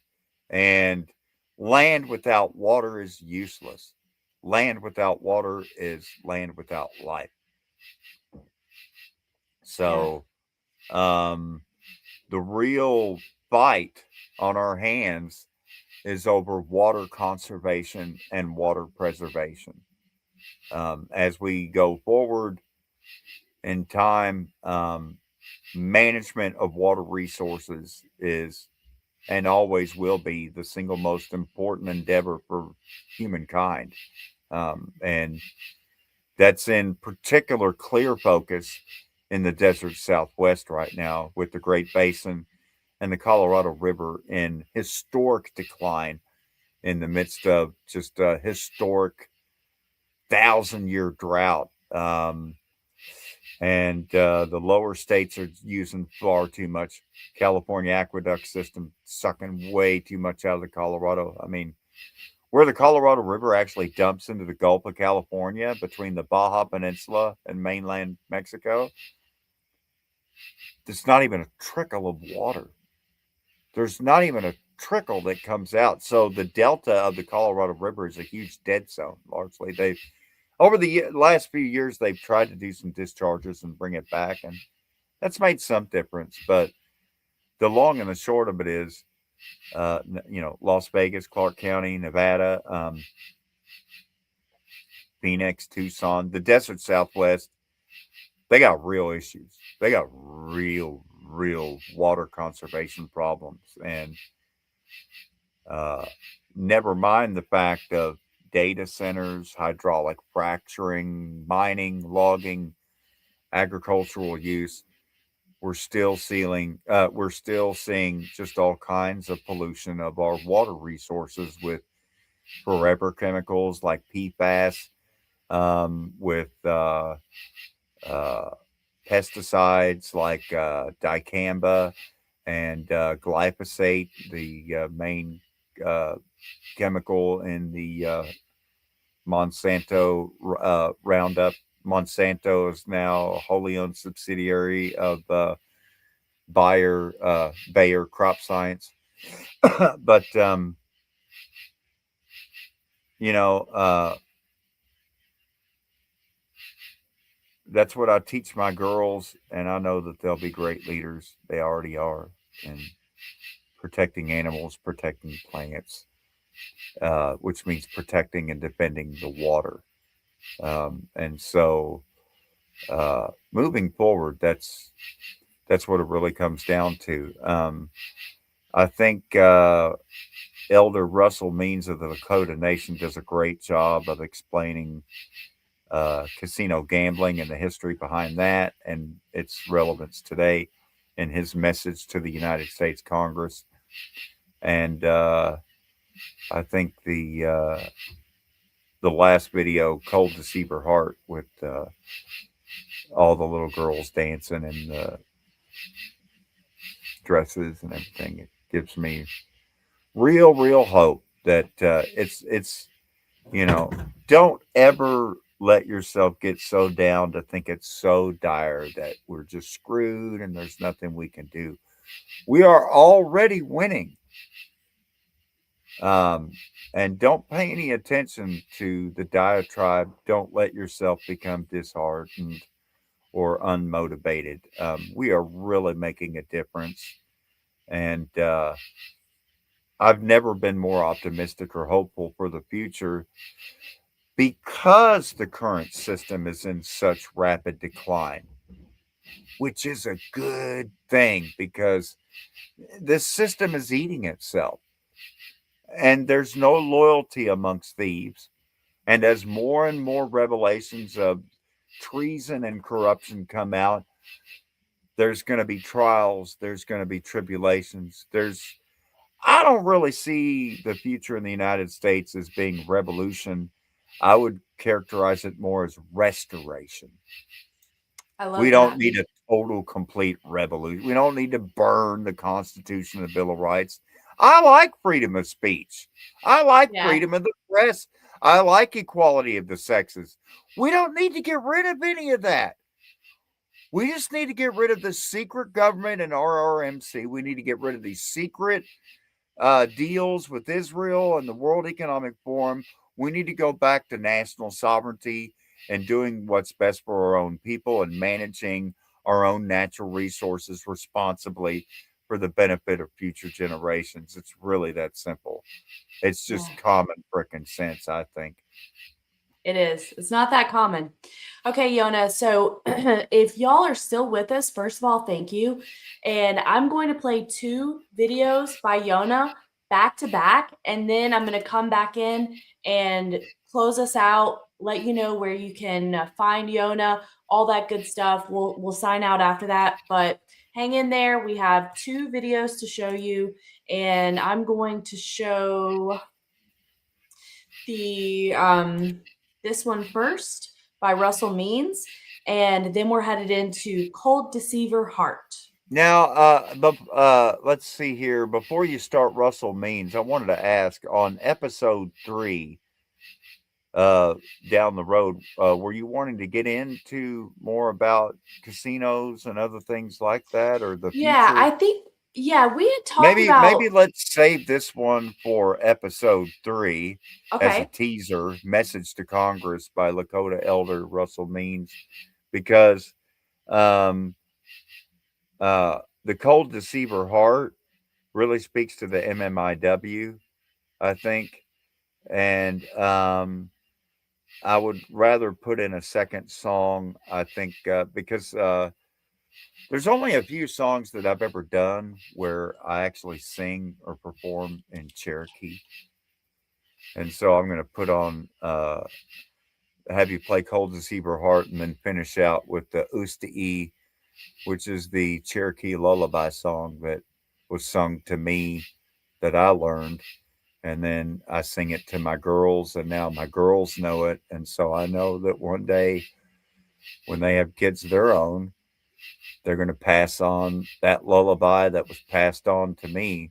Speaker 3: And land without water is useless. Land without water is land without life.
Speaker 2: Yeah.
Speaker 3: So, the real fight on our hands is over water conservation and water preservation. As we go forward in time, management of water resources is and always will be the single most important endeavor for humankind. And that's in particular clear focus in the desert Southwest right now with the Great Basin and the Colorado River in historic decline in the midst of just a historic 1,000-year drought. And the lower states are using far too much. California aqueduct system sucking way too much out of the Colorado. I mean, where the Colorado River actually dumps into the Gulf of California between the Baja Peninsula and mainland Mexico, there's not even a trickle of water. There's not even a trickle that comes out. So the delta of the Colorado River is a huge dead zone. Largely, they've over the last few years they've tried to do some discharges and bring it back, and that's made some difference. But the long and the short of it is, Las Vegas, Clark County, Nevada, Phoenix, Tucson, the desert Southwest, they got real issues. They got real water conservation problems, and never mind the fact of data centers, hydraulic fracturing, mining, logging, agricultural use. We're still seeing just all kinds of pollution of our water resources with forever chemicals like PFAS, with pesticides like dicamba and glyphosate, the main chemical in the Monsanto Roundup Monsanto is now a wholly owned subsidiary of Bayer Crop Science. But you know, that's what I teach my girls, and I know that they'll be great leaders. They already are in protecting animals, protecting plants, which means protecting and defending the water. And so, moving forward, that's what it really comes down to. I think Elder Russell Means of the Lakota Nation does a great job of explaining casino gambling and the history behind that and its relevance today in his message to the United States Congress. And I think the last video, "Cold Deceiver Heart," with all the little girls dancing in the dresses and everything, it gives me real hope that it's you know, don't ever let yourself get so down to think it's so dire that we're just screwed and there's nothing we can do. We are already winning. Um, and don't pay any attention to the diatribe. Don't let yourself become disheartened or unmotivated. We are really making a difference. And I've never been more optimistic or hopeful for the future because the current system is in such rapid decline, which is a good thing because this system is eating itself and there's no loyalty amongst thieves. And as more and more revelations of treason and corruption come out, there's going to be trials, there's going to be tribulations. I don't really see the future in the United States as being revolution. I would characterize it more as restoration.
Speaker 2: I
Speaker 3: We
Speaker 2: love
Speaker 3: don't
Speaker 2: that.
Speaker 3: need a total, complete revolution. We don't need to burn the Constitution and the Bill of Rights. I like freedom of speech. I like
Speaker 2: Yeah.
Speaker 3: freedom of the press. I like equality of the sexes. We don't need to get rid of any of that. We just need to get rid of the secret government and RRMC. We need to get rid of these secret deals with Israel and the World Economic Forum. We need to go back to national sovereignty and doing what's best for our own people and managing our own natural resources responsibly for the benefit of future generations. It's really that simple. It's just
Speaker 2: Yeah.
Speaker 3: common frickin' sense, I think.
Speaker 2: It is. It's not that common. Okay, Yona. So if y'all are still with us, first of all, thank you. And I'm going to play two videos by Yona back to back. And then I'm going to come back in and close us out, let you know where you can find Yona, all that good stuff. We'll sign out after that. But hang in there. We have two videos to show you. And I'm going to show the this one first by Russell Means, and then we're headed into Cold Deceiver Heart.
Speaker 3: Now, let's see here. Before you start Russell Means, I wanted to ask on episode 3, uh, down the road, were you wanting to get into more about casinos and other things like that, or the
Speaker 2: Yeah,
Speaker 3: future?
Speaker 2: I think we had talked
Speaker 3: Maybe
Speaker 2: about
Speaker 3: let's save this one for episode 3 as a
Speaker 2: okay.
Speaker 3: teaser. Message to Congress by Lakota Elder Russell Means, because um, the Cold Deceiver Heart really speaks to the MMIW, I think, and I would rather put in a second song, I think, because there's only a few songs that I've ever done where I actually sing or perform in Cherokee. And so I'm going to put on, have you play Cold Deceiver Heart and then finish out with the Usta, which is the Cherokee lullaby song that was sung to me that I learned. And then I sing it to my girls, and now my girls know it. And so I know that one day when they have kids of their own, they're going to pass on that lullaby that was passed on to me.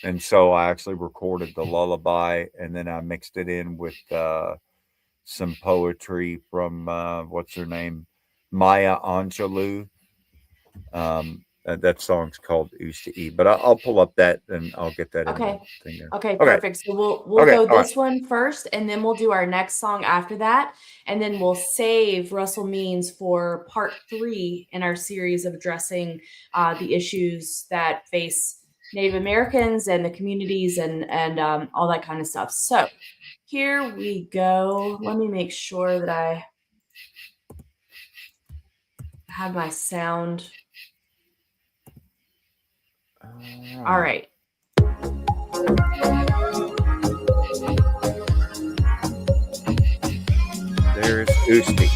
Speaker 3: And so I actually recorded the lullaby and then I mixed it in with some poetry from what's her name, Maya Angelou. That song's called "Used to Eat," but I'll pull up that and I'll get that in the
Speaker 2: Okay.
Speaker 3: thing there.
Speaker 2: Okay,
Speaker 3: Okay,
Speaker 2: perfect. So we'll
Speaker 3: okay,
Speaker 2: go
Speaker 3: all right.
Speaker 2: this one first, and then we'll do our next song after that, and then we'll save Russell Means for part 3 in our series of addressing the issues that face Native Americans and the communities and all that kind of stuff. So here we go. Let me make sure that I have my sound. All right.
Speaker 3: There's Usti.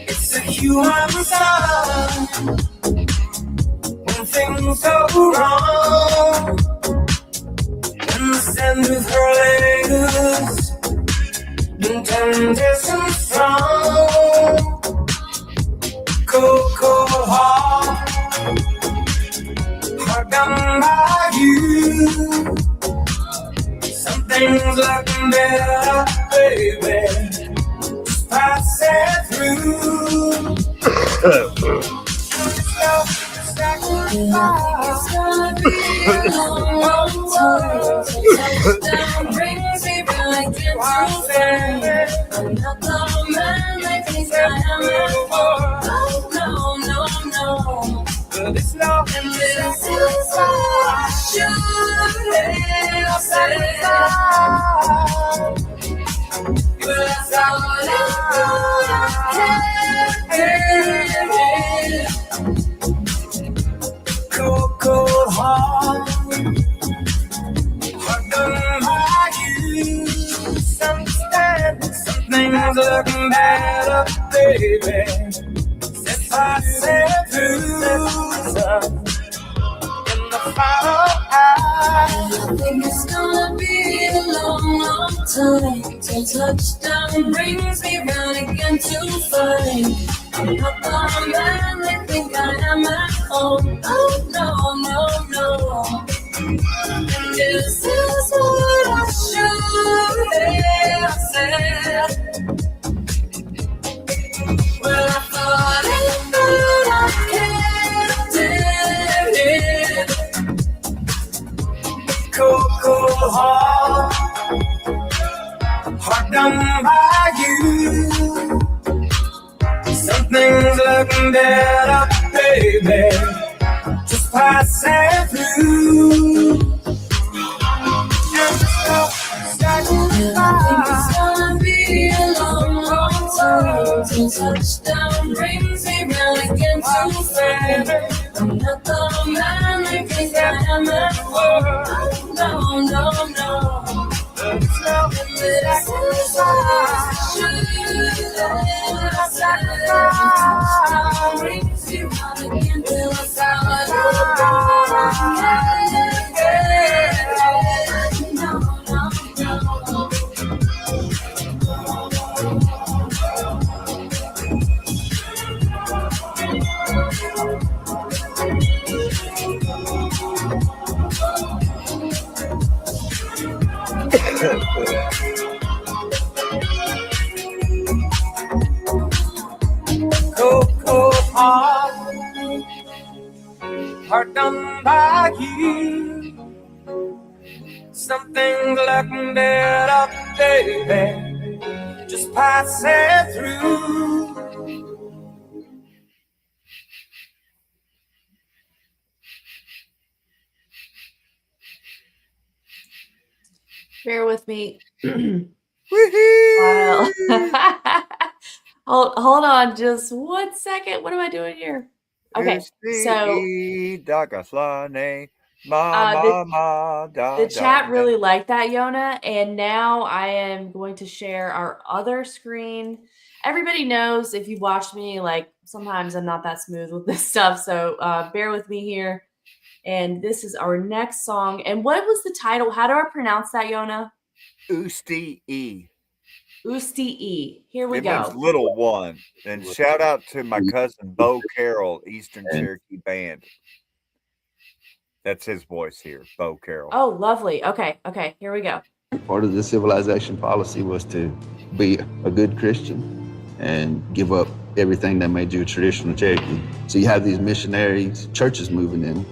Speaker 4: It's a human sign when things go wrong. When the sand with her legs been temptation strong. Cold, cold heart, hard done by you. Something's looking better, baby. Just pass it through. It's love and this is what I should have said. But that's all I cold, cold heart, hard done by you. Something's looking better, baby. Since I said through in the final eye. I think it's gonna be a long, long time till touchdown brings me round again to find I'm not the man they think I am at home. Oh no, no, no. And this is what I should have said. Well, I thought it through, I kept it. Cold, cold heart, hard done by you. Something's looking better, baby. Just pass it through. And I think it's gonna be a long, long time till touchdown brings me round again to find I'm not the man they think I am at home. No, no, no. And this is what I should have said. Brings you round again till I found no, no, no. Cold, cold heart, hard done by you. Something's looking better, baby. Just pass it through.
Speaker 2: Bear with me.
Speaker 3: Woohoo!
Speaker 2: Hold on just 1 second. What am I doing here? Okay, so
Speaker 3: Usti Dagaslane. Ma,
Speaker 2: The
Speaker 3: ma, ma, da,
Speaker 2: The
Speaker 3: da,
Speaker 2: chat
Speaker 3: da.
Speaker 2: really liked that, Yona, and now I am going to share our other screen. Everybody knows if you've watched me, like sometimes I'm not that smooth with this stuff, so bear with me here. And this is our next song. And what was the title? How do I pronounce that, Yona?
Speaker 3: Usti E.
Speaker 2: Usti E. Here we
Speaker 3: It means
Speaker 2: go.
Speaker 3: little one. And shout out to my cousin Bo Carroll, Eastern Cherokee Band. That's his voice here, Bo Carroll.
Speaker 2: Oh, lovely. Okay, here we go.
Speaker 5: Part of the civilization policy was to be a good Christian and give up everything that made you a traditional Cherokee. So you have these missionaries, churches moving in.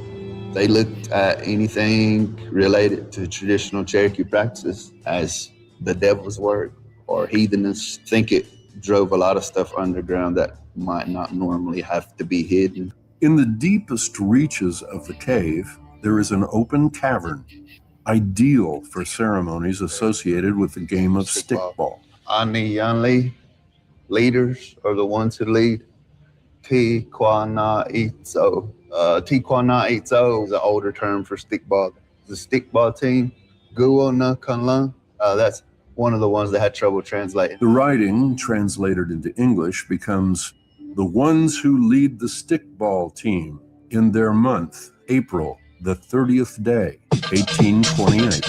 Speaker 5: They looked at anything related to traditional Cherokee practices as the devil's work or heathenish. I think it drove a lot of stuff underground that might not normally have to be hidden.
Speaker 6: In the deepest reaches of the cave, there is an open cavern, ideal for ceremonies associated with the game of stickball.
Speaker 5: Ani Yanli leaders are the ones who lead. Tikwana Itzo. Tikwana Itzo is an older term for stickball. The stickball team, Guo Na Kanlan, that's one of the ones that had trouble translating.
Speaker 6: The writing, translated into English, becomes the ones who lead the stickball team in their month, April, the 30th day, 1828.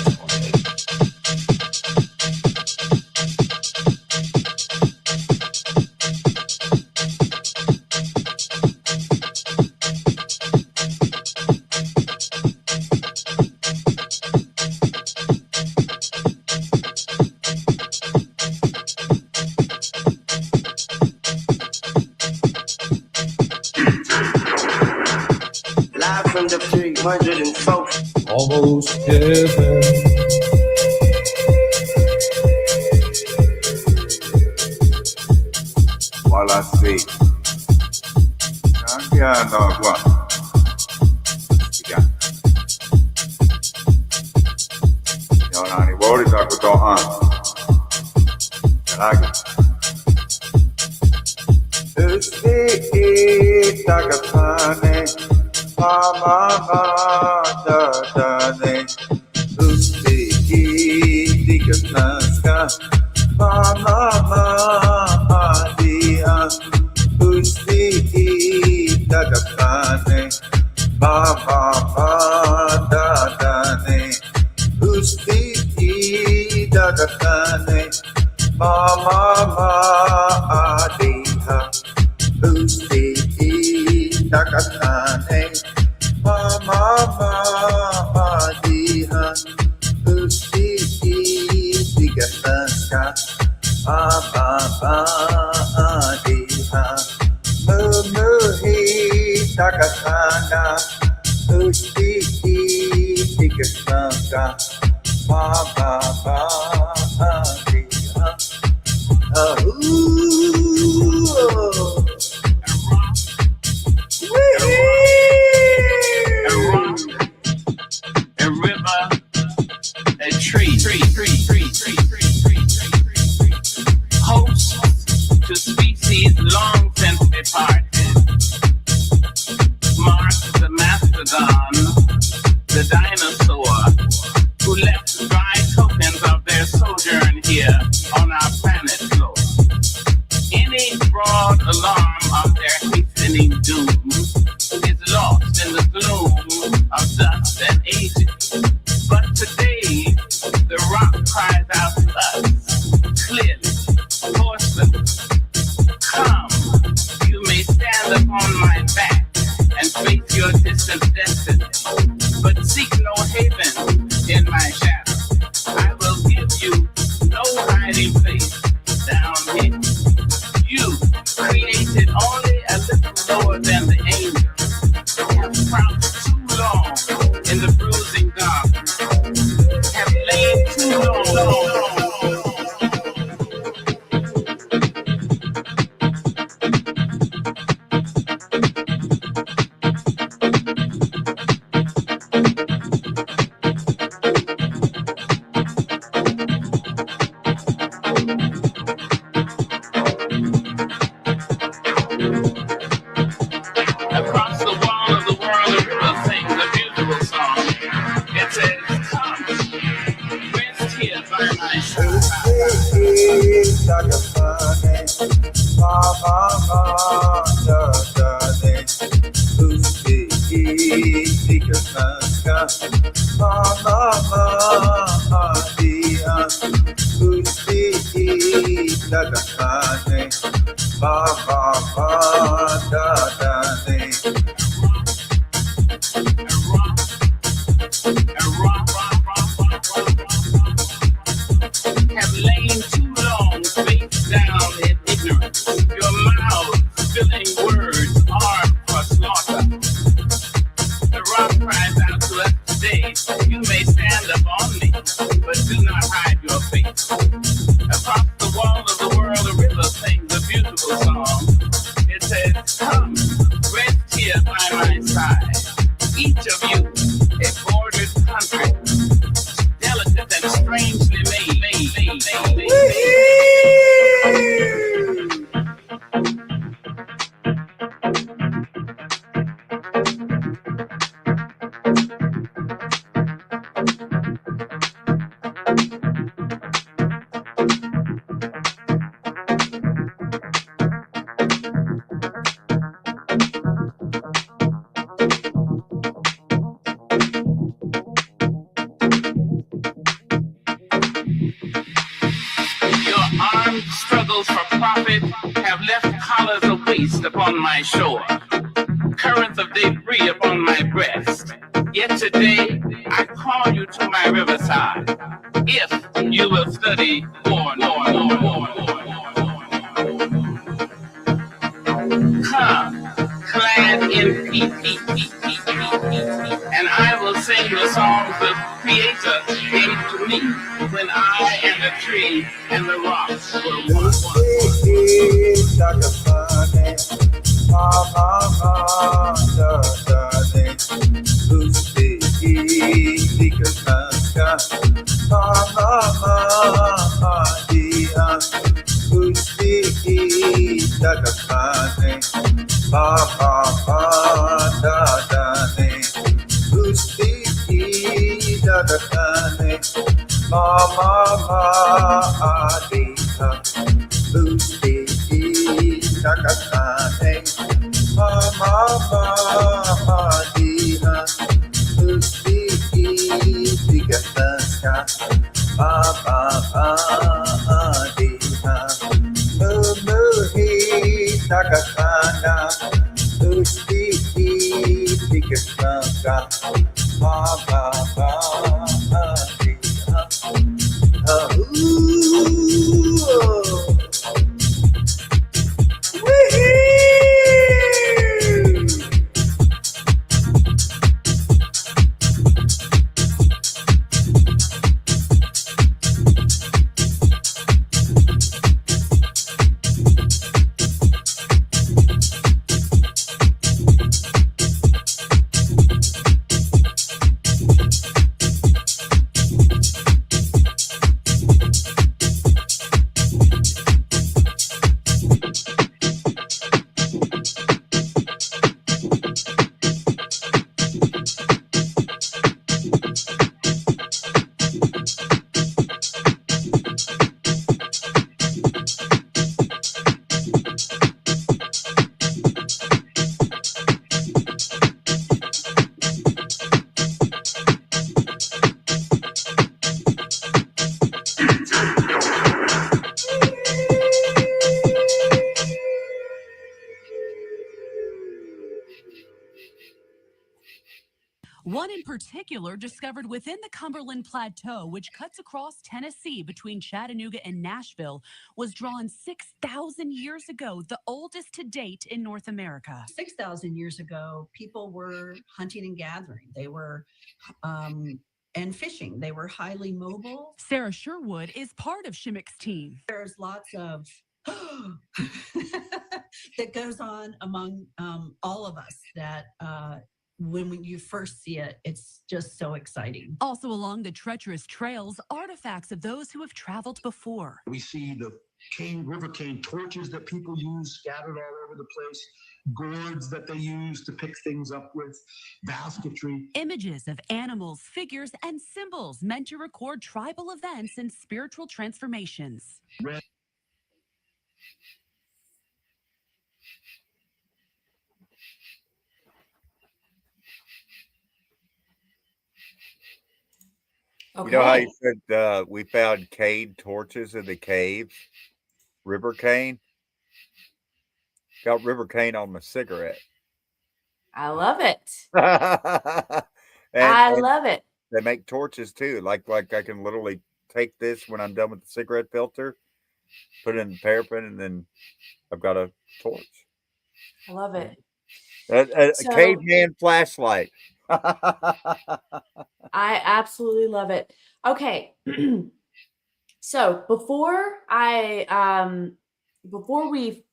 Speaker 7: Live from the 304.
Speaker 4: Almost heaven.
Speaker 3: While I see. Yeah, no, what? Yeah. Yona Aniwodi talk with Lagi. Usti Takapane. Mama, da, da, ne. Usti Tikanaska. Mama, dia. Usti Takapane. Mama, da, da, ne. Usti Takapane. Mama, dia. Usti Takapane. Mama, dia. Usti Tikanaska. Mama, dia. Mumuhi Takasana. Usti Tikanaska. Mama, dia.
Speaker 8: A river, a tree, host to species long since departed. Mark the mastodon, the dinosaur, who left dry tokens of their sojourn here on our planet floor. Any broad alarm of their hastening doom is lost in the gloom of dust and ages. But today, the rock cries out to us, clearly, forcefully, come, you may stand upon my back and face your distant destiny, but seek no haven in my shadow. I will give you no hiding place down here. You, created only a little lower than the angels, have crouched too long in the bruising garden, have lain too long. Have lain too long face down in ignorance. Your mouth filling words armed for slaughter. The rock cries out to us today, you may stand upon me, but do not hide your face. Across the wall of the world, a river sings a beautiful song. It says, come, rest here by my side. Each of you, a bordered country, delicate and strangely made. Your armed struggles for profit have left collars of waste upon my shore, currents of debris upon my breast. Yet today, I call you to my riverside, if you will study more. Come, clad in peace, and I will sing the songs the Creator gave to me when I and the tree and the rocks were one.
Speaker 9: One in particular discovered within the Cumberland Plateau, which cuts across Tennessee between Chattanooga and Nashville, was drawn 6,000 years ago, the oldest to date in North America.
Speaker 10: 6,000 years ago, people were hunting and gathering. They were and fishing. They were highly mobile.
Speaker 9: Sarah Sherwood is part of Shimmick's team.
Speaker 10: There's lots of that goes on among all of us that when you first see it, it's just so exciting.
Speaker 9: Also along the treacherous trails, artifacts of those who have traveled before.
Speaker 11: We see the river cane torches that people use scattered all over the place, gourds that they use to pick things up with, basketry.
Speaker 9: Images of animals, figures, and symbols meant to record tribal events and spiritual transformations.
Speaker 3: You know how you
Speaker 2: Okay.
Speaker 3: said we found cane torches in the caves? River cane? Got river cane on my cigarette.
Speaker 2: I love it.
Speaker 3: and
Speaker 2: I
Speaker 3: and
Speaker 2: love it.
Speaker 3: they make torches too. Like I can literally take this when I'm done with the cigarette filter, put it in the paraffin, and then I've got a torch.
Speaker 2: I love
Speaker 3: Yeah.
Speaker 2: it.
Speaker 3: A
Speaker 2: So
Speaker 3: caveman flashlight.
Speaker 2: I absolutely love it. Okay. So before we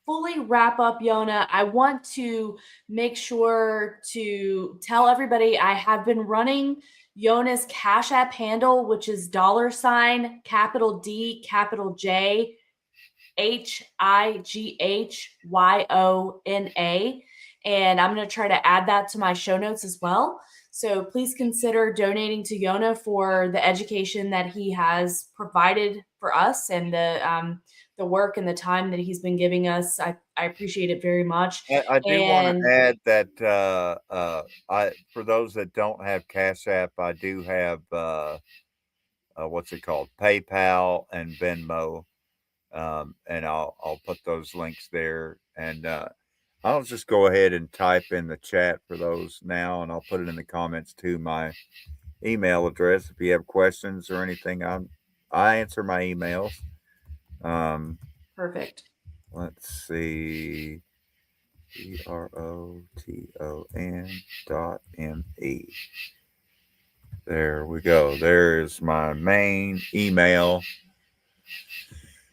Speaker 2: fully wrap up Yona, I want to make sure to tell everybody I have been running Yona's Cash App handle, which is $ capital D capital J HIGHYONA. And I'm going to try to add that to my show notes as well. So please consider donating to Yona for the education that he has provided for us and the work and the time that he's been giving us. I appreciate it very much.
Speaker 3: I do want to
Speaker 2: And
Speaker 3: add that I for those that don't have Cash App, I do have what's it called, PayPal and Venmo, and I'll put those links there, and I'll just go ahead and type in the chat for those now, and I'll put it in the comments too. My email address, if you have questions or anything, I answer my emails. Um,
Speaker 2: perfect.
Speaker 3: let's see. BROTON.ME. There we go. There's my main email.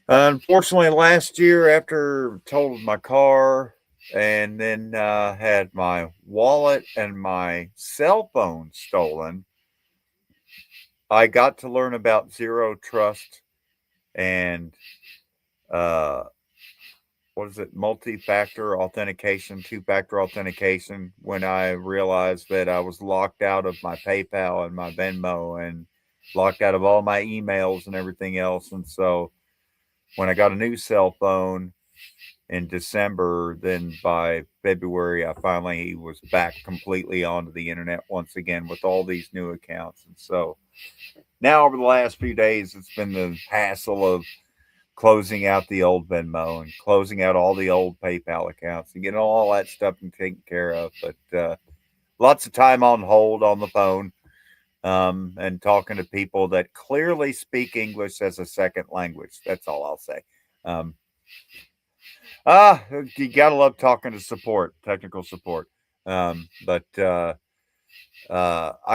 Speaker 3: Unfortunately, last year, after totaled my car and then had my wallet and my cell phone stolen, I got to learn about zero trust and uh, what is it, multi-factor authentication, two-factor authentication, when I realized that I was locked out of my PayPal and my Venmo and locked out of all my emails and everything else. And so when I got a new cell phone in December, then by February, I finally was back completely onto the internet once again with all these new accounts. And so now over the last few days, it's been the hassle of closing out the old Venmo and closing out all the old PayPal accounts and getting all that stuff taken care of. But lots of time on hold on the phone and talking to people that clearly speak English as a second language. That's all I'll say. Um, you gotta love talking to support, technical support. But I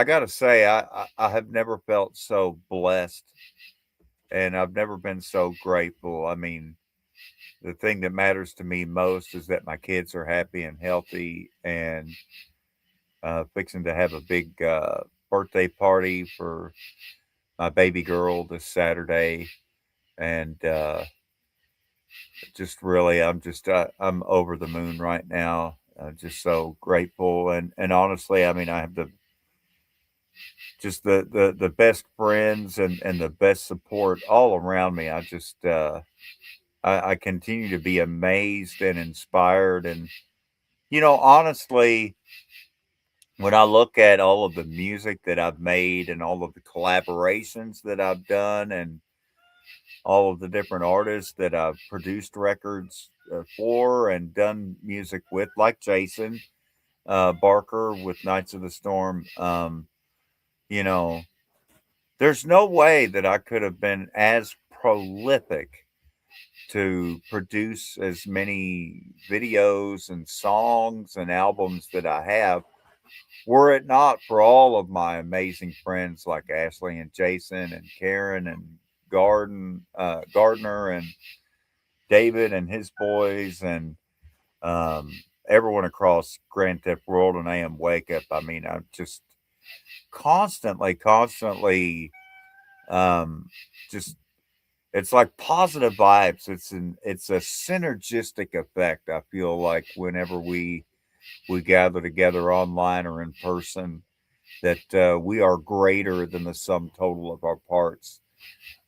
Speaker 3: gotta say, I have never felt so blessed, and I've never been so grateful. I mean, the thing that matters to me most is that my kids are happy and healthy, and fixing to have a big birthday party for my baby girl this Saturday, and just really, I'm over the moon right now. Just so grateful, and honestly, I mean, I have the best friends and the best support all around me. I continue to be amazed and inspired, and honestly, when I look at all of the music that I've made and all of the collaborations that I've done and all of the different artists that I've produced records for and done music with, like Jason Barker with Knights of the Storm, you know, there's no way that I could have been as prolific to produce as many videos and songs and albums that I have, were it not for all of my amazing friends like Ashley and Jason and Karen and Gardner and David and his boys and um, everyone across Grand Theft World and AM Wake Up. I mean, I'm just constantly, um, just it's like positive vibes. It's a synergistic effect. I feel like whenever we gather together online or in person, that we are greater than the sum total of our parts.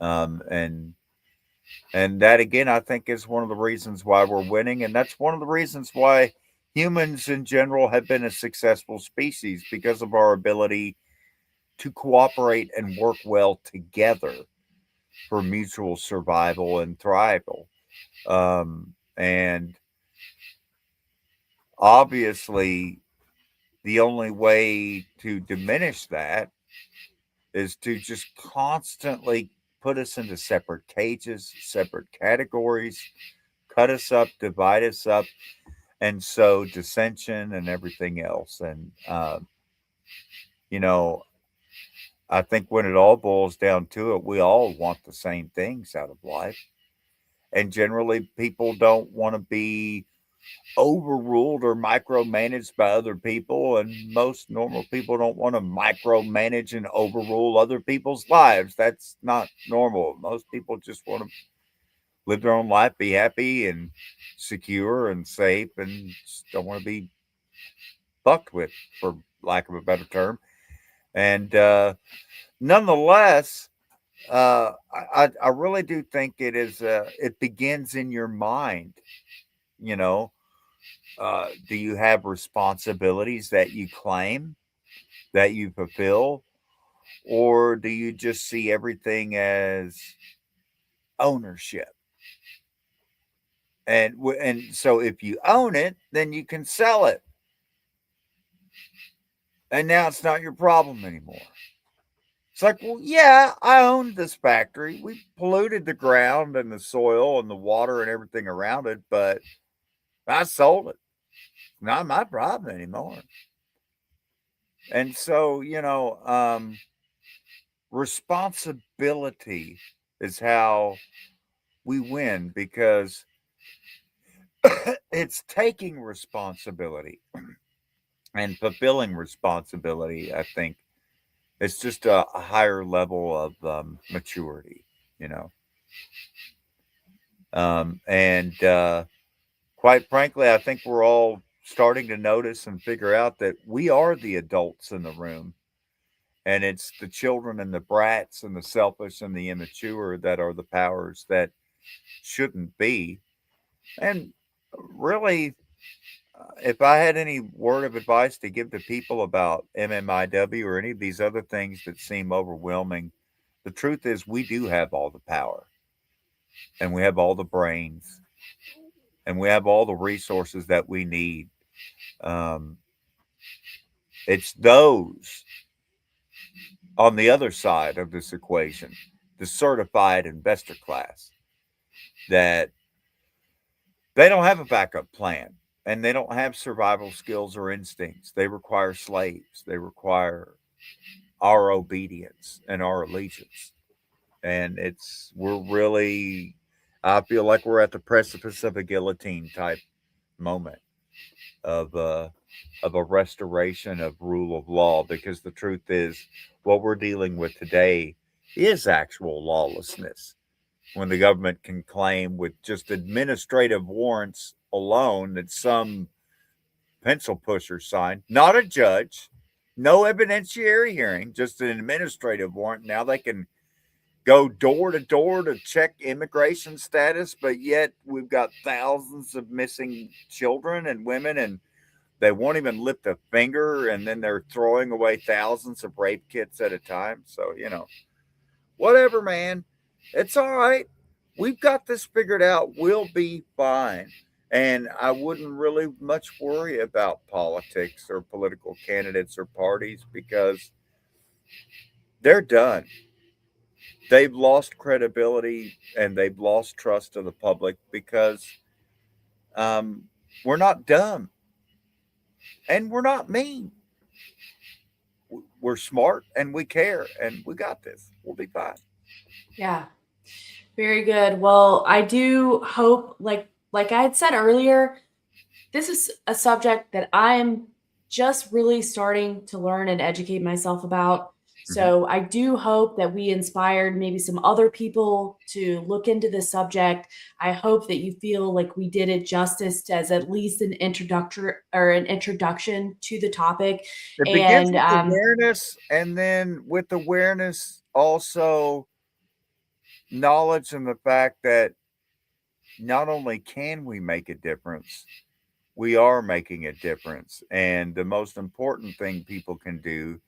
Speaker 3: And that again, I think, is one of the reasons why we're winning, and that's one of the reasons why humans in general have been a successful species, because of our ability to cooperate and work well together for mutual survival and thrival. And obviously, the only way to diminish that is to just constantly put us into separate cages, separate categories, cut us up, divide us up, and sow dissension and everything else. And, you know, I think when it all boils down to it, we all want the same things out of life. And generally, people don't want to be overruled or micromanaged by other people. And most normal people don't want to micromanage and overrule other people's lives. That's not normal. Most people just want to live their own life, be happy and secure and safe, and just don't want to be fucked with, for lack of a better term. And nonetheless, I really do think it is. It begins in your mind. You know, do you have responsibilities that you claim, that you fulfill, or do you just see everything as ownership? And so if you own it, then you can sell it, and now it's not your problem anymore. It's like, well, yeah, I owned this factory. We polluted the ground and the soil and the water and everything around it, but I sold it. Not my problem anymore. And so, responsibility is how we win, because it's taking responsibility and fulfilling responsibility. I think it's just a higher level of maturity, you know. And quite frankly, I think we're all starting to notice and figure out that we are the adults in the room. And it's the children and the brats and the selfish and the immature that are the powers that shouldn't be. And really, if I had any word of advice to give to people about MMIW or any of these other things that seem overwhelming, the truth is we do have all the power, and we have all the brains, and we have all the resources that we need. Um, it's those on the other side of this equation, the certified investor class, that they don't have a backup plan, and they don't have survival skills or instincts. They require slaves. They require our obedience and our allegiance. And we're really, I feel like we're at the precipice of a guillotine type moment of a restoration of rule of law, because the truth is what we're dealing with today is actual lawlessness, when the government can claim with just administrative warrants alone that some pencil pusher signed, not a judge, no evidentiary hearing, just an administrative warrant. Now they can go door to check immigration status, but yet we've got thousands of missing children and women, and they won't even lift a finger, and then they're throwing away thousands of rape kits at a time. So, whatever, man. It's all right. We've got this figured out. We'll be fine. And I wouldn't really much worry about politics or political candidates or parties, because they're done. They've lost credibility and they've lost trust of the public, because we're not dumb and we're not mean. We're smart and we care, and we got this. We'll be fine.
Speaker 2: Yeah. Very good. Well, I do hope, like I had said earlier, this is a subject that I'm just really starting to learn and educate myself about. So I do hope that we inspired maybe some other people to look into this subject. I hope that you feel like we did it justice as at least an introduction to the topic.
Speaker 3: It begins
Speaker 2: And
Speaker 3: with awareness, and then with awareness, also knowledge and the fact that not only can we make a difference, we are making a difference. And the most important thing people can do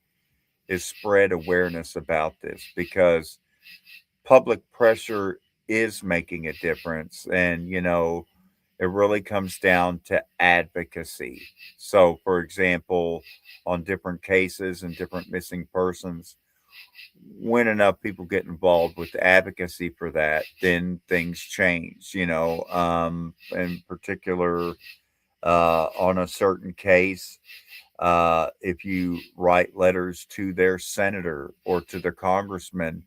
Speaker 3: is spread awareness about this, because public pressure is making a difference. And, it really comes down to advocacy. So, for example, on different cases and different missing persons, when enough people get involved with advocacy for that, then things change, in particular, on a certain case, if you write letters to their senator or to their congressman,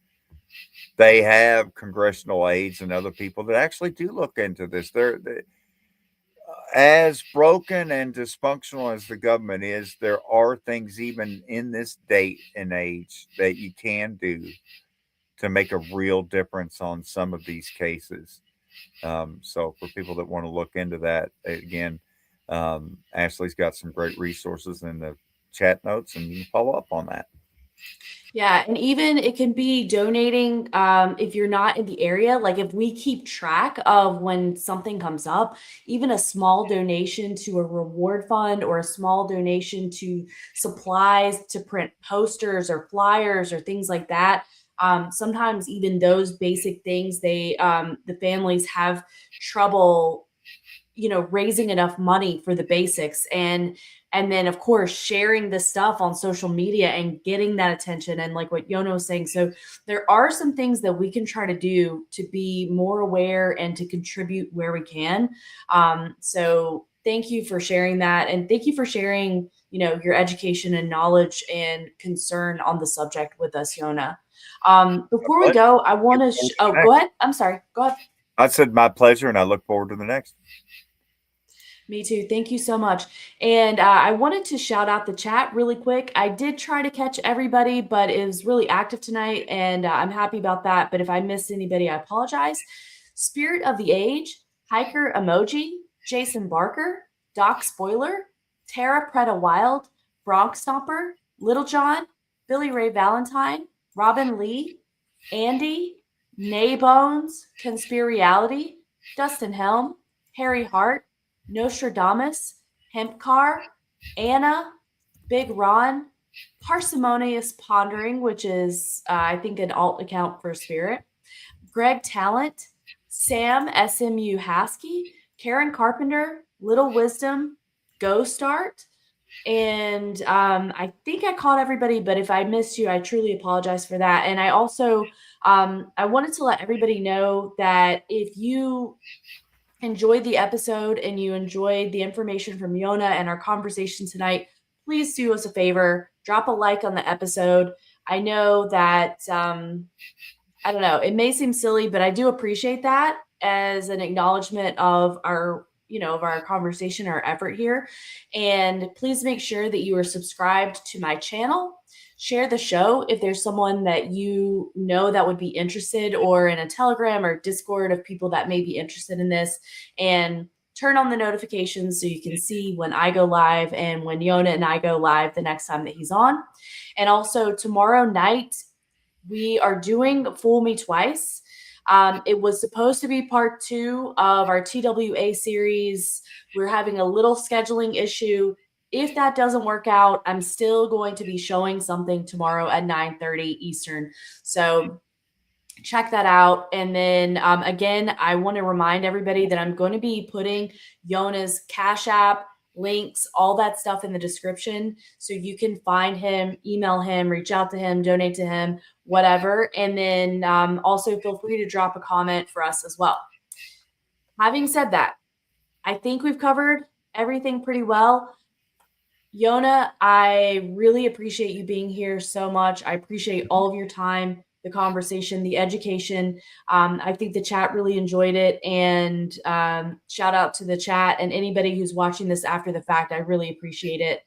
Speaker 3: they have congressional aides and other people that actually do look into this. They're as broken and dysfunctional as the government is, there are things even in this date and age that you can do to make a real difference on some of these cases. So for people that want to look into that, again, Ashley's got some great resources in the chat notes, and you can follow up on that.
Speaker 2: Yeah, and even it can be donating if you're not in the area. Like if we keep track of when something comes up, even a small donation to a reward fund or a small donation to supplies to print posters or flyers or things like that. Sometimes even those basic things, the families have trouble raising enough money for the basics, and then of course sharing this stuff on social media and getting that attention, and like what Yona was saying. So there are some things that we can try to do to be more aware and to contribute where we can. So thank you for sharing that, and thank you for sharing your education and knowledge and concern on the subject with us, Yona. Before we go, I want to go ahead. I'm sorry, go ahead.
Speaker 3: I said my pleasure, and I look forward to the next.
Speaker 2: Me too. Thank you so much. And I wanted to shout out the chat really quick. I did try to catch everybody, but it was really active tonight, and I'm happy about that. But if I missed anybody, I apologize. Spirit of the Age, Hiker Emoji, Jason Barker, Doc Spoiler, Tara Preda Wild, Bronx Stomper, Little John, Billy Ray Valentine, Robin Lee, Andy, Naybones, Conspiriality, Dustin Helm, Harry Hart, Nostradamus, Hempcar, Anna, Big Ron, Parsimonious Pondering, which is, I think, an alt account for Spirit, Greg Talent, Sam SMU Haskey, Karen Carpenter, Little Wisdom, Go Start, and I think I called everybody, but if I missed you, I truly apologize for that. And I also, I wanted to let everybody know that if you enjoyed the episode and you enjoyed the information from Yona and our conversation tonight, please do us a favor, drop a like on the episode. I know that, I don't know, it may seem silly, but I do appreciate that as an acknowledgement of our conversation, our effort here. And please make sure that you are subscribed to my channel. Share the show if there's someone that you know that would be interested, or in a Telegram or Discord of people that may be interested in this, and turn on the notifications so you can see when I go live and when Yona and I go live the next time that he's on. And also tomorrow night, we are doing Fool Me Twice. It was supposed to be part 2 of our TWA series. We're having a little scheduling issue. If that doesn't work out, I'm still going to be showing something tomorrow at 9:30 Eastern. So check that out. And then again, I want to remind everybody that I'm going to be putting Yona's Cash App, links, all that stuff in the description, so you can find him, email him, reach out to him, donate to him, whatever. And then also feel free to drop a comment for us as well. Having said that, I think we've covered everything pretty well. Yona, I really appreciate you being here so much. I appreciate all of your time, the conversation, the education. I think the chat really enjoyed it. And shout out to the chat and anybody who's watching this after the fact. I really appreciate it.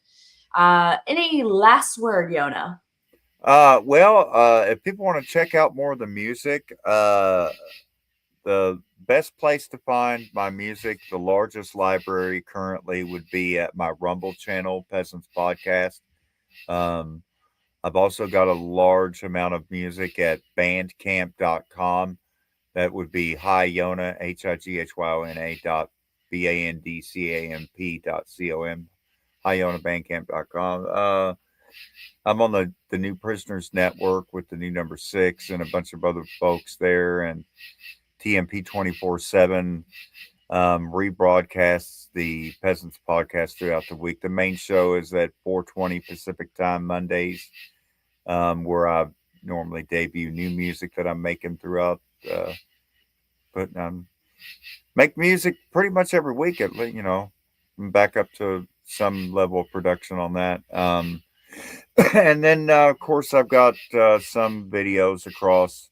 Speaker 2: Any last word, Yona?
Speaker 3: If people want to check out more of the music, the best place to find my music, the largest library currently, would be at my Rumble channel, Peasants Podcast. I've also got a large amount of music at bandcamp.com. That would be Hyona, HIGHYONA.BANDCAMP.com. HyOnaBandcamp.com. I'm on the New Prisoners Network with the new number 6 and a bunch of other folks there, and TMP 24/7 rebroadcasts the Peasants podcast throughout the week. The main show is at 4:20 Pacific time Mondays, where I normally debut new music that I'm making throughout. But make music pretty much every week. I'm back up to some level of production on that. And then, of course, I've got some videos across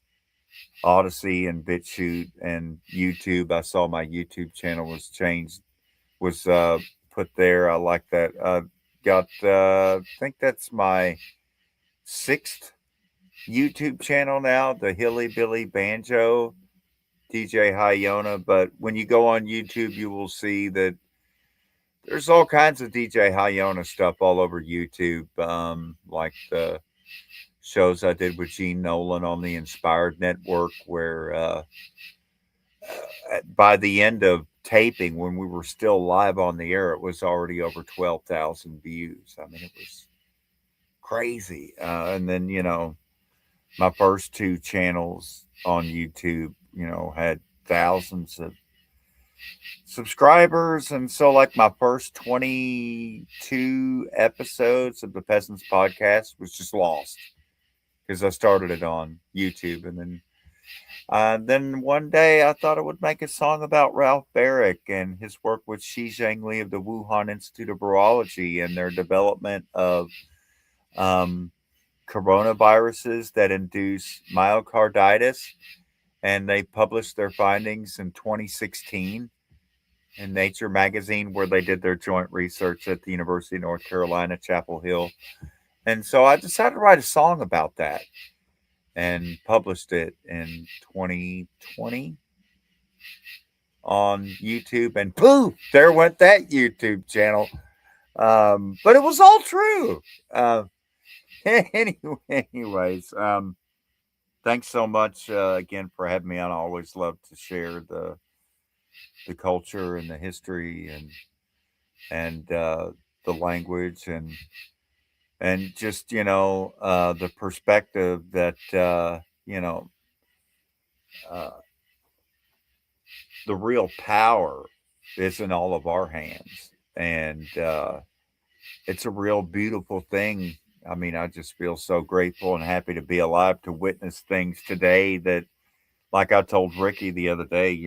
Speaker 3: Odyssey and BitChute and YouTube. I saw my YouTube channel was put there. I like that. I think that's my 6th YouTube channel now, the Hilly Billy Banjo DJ Yona. But when you go on YouTube, you will see that there's all kinds of DJ Yona stuff all over YouTube, like the shows I did with Gene Nolan on the Inspired Network, where by the end of taping, when we were still live on the air, it was already over 12,000 views. I mean, it was crazy. And then, my first 2 channels on YouTube, had thousands of subscribers. And so, like, my first 22 episodes of the Peasants podcast was just lost because I started it on YouTube. And then one day I thought I would make a song about Ralph Barrick and his work with Shi Zhengli of the Wuhan Institute of Virology and their development of coronaviruses that induce myocarditis. And they published their findings in 2016 in Nature magazine, where they did their joint research at the University of North Carolina, Chapel Hill. And so I decided to write a song about that and published it in 2020 on YouTube. And poof, there went that YouTube channel. But it was all true. Anyways, thanks so much again for having me on. I always love to share the culture and the history and the language and just the perspective that the real power is in all of our hands, and it's a real beautiful thing. I mean, I just feel so grateful and happy to be alive to witness things today that, like I told Ricky the other day,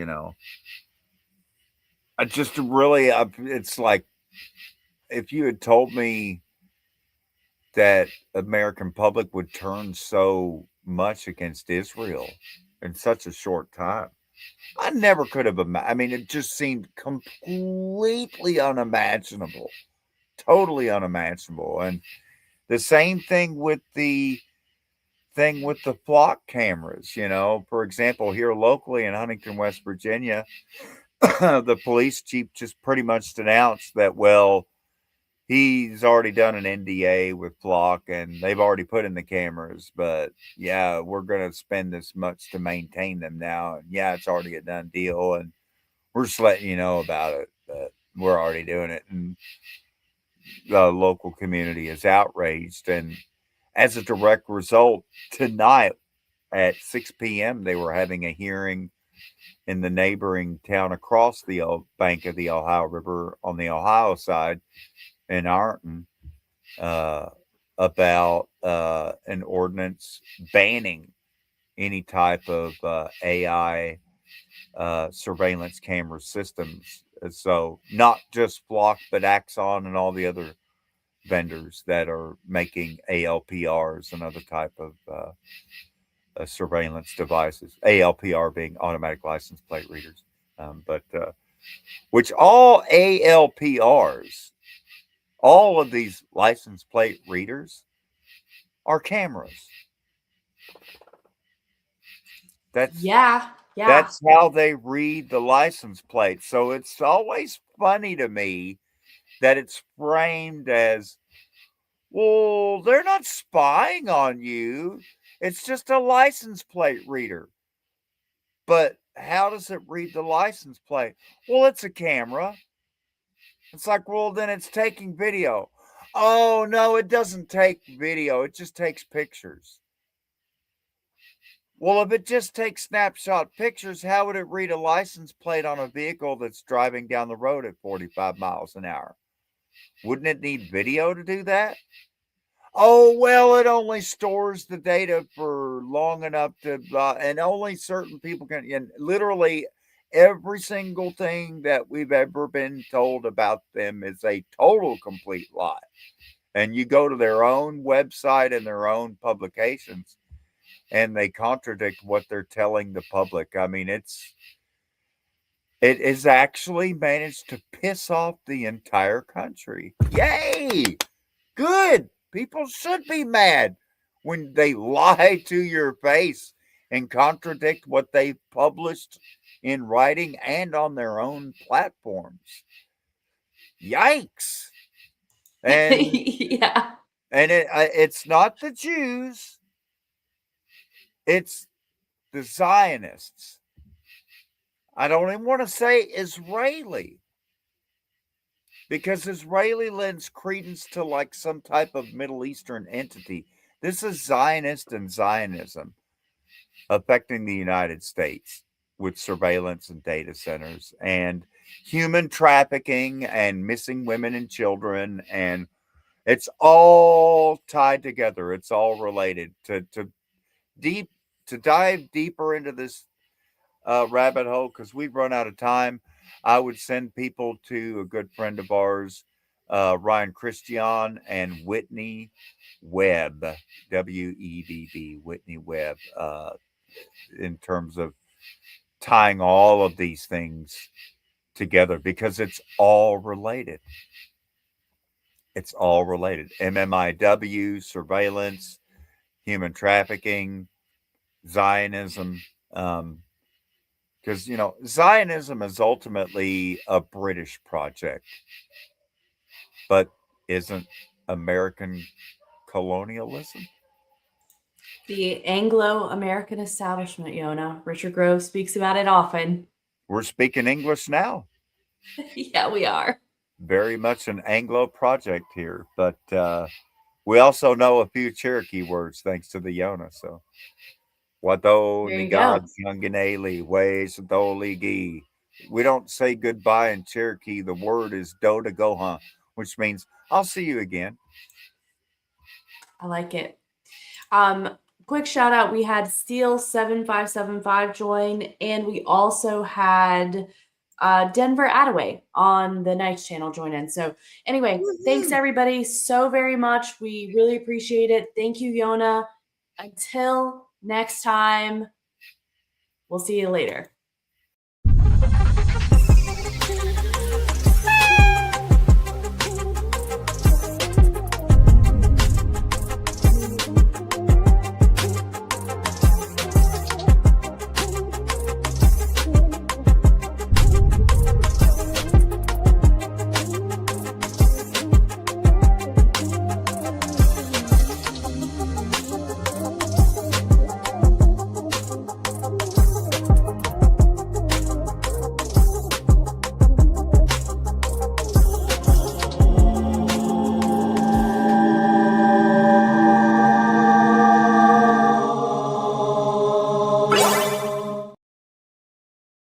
Speaker 3: I just really, it's like if you had told me that American public would turn so much against Israel in such a short time, I never could have imagined. I mean, it just seemed completely unimaginable, totally unimaginable. And the same thing with the flock cameras. For example, here locally in Huntington, West Virginia, the police chief just pretty much announced that, well, he's already done an NDA with Flock and they've already put in the cameras, but yeah, we're going to spend this much to maintain them now. And yeah, it's already a done deal. And we're just letting you know about it, but we're already doing it. And the local community is outraged. And as a direct result, tonight at 6 p.m., they were having a hearing in the neighboring town across the bank of the Ohio River on the Ohio side in Arlington about an ordinance banning any type of AI surveillance camera systems. So not just Flock, but Axon and all the other vendors that are making ALPRs and other type of surveillance devices. ALPR being automatic license plate readers. Which all ALPRs, all of these license plate readers are cameras. That's how they read the license plate. So it's always funny to me that it's framed as, well, they're not spying on you. It's just a license plate reader. But how does it read the license plate? Well, it's a camera. It's like, well, then it's taking video. Oh, no, it doesn't take video. It just takes pictures. Well, if it just takes snapshot pictures, how would it read a license plate on a vehicle that's driving down the road at 45 miles an hour? Wouldn't it need video to do that? Oh, well, it only stores the data for long enough to, and only certain people can, and literally every single thing that we've ever been told about them is a total complete lie. And you go to their own website and their own publications, and they contradict what they're telling the public. I mean, it has actually managed to piss off the entire country. Yay! Good. People should be mad when they lie to your face and contradict what they've published in writing and on their own platforms. Yikes. And
Speaker 2: Yeah.
Speaker 3: and it's not the Jews, it's the Zionists. I don't even want to say Israeli, because Israeli lends credence to like some type of Middle Eastern entity. This is Zionist and Zionism affecting the United States with surveillance and data centers and human trafficking and missing women and children. And it's all tied together. It's all related. To dive deeper into this rabbit hole, because we've run out of time, I would send people to a good friend of ours, Ryan Christian and Whitney Webb, Webb, Whitney Webb, in terms of tying all of these things together, because it's all related. It's all related. MMIW, surveillance, human trafficking, Zionism. Because, Zionism is ultimately a British project, but isn't American colonialism?
Speaker 2: The Anglo-American establishment, Yona. Richard Grove speaks about it often.
Speaker 3: We're speaking English now.
Speaker 2: Yeah, we are.
Speaker 3: Very much an Anglo project here, but we also know a few Cherokee words thanks to the Yona. So, Wado
Speaker 2: There you
Speaker 3: Nigad
Speaker 2: go.
Speaker 3: Yanganeli, Ways Doligi. We don't say goodbye in Cherokee. The word is Do to Gohan, which means I'll see you again.
Speaker 2: I like it. Quick shout out. We had Steel7575 join, and we also had Denver Attaway on the Nights channel join in. So anyway, thanks everybody so very much. We really appreciate it. Thank you, Yona. Until next time, we'll see you later.